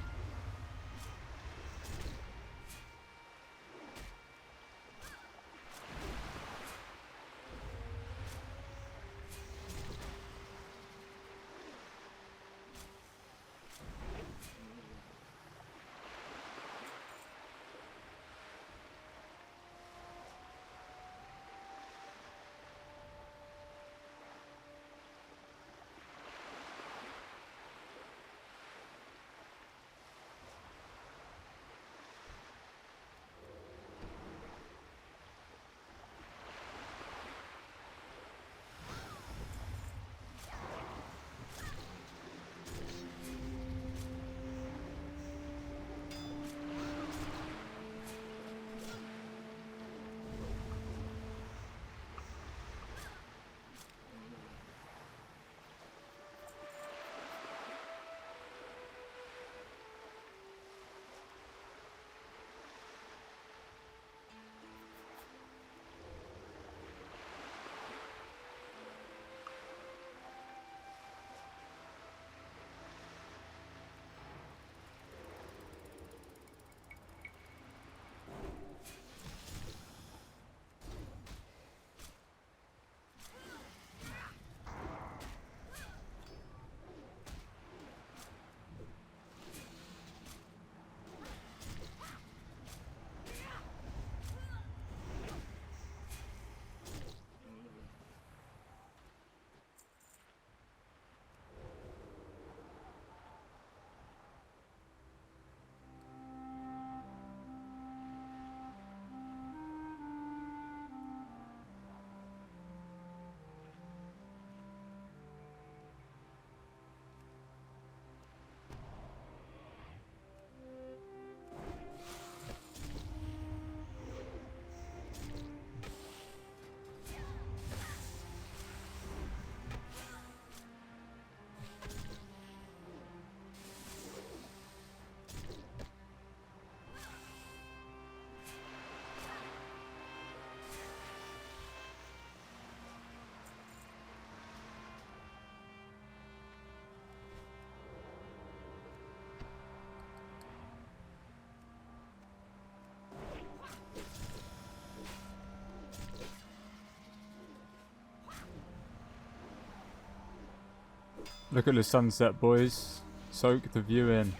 Look at the sunset, boys. Soak the view in.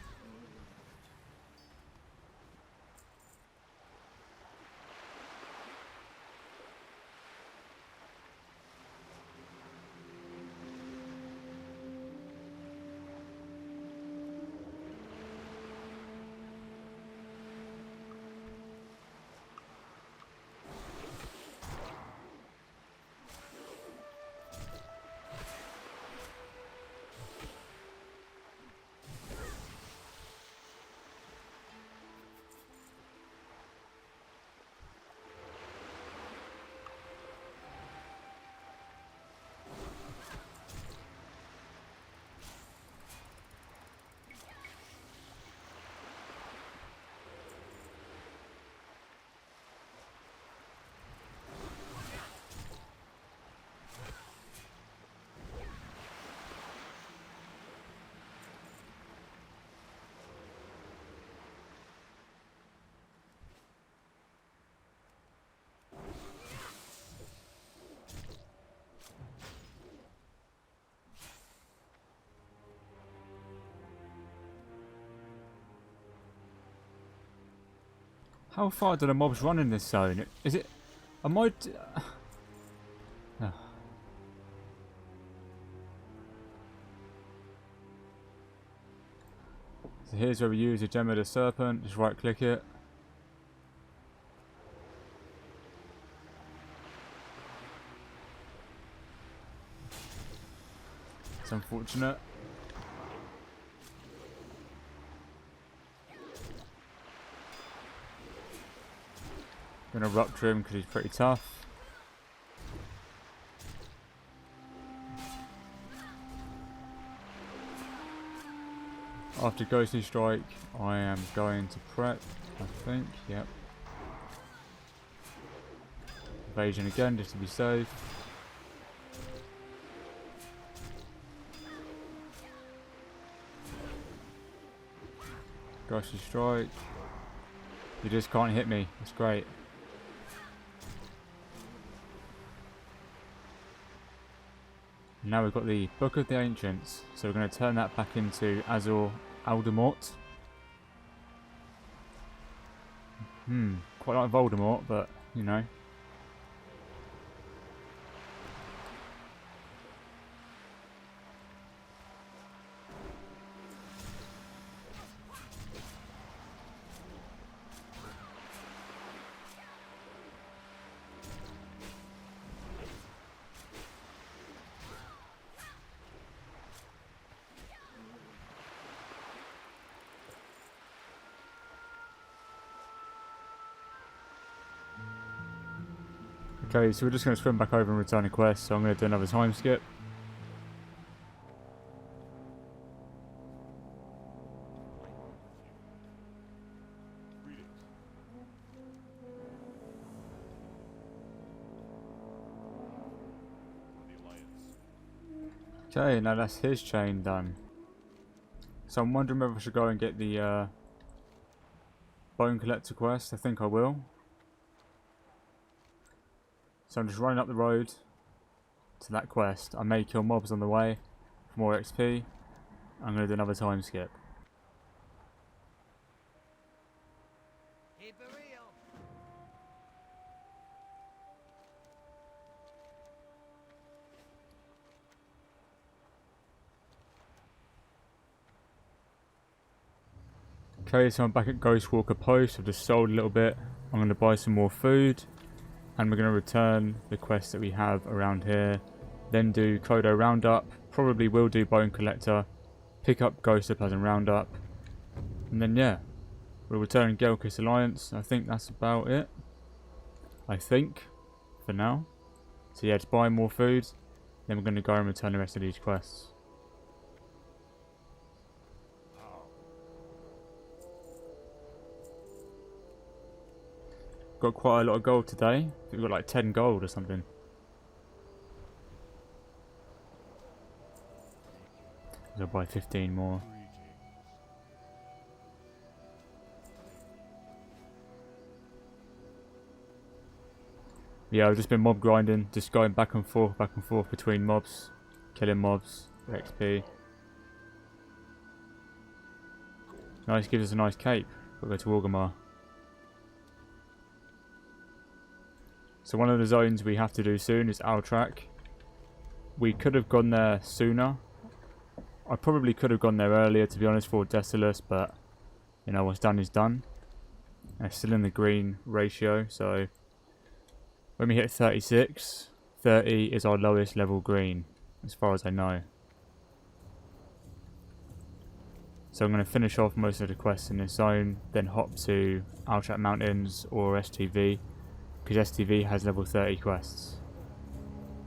How far do the mobs run in this zone? Is it... Am I... Oh. So here's where we use a gem of the serpent. Just right click it. It's unfortunate. I'm going to rupture him because he's pretty tough. After Ghostly Strike, I am going to prep, I think, yep. Evasion again, just to be safe. Ghostly Strike. You just can't hit me, that's great. Now we've got the Book of the Ancients, so we're going to turn that back into AzAMOuS. Quite like Voldemort, but, you know. Okay, so we're just going to swim back over and return a quest, so I'm going to do another time skip. Okay, now that's his chain done. So I'm wondering whether I should go and get the Bone Collector quest. I think I will. So I'm just running up the road to that quest. I may kill mobs on the way for more XP. I'm going to do another time skip. Keep it real. Okay, so I'm back at Ghostwalker Post. I've just sold a little bit. I'm going to buy some more food. And we're going to return the quests that we have around here. Then do Kodo Roundup. Probably will do Bone Collector. Pick up Ghostoplasm Roundup. And then yeah. We'll return Gelkis Alliance. I think that's about it. I think. For now. So yeah, just buy more food. Then we're going to go and return the rest of these quests. Got quite a lot of gold today. We've got like 10 gold or something. I'll buy 15 more. Yeah, I've just been mob grinding, just going back and forth between mobs, killing mobs for XP. Nice, gives us a nice cape. We'll go to Orgrimmar. So one of the zones we have to do soon is Altrak. We could have gone there sooner. I probably could have gone there earlier, to be honest, for Desolus, but you know, what's done is done. And it's still in the green ratio, so when we hit 36, 30 is our lowest level green, as far as I know. So I'm going to finish off most of the quests in this zone, then hop to Altrak Mountains or STV. Because STV has level 30 quests.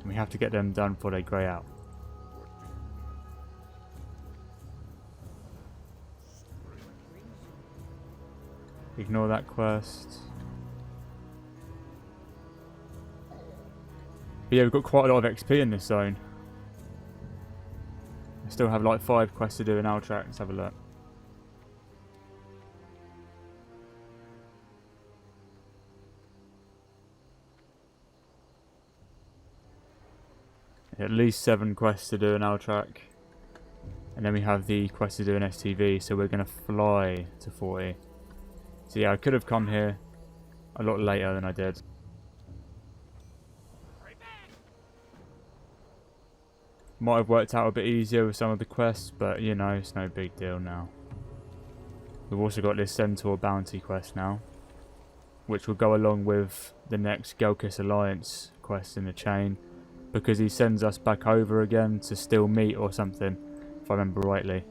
And we have to get them done before they grey out. Ignore that quest. But yeah, we've got quite a lot of XP in this zone. I still have like 5 quests to do in Altrak. Let's have a look. At least 7 quests to do in Altrak. And then we have the quest to do in STV, so we're going to fly to 40. So yeah, I could have come here a lot later than I did. Might have worked out a bit easier with some of the quests, but you know, it's no big deal now. We've also got this Centaur bounty quest now, which will go along with the next Gelkis Alliance quest in the chain. Because he sends us back over again to steal meat or something, if I remember rightly.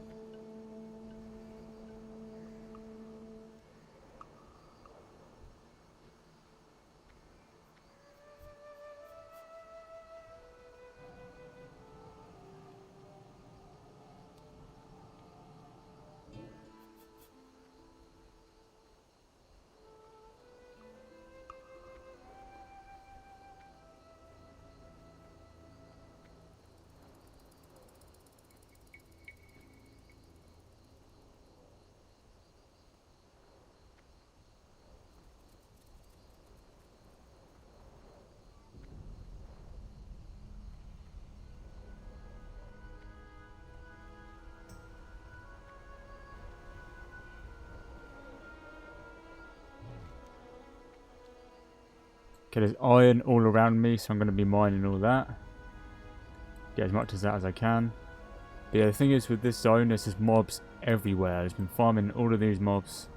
Okay, there's iron all around me, so I'm going to be mining all that. Get as much of that as I can. But yeah, the thing is with this zone, there's just mobs everywhere. I've been farming all of these mobs.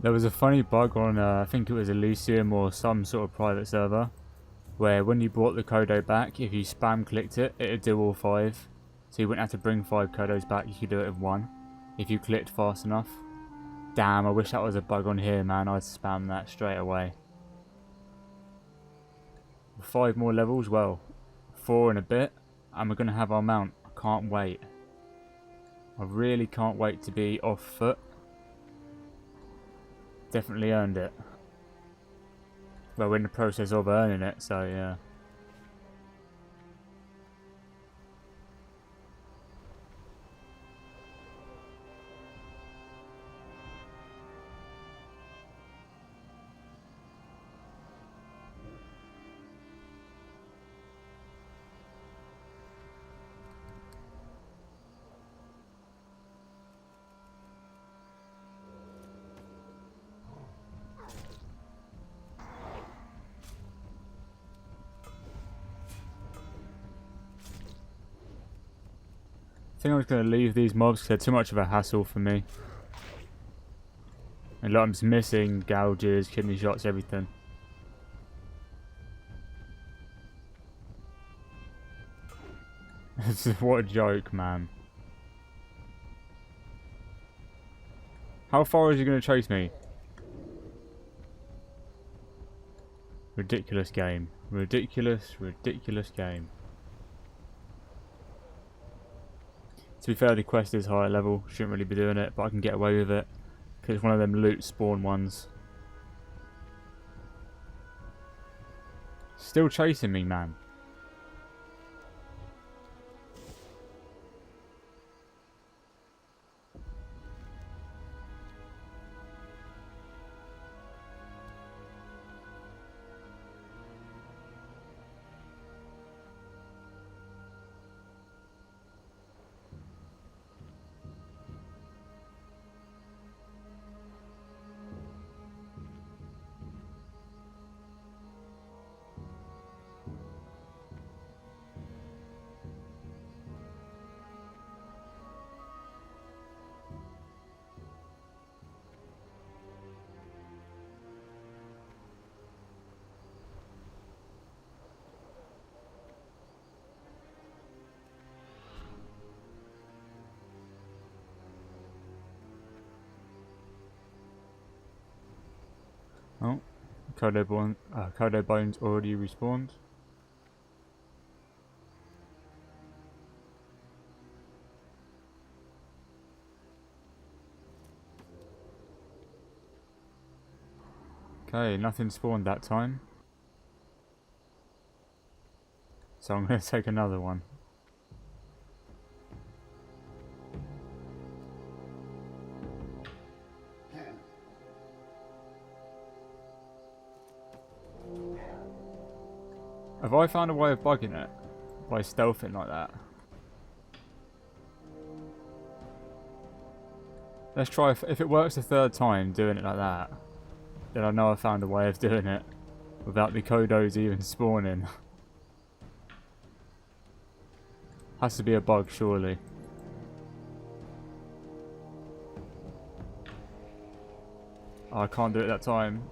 There was a funny bug on, I think it was Elysium or some sort of private server, where when you brought the Kodo back, if you spam clicked it, it'd do all 5. So you wouldn't have to bring 5 Kodos back, you could do it with 1, if you clicked fast enough. Damn, I wish that was a bug on here, man. I'd spam that straight away. 5 more levels, well, 4 in a bit, and we're going to have our mount. I can't wait. I really can't wait to be off foot. Definitely earned it. Well, we're in the process of earning it, so yeah. I think I'm just going to leave these mobs because they're too much of a hassle for me. And look, I'm just missing gouges, kidney shots, everything. What a joke, man. How far is he going to chase me? Ridiculous game. Ridiculous, ridiculous game. To be fair, the quest is higher level. Shouldn't really be doing it, but I can get away with it. Because it's one of them loot spawn ones. Still chasing me, man. Oh, Kodo bones already respawned. Okay, nothing spawned that time. So I'm going to take another one. Have I found a way of bugging it? By stealthing like that? Let's try, if it works the 3rd time doing it like that, then I know I found a way of doing it without the Kodos even spawning. Has to be a bug, surely. Oh, I can't do it that time.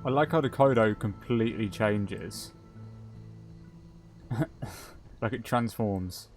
I like how the Kodo completely changes. Like it transforms.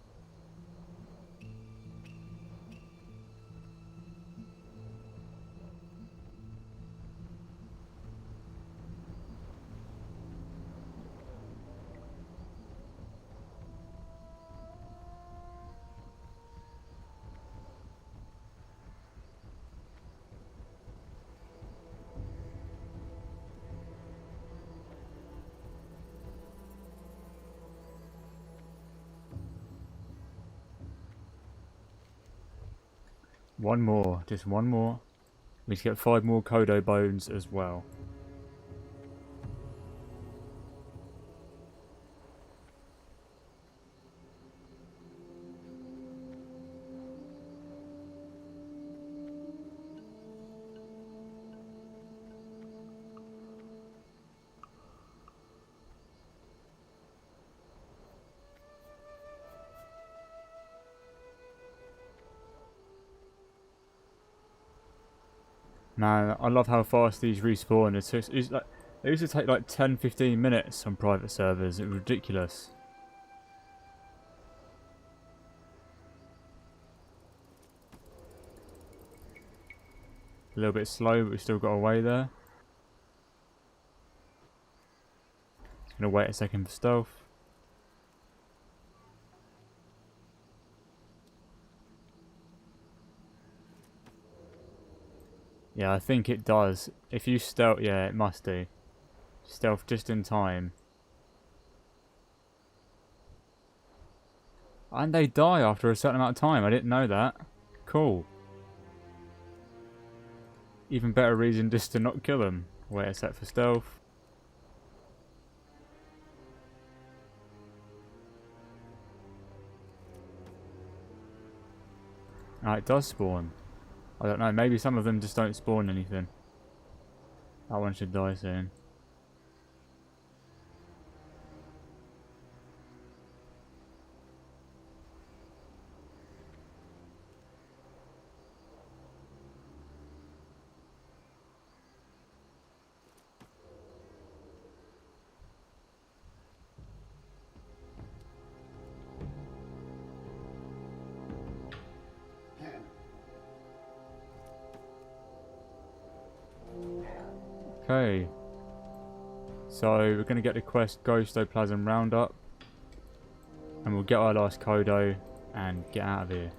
One more, just one more. We need to get 5 more Kodo bones as well. Man, I love how fast these respawn. It's like, they used to take like 10-15 minutes on private servers. It's ridiculous. A little bit slow, but we still got away there. Just gonna wait a second for stealth. Yeah, I think it does. If you stealth, yeah, it must do. Stealth just in time. And they die after a certain amount of time. I didn't know that. Cool. Even better reason just to not kill them. Wait a sec for stealth. Ah, it does spawn. I don't know, maybe some of them just don't spawn anything. That one should die soon. Okay. So we're going to get the quest Ghostoplasm Roundup. And we'll get our last Kodo and get out of here.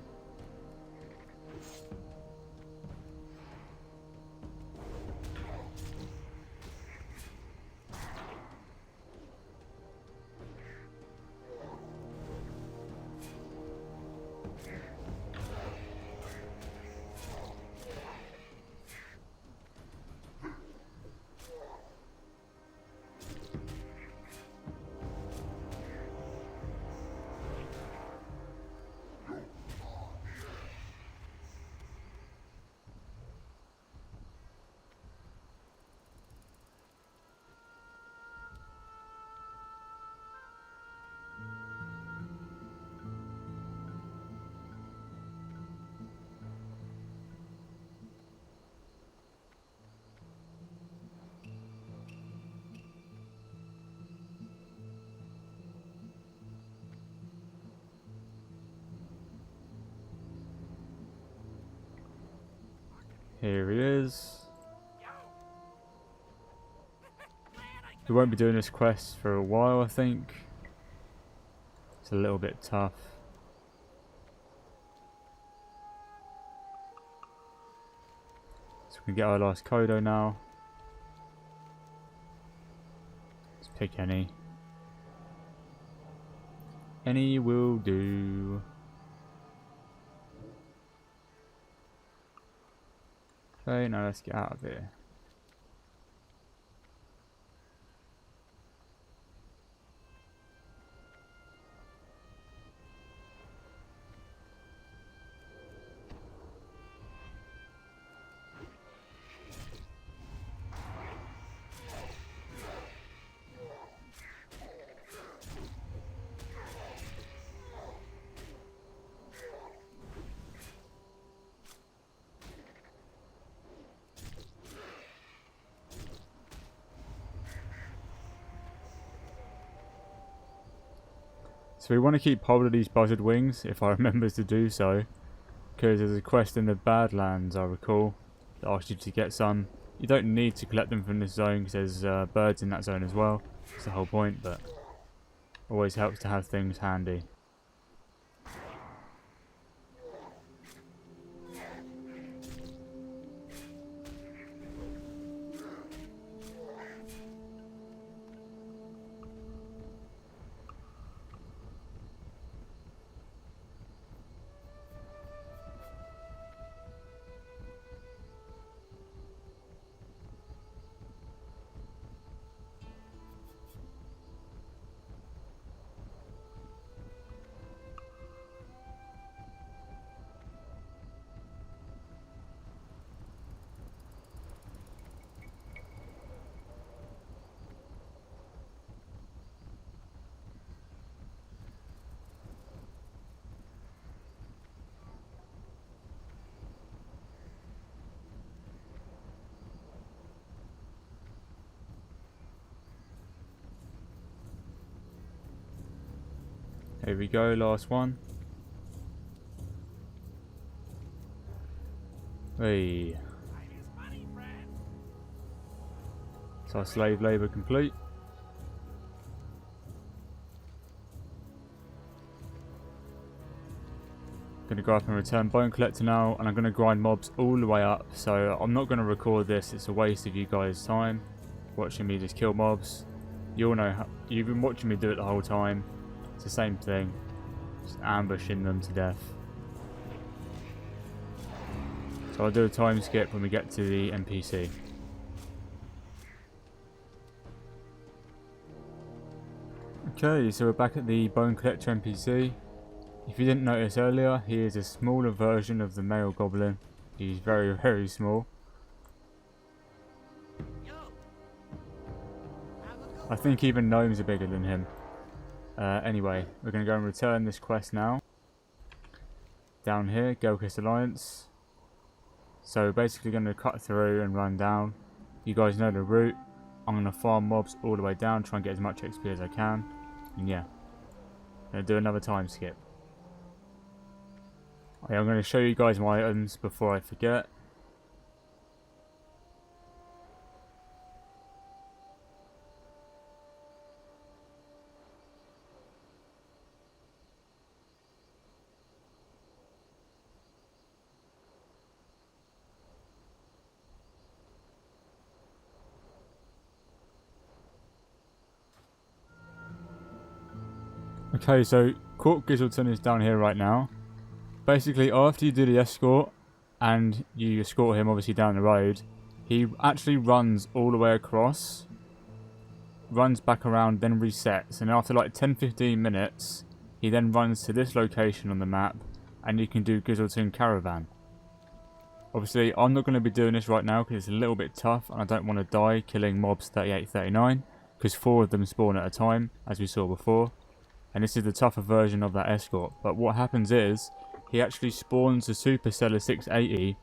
Here he is. We won't be doing this quest for a while, I think. It's a little bit tough. So we can get our last Kodo now. Let's pick any. Any will do. Okay, now let's get out of here. So we want to keep hold of these buzzard wings, if I remember to do so. Because there's a quest in the Badlands, I recall, that asks you to get some. You don't need to collect them from this zone, because there's birds in that zone as well. That's the whole point, but always helps to have things handy. Here we go, last one. Hey. So our slave labour complete. Gonna go up and return Bone Collector now, and I'm gonna grind mobs all the way up. So I'm not gonna record this, it's a waste of you guys' time watching me just kill mobs. You all know how, you've been watching me do it the whole time. It's the same thing, just ambushing them to death. So I'll do a time skip when we get to the NPC. Okay, so we're back at the Bone Collector NPC. If you didn't notice earlier, he is a smaller version of the male goblin. He's very, very small. I think even gnomes are bigger than him. Anyway, we're going to go and return this quest now. Down here, Gelkis Alliance. So we're basically going to cut through and run down. You guys know the route. I'm going to farm mobs all the way down, try and get as much XP as I can. And yeah, I'm going to do another time skip. I'm going to show you guys my items before I forget. Okay, so Court Gizzleton is down here right now. Basically, after you do the escort, and you escort him obviously down the road, he actually runs all the way across, runs back around, then resets, and after like 10-15 minutes, he then runs to this location on the map, and you can do Gizzleton Caravan. Obviously, I'm not going to be doing this right now because it's a little bit tough, and I don't want to die killing mobs 38-39, because 4 of them spawn at a time, as we saw before, and this is the tougher version of that escort. But what happens is, he actually spawns a Superceller 680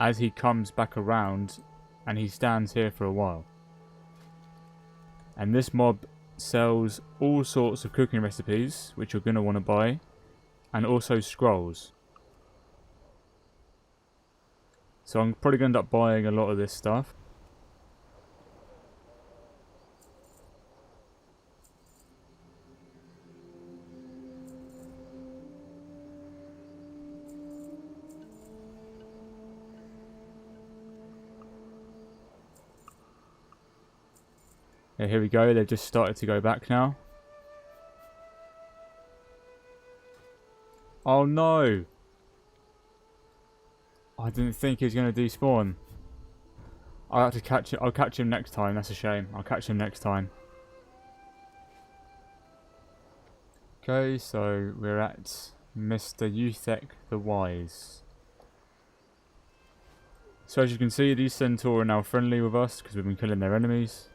as he comes back around, and he stands here for a while. And this mob sells all sorts of cooking recipes, which you're going to want to buy, and also scrolls. So I'm probably going to end up buying a lot of this stuff. Yeah, here we go, they've just started to go back now. Oh no! I didn't think he was going to despawn. I'll have to catch it. I'll catch him next time, that's a shame. I'll catch him next time. Okay, so we're at Mr. Uthek the Wise. So as you can see, these centaur are now friendly with us because we've been killing their enemies.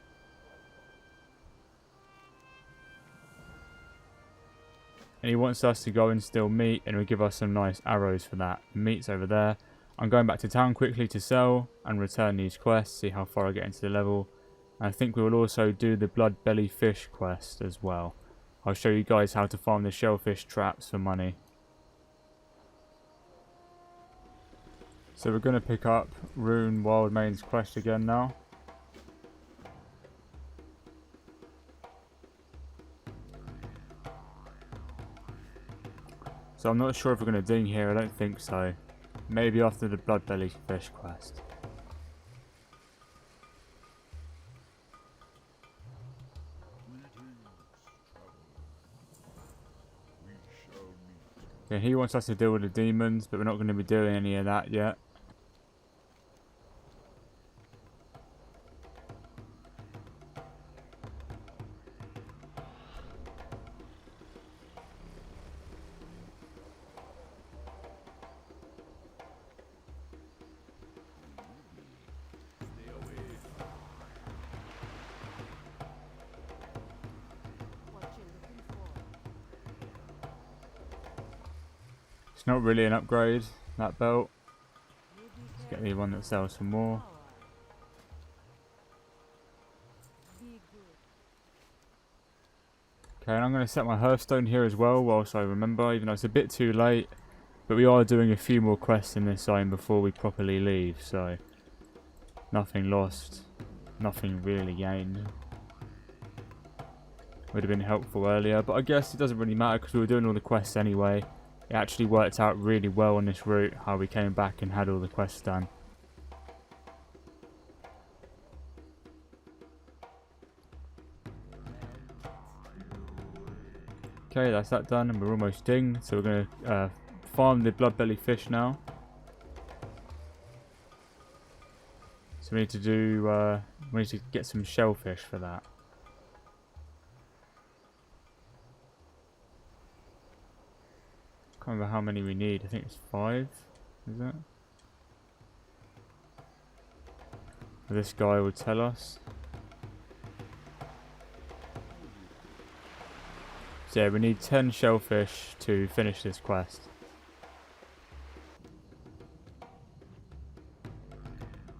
And he wants us to go and steal meat, and he'll give us some nice arrows for that. Meat's over there. I'm going back to town quickly to sell and return these quests, see how far I get into the level. And I think we will also do the blood belly fish quest as well. I'll show you guys how to farm the shellfish traps for money. So we're going to pick up Rune Wildmane's quest again now. So I'm not sure if we're going to ding here, I don't think so. Maybe after the blood belly fish quest. Yeah, he wants us to deal with the demons, but we're not going to be doing any of that yet. It's not really an upgrade, that belt. Let's get the one that sells for more. Okay, and I'm going to set my hearthstone here as well whilst I remember, even though it's a bit too late. But we are doing a few more quests in this zone before we properly leave, so nothing lost, nothing really gained. Would have been helpful earlier, but I guess it doesn't really matter because we were doing all the quests anyway. It actually worked out really well on this route, how we came back and had all the quests done. Okay, that's that done, and we're almost dinged, so we're going to farm the blood-belly fish now. So we need to do, we need to get some shellfish for that. Can't remember how many we need. I think it's 5, is it? This guy will tell us. So yeah, we need 10 shellfish to finish this quest.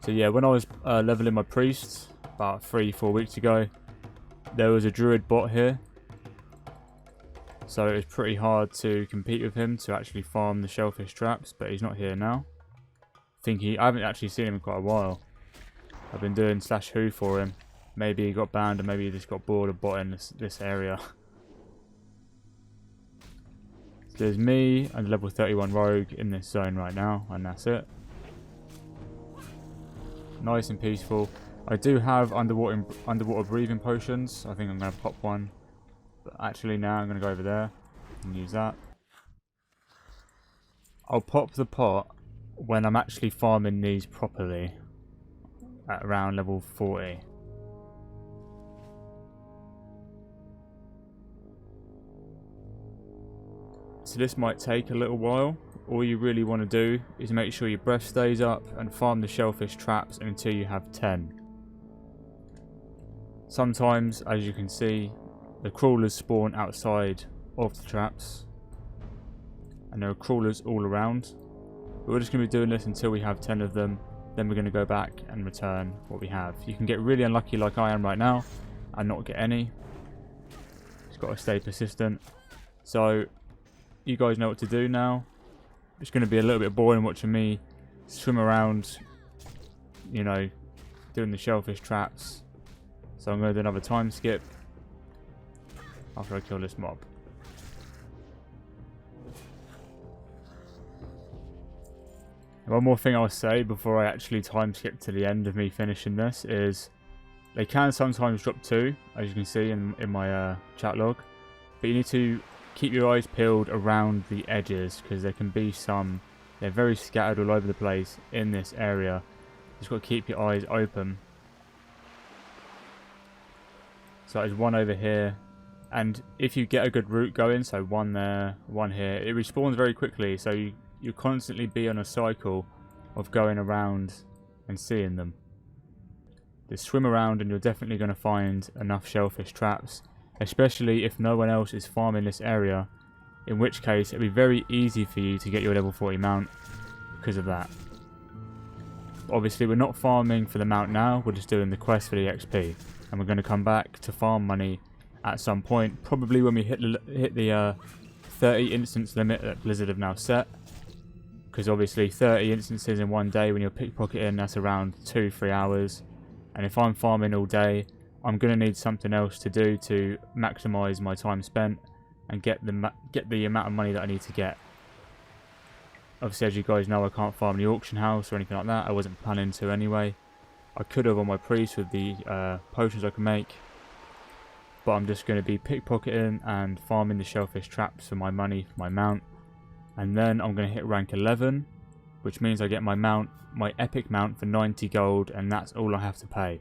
So yeah, when I was leveling my priests about 3-4 weeks ago, there was a druid bot here. So it was pretty hard to compete with him to actually farm the shellfish traps, but he's not here now. I haven't actually seen him in quite a while. I've been doing /who for him. Maybe he got banned, or maybe he just got bored of botting this area. So there's me and level 31 rogue in this zone right now, and that's it. Nice and peaceful. I do have underwater breathing potions. I think I'm going to pop one. But actually now I'm going to go over there and use that. I'll pop the pot when I'm actually farming these properly at around level 40. So this might take a little while. All you really want to do is make sure your breath stays up and farm the shellfish traps until you have 10. Sometimes, as you can see, the crawlers spawn outside of the traps, and there are crawlers all around. But we're just going to be doing this until we have 10 of them. Then we're going to go back and return what we have. You can get really unlucky like I am right now and not get any. Just got to stay persistent. So you guys know what to do now. It's going to be a little bit boring watching me swim around, you know, doing the shellfish traps. So I'm going to do another time skip after I kill this mob. One more thing I'll say before I actually time skip to the end of me finishing this is they can sometimes drop 2, as you can see in my chat log, but you need to keep your eyes peeled around the edges because there can be some, they're very scattered all over the place in this area. Just got to keep your eyes open. So there's one over here, and if you get a good route going, so one there, one here, it respawns very quickly, so you constantly be on a cycle of going around and seeing them. Just swim around and you're definitely going to find enough shellfish traps, especially if no one else is farming this area, in which case it'll be very easy for you to get your level 40 mount because of that. Obviously we're not farming for the mount now, we're just doing the quest for the XP, and we're going to come back to farm money at some point, probably when we hit the 30 instance limit that Blizzard have now set, because obviously 30 instances in one day when you're pickpocketing, that's around 2-3 hours, and if I'm farming all day, I'm going to need something else to do to maximise my time spent and get the amount of money that I need to get. Obviously, as you guys know, I can't farm the auction house or anything like that. I wasn't planning to anyway. I could have on my priest with the potions I can make, but I'm just going to be pickpocketing and farming the shellfish traps for my money, for my mount, and then I'm going to hit rank 11, which means I get my mount, my epic mount for 90 gold, and that's all I have to pay.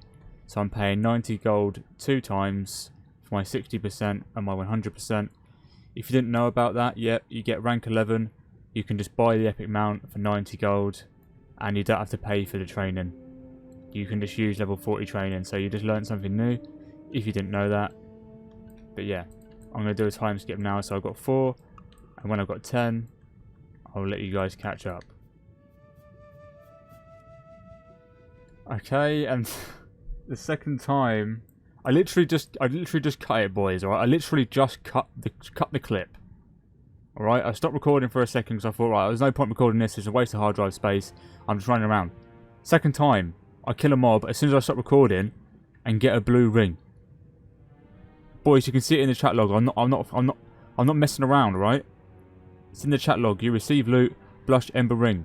So I'm paying 90 gold 2 times for my 60% and my 100%. If you didn't know about that, yep, you get rank 11. You can just buy the epic mount for 90 gold and you don't have to pay for the training. You can just use level 40 training, so you just learned something new if you didn't know that. But yeah, I'm going to do a time skip now, so I've got 4, and when I've got 10, I'll let you guys catch up. Okay, and the second time I literally just cut it, boys. All right, I literally just cut the clip. All right, I stopped recording for a second because I thought, right, there's no point recording this. It's a waste of hard drive space. I'm just running around. Second time, I kill a mob as soon as I stop recording, and get a blue ring. Boys, you can see it in the chat log. I'm not messing around, right? It's in the chat log. You receive loot, blush ember ring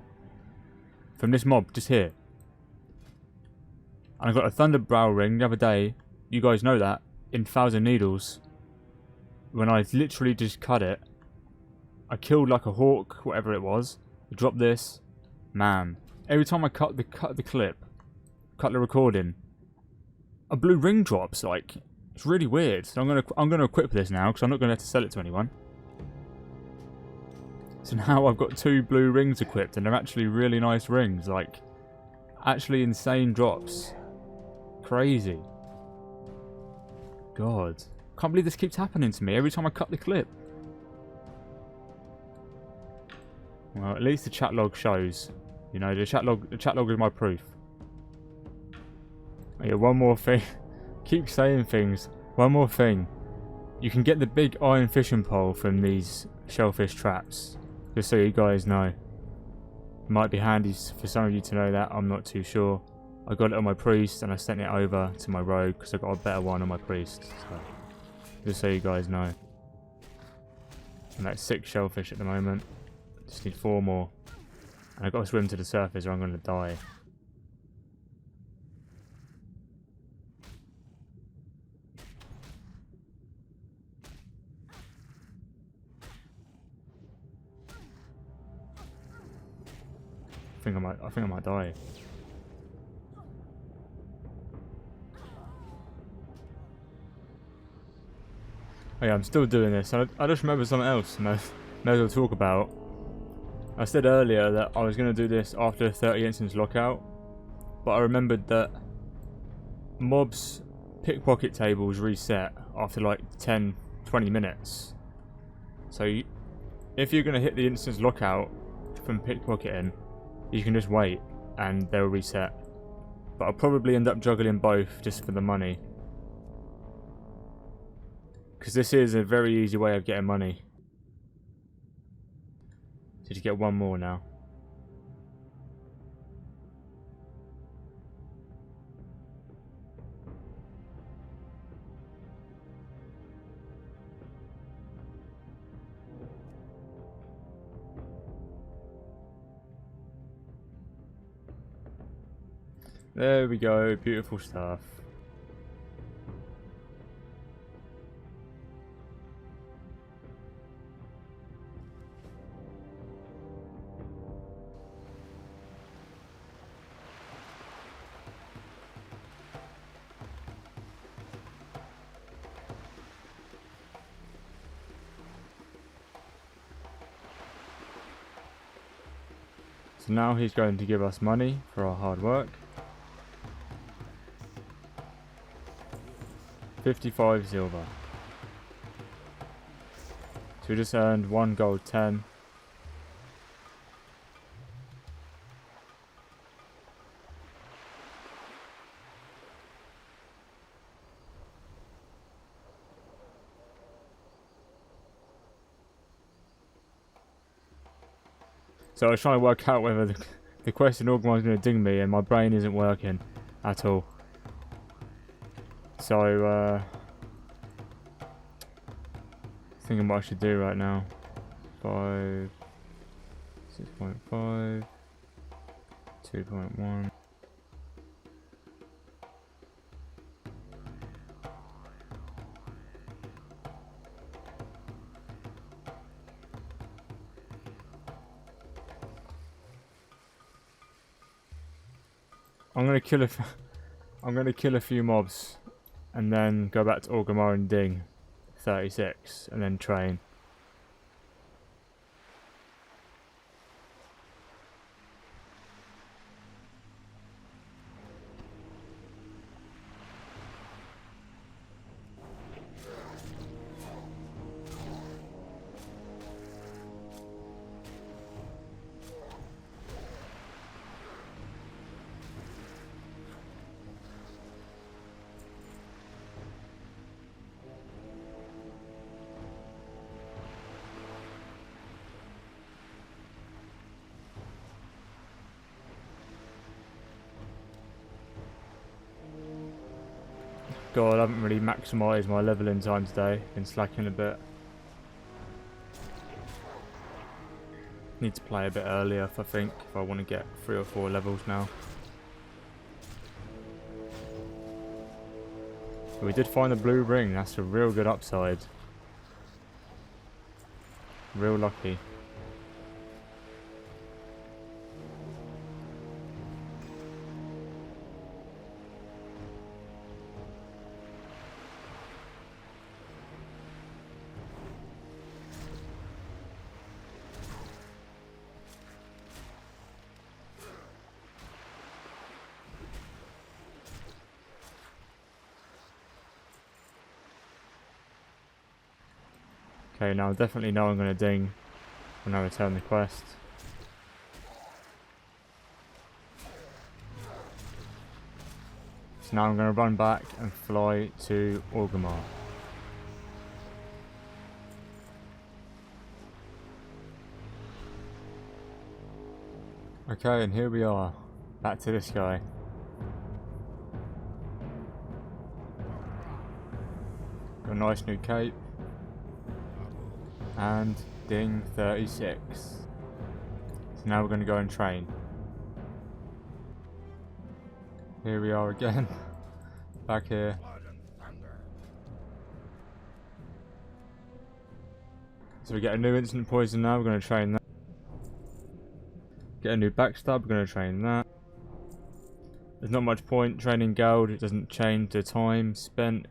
from this mob just here. And I got a thunder brow ring the other day. You guys know that in 1,000 needles. When I literally just cut it, I killed like a hawk, whatever it was. I dropped this, man. Every time I cut the clip, cut the recording, a blue ring drops. Like, it's really weird. So I'm gonna equip this now because I'm not gonna have to sell it to anyone. So now I've got 2 blue rings equipped, and they're actually really nice rings. Like, actually insane drops. Crazy. God, can't believe this keeps happening to me every time I cut the clip. Well, at least the chat log shows. You know, the chat log is my proof. Oh, yeah, one more thing. Keep saying things. One more thing. You can get the big iron fishing pole from these shellfish traps. Just so you guys know. Might be handy for some of you to know that. I'm not too sure. I got it on my priest and I sent it over to my rogue because I got a better one on my priest. So, just so you guys know. And that's 6 shellfish at the moment. Just need 4 more. And I've got to swim to the surface or I'm going to die. I think I might die. Oh yeah, I'm still doing this. I just remember something else may as well talk about. I said earlier that I was going to do this after 30 instance lockout, but I remembered that mobs pickpocket tables reset after like 10-20 minutes. So if you're going to hit the instance lockout from pickpocketing, you can just wait and they'll reset. But I'll probably end up juggling both just for the money. Because this is a very easy way of getting money. So just get one more now. There we go, beautiful stuff. So now he's going to give us money for our hard work. 55 silver. So we just earned 1 gold 10. So I was trying to work out whether the quest in Orgrimmar is going to ding me, and my brain isn't working at all. So, thinking what I should do right now. 5, 6.5, 2.1. I'm gonna kill a few mobs. And then go back to Orgrimmar and ding 36 and then train. God, I haven't really maximised my leveling time today. Been slacking a bit. Need to play a bit earlier, I think, if I want to get 3 or 4 levels now. But we did find the blue ring. That's a real good upside. Real lucky. Okay, now I definitely know I'm going to ding when I return the quest. So now I'm going to run back and fly to Orgrimmar. Okay, and here we are. Back to this guy. Got a nice new cape. And ding 36. So now we're going to go and train. Here we are again. Back here. So we get a new instant poison now, we're going to train that. Get a new backstab, we're going to train that. There's not much point training Geld, it doesn't change the time spent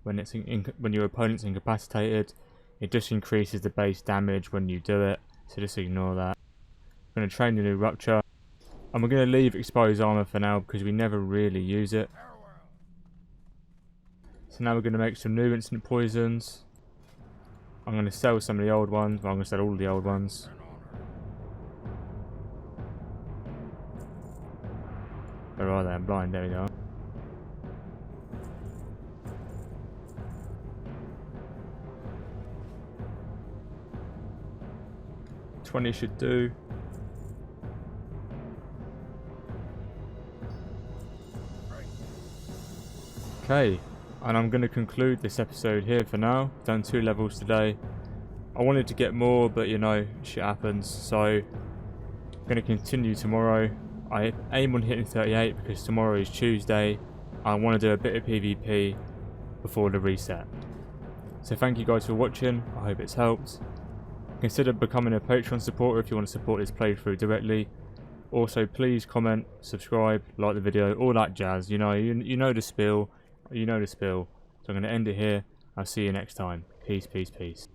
when it's when your opponent's incapacitated. It just increases the base damage when you do it, so just ignore that. I'm going to train the new Rupture. And we're going to leave exposed armor for now because we never really use it. So now we're going to make some new instant poisons. I'm going to sell some of the old ones. Well, I'm going to sell all the old ones. Where are they? I'm blind. There we go. $20 should do. Okay, and I'm going to conclude this episode here for now. Done 2 levels today. I wanted to get more, but you know, shit happens. So I'm going to continue tomorrow. I aim on hitting 38 because tomorrow is Tuesday. I want to do a bit of PvP before the reset. So thank you guys for watching. I hope it's helped. Consider becoming a Patreon supporter if you want to support this playthrough directly. Also, please comment, subscribe, like the video, all that jazz. You know the spiel. You know the spiel. So I'm going to end it here. I'll see you next time. Peace, peace, peace.